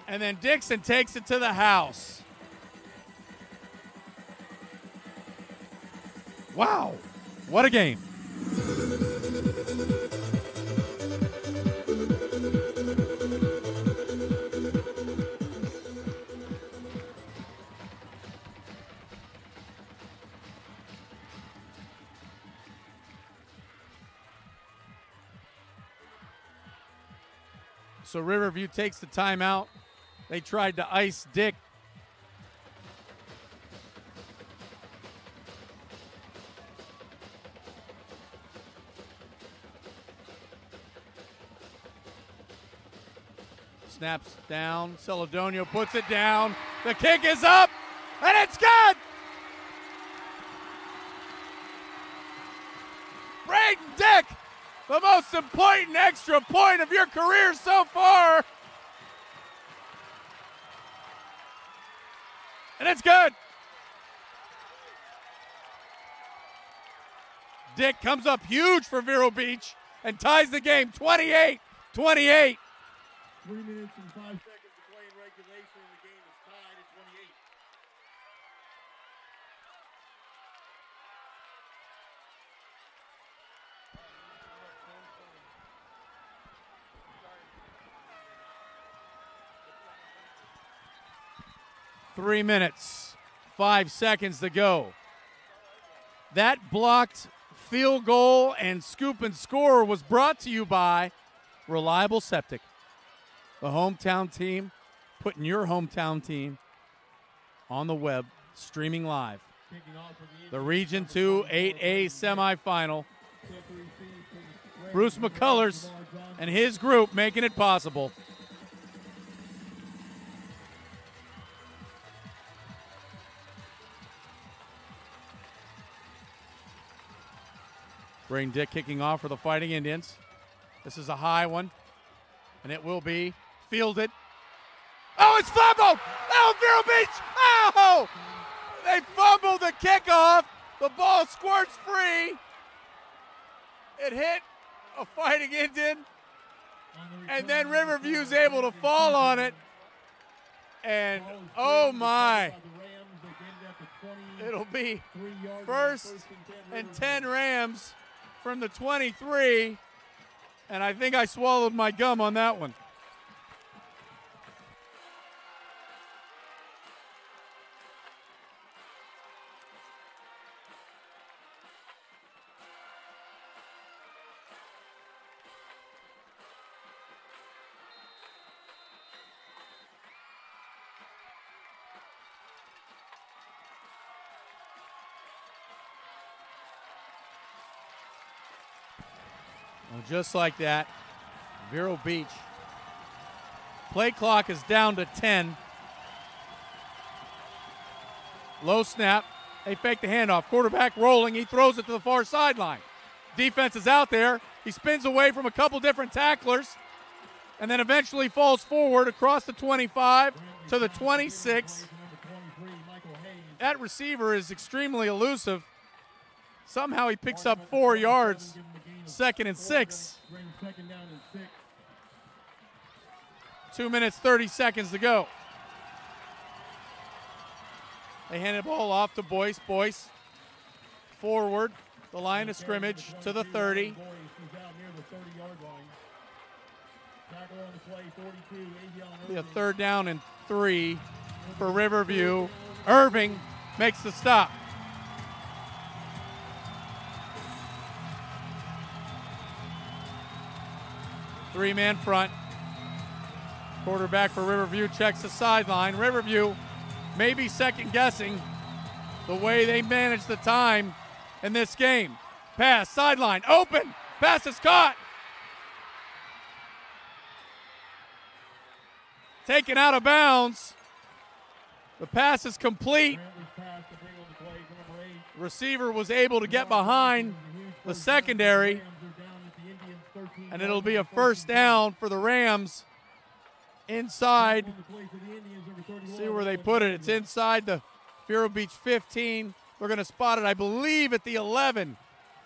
and then Dixon takes it to the house. Wow, what a game. So Riverview takes the timeout. They tried to ice Dick. Snaps down. Celedonio puts it down. The kick is up, and it's good! Braden Dick! The most important extra point of your career so far. And it's good. Dick comes up huge for Vero Beach and ties the game 28-28. 3 minutes and 5 seconds to play in regulation, and the game is tied at 28. Three minutes, 5 seconds to go. That blocked field goal and scoop and score was brought to you by Reliable Septic, the hometown team, putting your hometown team on the web, streaming live. The Region 2 8A semifinal. Bruce McCullers and his group making it possible. Braden Dick kicking off for the Fighting Indians. This is a high one, and it will be fielded. Oh, it's fumbled! Oh, Vero Beach! Oh! They fumbled the kickoff. The ball squirts free. It hit a Fighting Indian, and then Riverview's able to fall on it. And, oh my, it'll be 1st and 10 Rams from the 23, and I think I swallowed my gum on that one. Well, just like that, Vero Beach. Play clock is down to 10. Low snap. They fake the handoff. Quarterback rolling. He throws it to the far sideline. Defense is out there. He spins away from a couple different tacklers and then eventually falls forward across the 25 to the 26. That receiver is extremely elusive. Somehow he picks up 4 yards. 2nd and 6. 2 minutes, 30 seconds to go. They hand the ball off to Boyce. Boyce forward, the line of scrimmage to the 30. Be a 3rd down and 3 for Riverview. Irving makes the stop. Three-man front. Quarterback for Riverview checks the sideline. Riverview may be second-guessing the way they manage the time in this game. Pass, sideline, open. Pass is caught. Taken out of bounds. The pass is complete. Receiver was able to get behind the secondary, and it'll be a 1st down for the Rams inside. See where they put it. It's inside the Vero Beach 15. They're going to spot it, I believe, at the 11,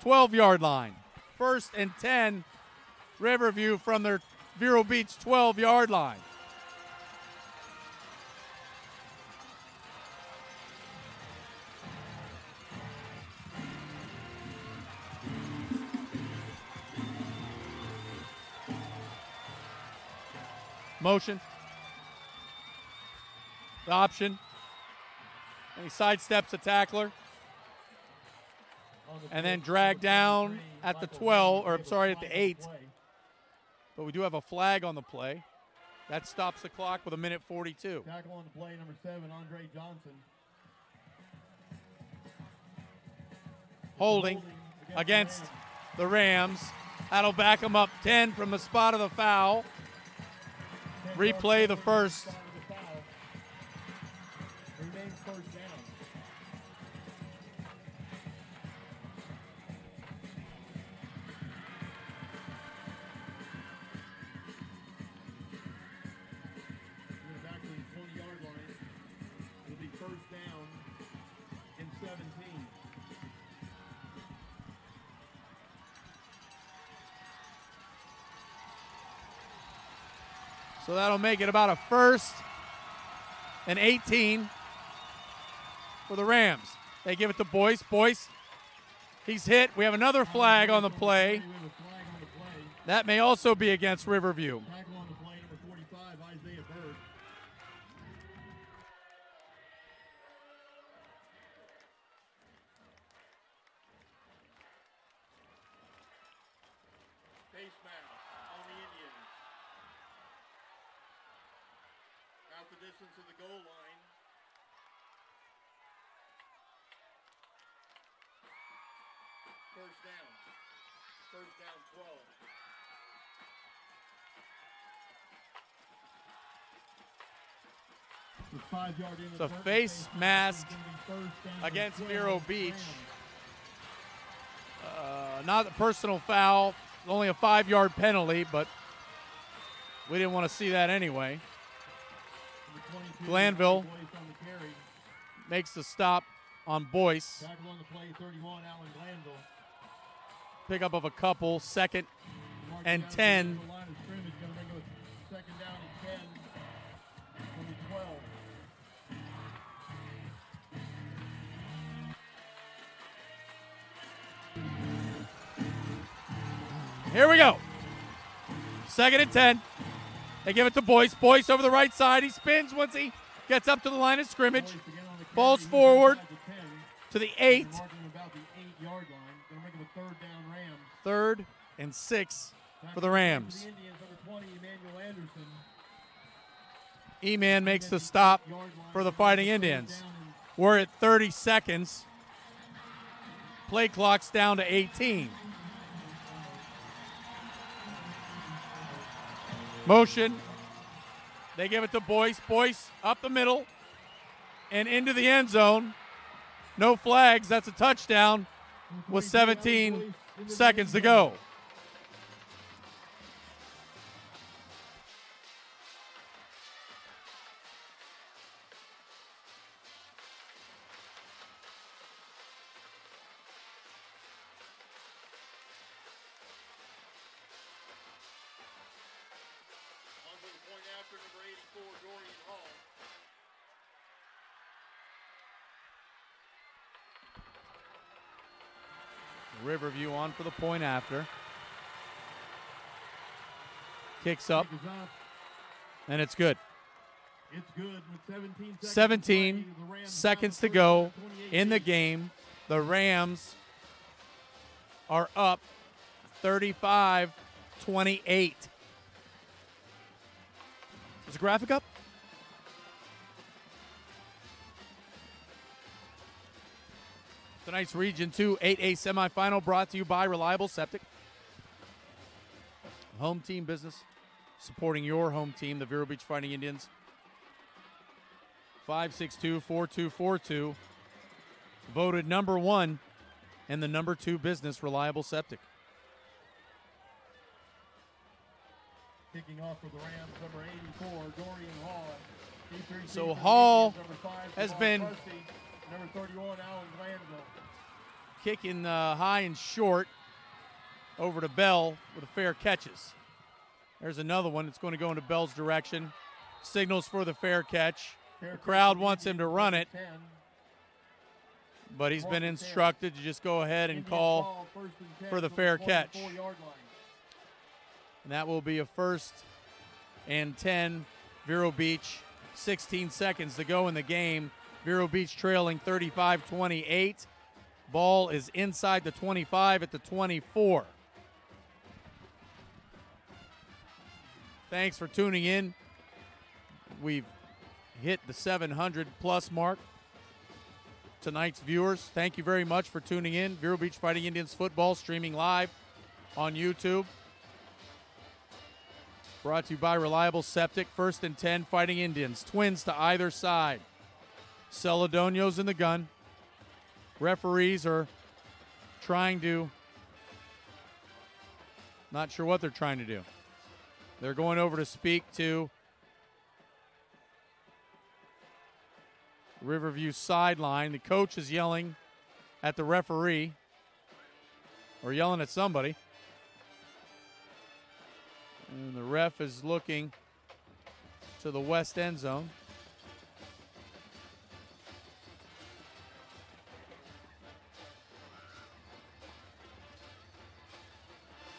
12-yard line. 1st and 10, Riverview from their Vero Beach 12-yard line. Motion. The option. And he sidesteps a tackler. And then dragged down at the 12, or I'm sorry, at the 8. But we do have a flag on the play. That stops the clock with 1:42. Tackle on the play, number 7, Andre Johnson. Holding against the Rams. That'll back them up 10 from the spot of the foul. Replay the first. Remains 1st down. It's actually the 20-yard line. It'll be 1st down and 17. So that'll make it about a 1st and 18 for the Rams. They give it to Boyce. Boyce, he's hit. We have another flag on the play. That may also be against Riverview. Tackle on the play, number 45, Isaiah Bird. Face mask on the Indians. Out the distance of the goal line. First down. 12. It's a face mask against Vero Beach. Not a personal foul, only a 5-yard penalty, but we didn't want to see that anyway. Glanville makes the stop on Boyce. Tackle on the play, 31, Allen Glanville. Pickup of a couple, 2nd and 10. The line of scrimmage going to make it 2nd down and 10. It'll be 12. Here we go. 2nd and 10. They give it to Boyce. Boyce over the right side. He spins once he gets up to the line of scrimmage. Falls forward to the 8. 3rd and 6 for the Rams. E-Man makes the stop for the Fighting Indians. We're at 30 seconds. Play clock's down to 18. Motion. They give it to Boyce. Boyce up the middle and into the end zone. No flags. That's a touchdown with 17 seconds to go. Riverview on for the point after. Kicks up. And it's good. It's good with 17 seconds to go in the game. The Rams are up 35-28. Is the graphic up? Tonight's Region 2 8A semifinal brought to you by Reliable Septic. Home team business supporting your home team, the Vero Beach Fighting Indians. 562-4242. Voted number 1 and the number 2 business, Reliable Septic. Kicking off for the Rams, number 84, Dorian Hall. So Hall has been Number 31, Alan Glanville. Kicking high and short over to Bell with a fair catches. There's another one that's going to go into Bell's direction. Signals for the fair catch. The crowd wants him to run it, but he's been instructed to just go ahead and call for the fair catch. And that will be a 1st and 10, Vero Beach. 16 seconds to go in the game. Vero Beach trailing 35-28. Ball is inside the 25 at the 24. Thanks for tuning in. We've hit the 700-plus mark. Tonight's viewers, thank you very much for tuning in. Vero Beach Fighting Indians football streaming live on YouTube. Brought to you by Reliable Septic. 1st and 10, Fighting Indians. Twins to either side. Celedonio's in the gun. Referees are trying to, not sure what they're trying to do. They're going over to speak to Riverview sideline. The coach is yelling at the referee, or yelling at somebody. And the ref is looking to the west end zone.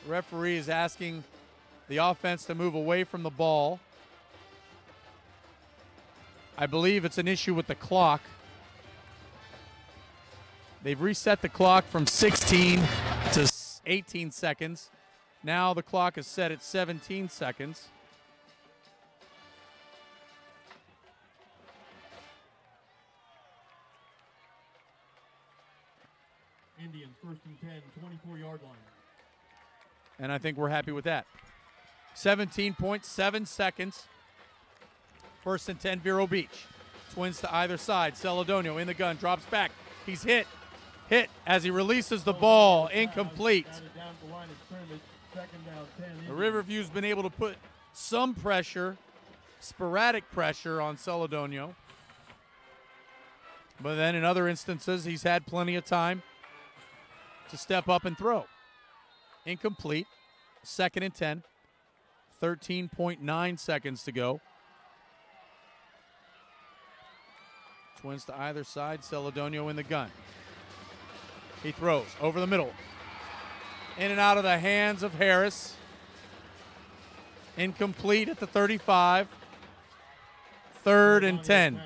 The referee is asking the offense to move away from the ball. I believe it's an issue with the clock. They've reset the clock from 16 to 18 seconds. Now the clock is set at 17 seconds. Indians 1st and 10, 24-yard line. And I think we're happy with that. 17.7 seconds. 1st and 10, Vero Beach. Twins to either side. Celedonio in the gun, drops back. He's hit as he releases the ball. Incomplete. The Riverview's been able to put some pressure, sporadic pressure on Celedonio. But then in other instances, he's had plenty of time to step up and throw. Incomplete. 2nd and 10. 13.9 seconds to go. Twins to either side. Celedonio in the gun. He throws over the middle. In and out of the hands of Harris. Incomplete at the 35. 3rd and 10.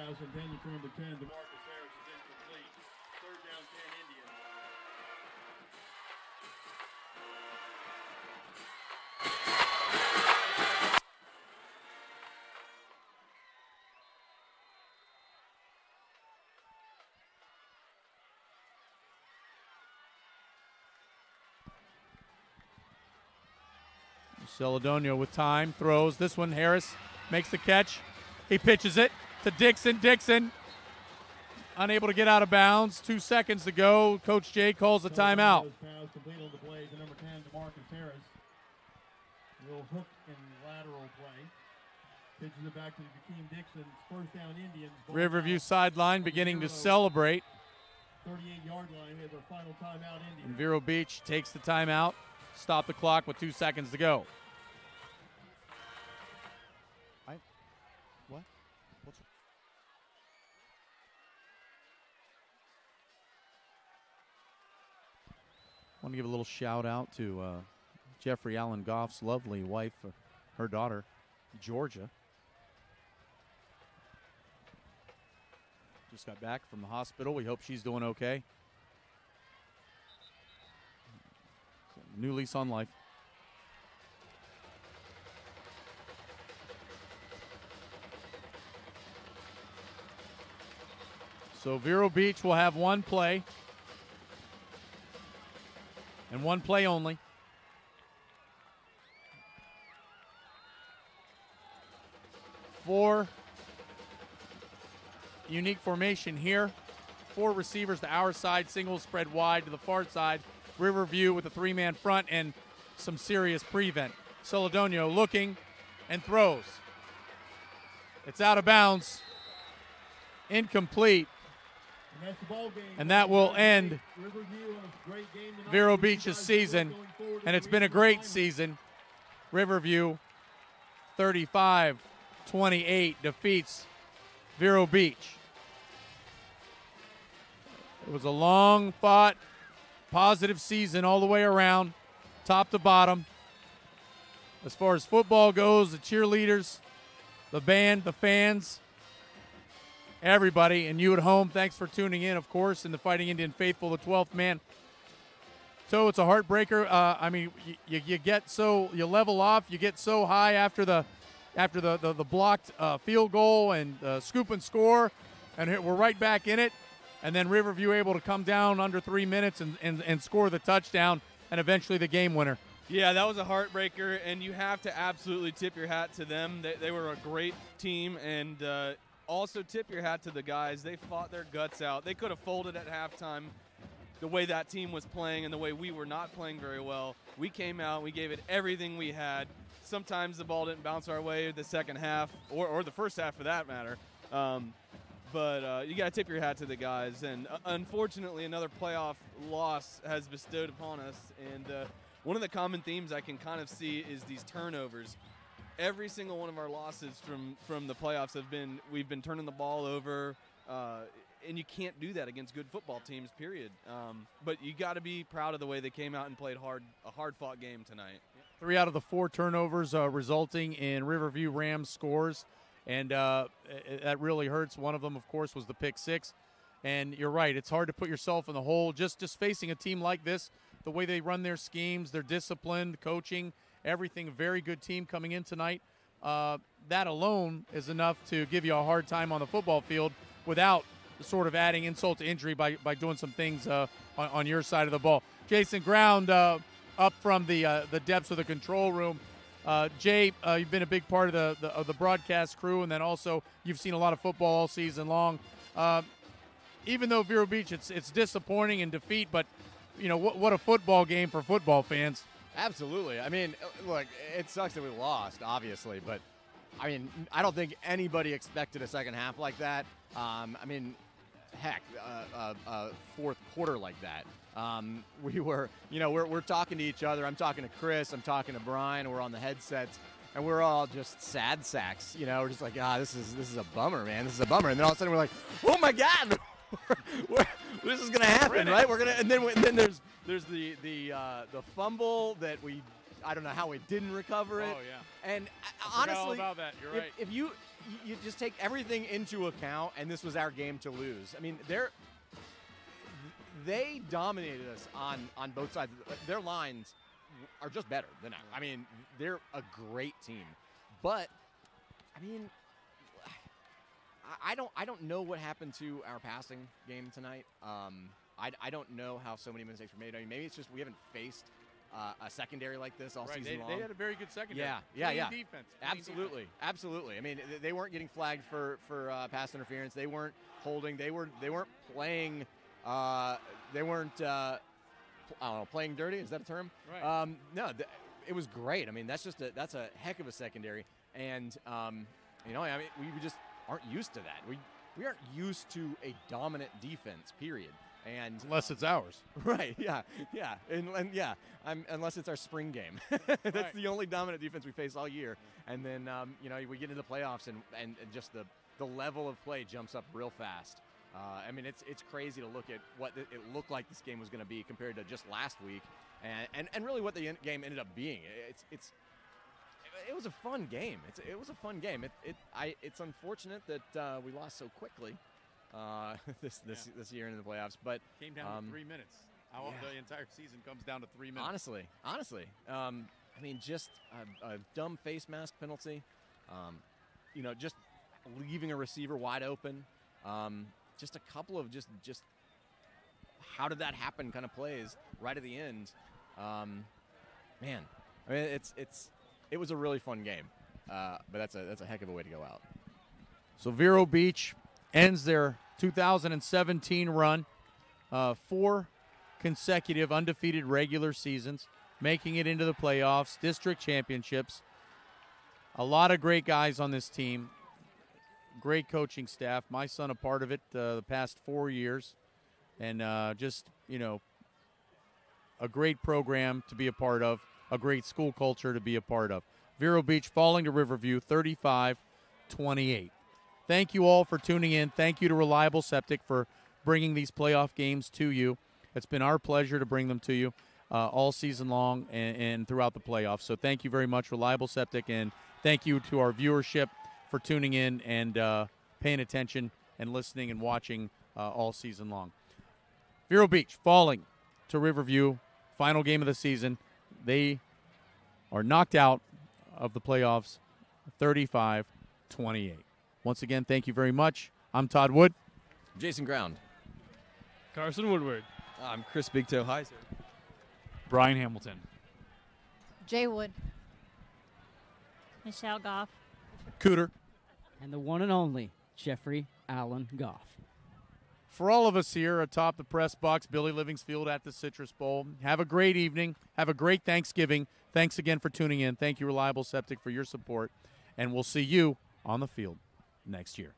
Celedonio with time, throws. This one, Harris makes the catch. He pitches it to Dixon. Dixon unable to get out of bounds. 2 seconds to go. Coach Jay calls a timeout. Pass complete on the play to number 10, DeMarcus Harris. Little hook and lateral play. Pitches it back to Jakeem Dixon. First down Indians. Riverview sideline beginning to celebrate. 38-yard line. We have our final timeout Indians. And Vero Beach takes the timeout. Stop the clock with 2 seconds to go. What? I want to give a little shout out to Jeffrey Allen Goff's lovely wife, her daughter, Georgia. Just got back from the hospital. We hope she's doing okay. New lease on life. So Vero Beach will have one play. And one play only. Four unique formation here. 4 receivers to our side, single spread wide to the far side. Riverview with a 3-man front and some serious prevent. Celedonio looking and throws. It's out of bounds. Incomplete. And that will end Vero Beach's season. And it's been a great season. Riverview 35-28 defeats Vero Beach. It was a long fought, positive season all the way around, top to bottom. As far as football goes, the cheerleaders, the band, the fans, everybody, and you at home, thanks for tuning in, of course, and the Fighting Indian Faithful, the 12th man. So it's a heartbreaker. I mean, you get so, you level off, you get so high after the blocked field goal and scoop and score, and we're right back in it. And then Riverview able to come down under 3 minutes and score the touchdown and eventually the game winner. Yeah, that was a heartbreaker, and you have to absolutely tip your hat to them. They were a great team, and also tip your hat to the guys. They fought their guts out. They could have folded at halftime the way that team was playing and the way we were not playing very well. We came out, we gave it everything we had. Sometimes the ball didn't bounce our way the second half, or the first half for that matter. But you got to tip your hat to the guys. And unfortunately, another playoff loss has bestowed upon us. And one of the common themes I can kind of see is these turnovers. Every single one of our losses from the playoffs have been, we've been turning the ball over, and you can't do that against good football teams, period. But you got to be proud of the way they came out and played a hard-fought game tonight. 3 out of the 4 turnovers resulting in Riverview Rams scores, and that really hurts. One of them, of course, was the pick 6. And you're right, it's hard to put yourself in the hole. Just facing a team like this, the way they run their schemes, their discipline, coaching, everything, a very good team coming in tonight. That alone is enough to give you a hard time on the football field without sort of adding insult to injury by doing some things on your side of the ball. Jason Ground up from the depths of the control room. Jay, you've been a big part of the broadcast crew, and then also you've seen a lot of football all season long. Even though Vero Beach, it's disappointing in defeat, but you know what a football game for football fans. Absolutely. I mean, look, it sucks that we lost, obviously, but I mean, I don't think anybody expected a second half like that. I mean, heck, fourth quarter like that. We were, we're talking to each other. I'm talking to Chris. I'm talking to Brian. We're on the headsets, and we're all just sad sacks. We're just like, this is a bummer, man. This is a bummer. And then all of a sudden we're like, oh my God, this is gonna happen, right? We're gonna, and then there's the fumble that I don't know how we didn't recover it. Oh yeah. And I honestly, all about that. You're right. If you just take everything into account, and this was our game to lose. I mean, they dominated us on both sides. Their lines are just better than ours. I mean, they're a great team, but I mean, I don't know what happened to our passing game tonight. I don't know how so many mistakes were made. I mean, maybe it's just we haven't faced a secondary like this all Right, season long. they had a very good secondary. Yeah. Clean defense. Absolutely. I mean, they weren't getting flagged for pass interference. They weren't holding. They weren't playing. They weren't. I don't know, playing dirty. Is that a term? Right. No, it was great. I mean, that's a heck of a secondary, and we just aren't used to that. We aren't used to a dominant defense. Period. And unless it's ours. Right, yeah, unless it's our spring game. That's right. The only dominant defense we face all year. And then, we get into the playoffs and just the level of play jumps up real fast. I mean, it's crazy to look at what it looked like this game was going to be compared to just last week, and really what the game ended up being. It was a fun game. It was a fun game. It's unfortunate that we lost so quickly. This year in the playoffs, but came down to 3 minutes. The entire season comes down to 3 minutes. Honestly, I mean, just a dumb face mask penalty. Just leaving a receiver wide open. Just a couple of just how did that happen kind of plays right at the end. Man, I mean, it was a really fun game, but that's a heck of a way to go out. So Vero Beach ends their 2017 run, 4 consecutive undefeated regular seasons, making it into the playoffs, district championships. A lot of great guys on this team, great coaching staff. My son a part of it the past 4 years, and just a great program to be a part of, a great school culture to be a part of. Vero Beach falling to Riverview 35-28. Thank you all for tuning in. Thank you to Reliable Septic for bringing these playoff games to you. It's been our pleasure to bring them to you all season long and throughout the playoffs. So thank you very much, Reliable Septic, and thank you to our viewership for tuning in and paying attention and listening and watching all season long. Vero Beach falling to Riverview, final game of the season. They are knocked out of the playoffs 35-28. Once again, thank you very much. I'm Todd Wood. Jason Ground. Carson Woodward. I'm Chris Big Toe Heiser. Brian Hamilton. Jay Wood. Michelle Goff. Cooter. And the one and only Jeffrey Allen Goff. For all of us here atop the press box, Billy Livingsfield at the Citrus Bowl, have a great evening. Have a great Thanksgiving. Thanks again for tuning in. Thank you, Reliable Septic, for your support. And we'll see you on the field next year.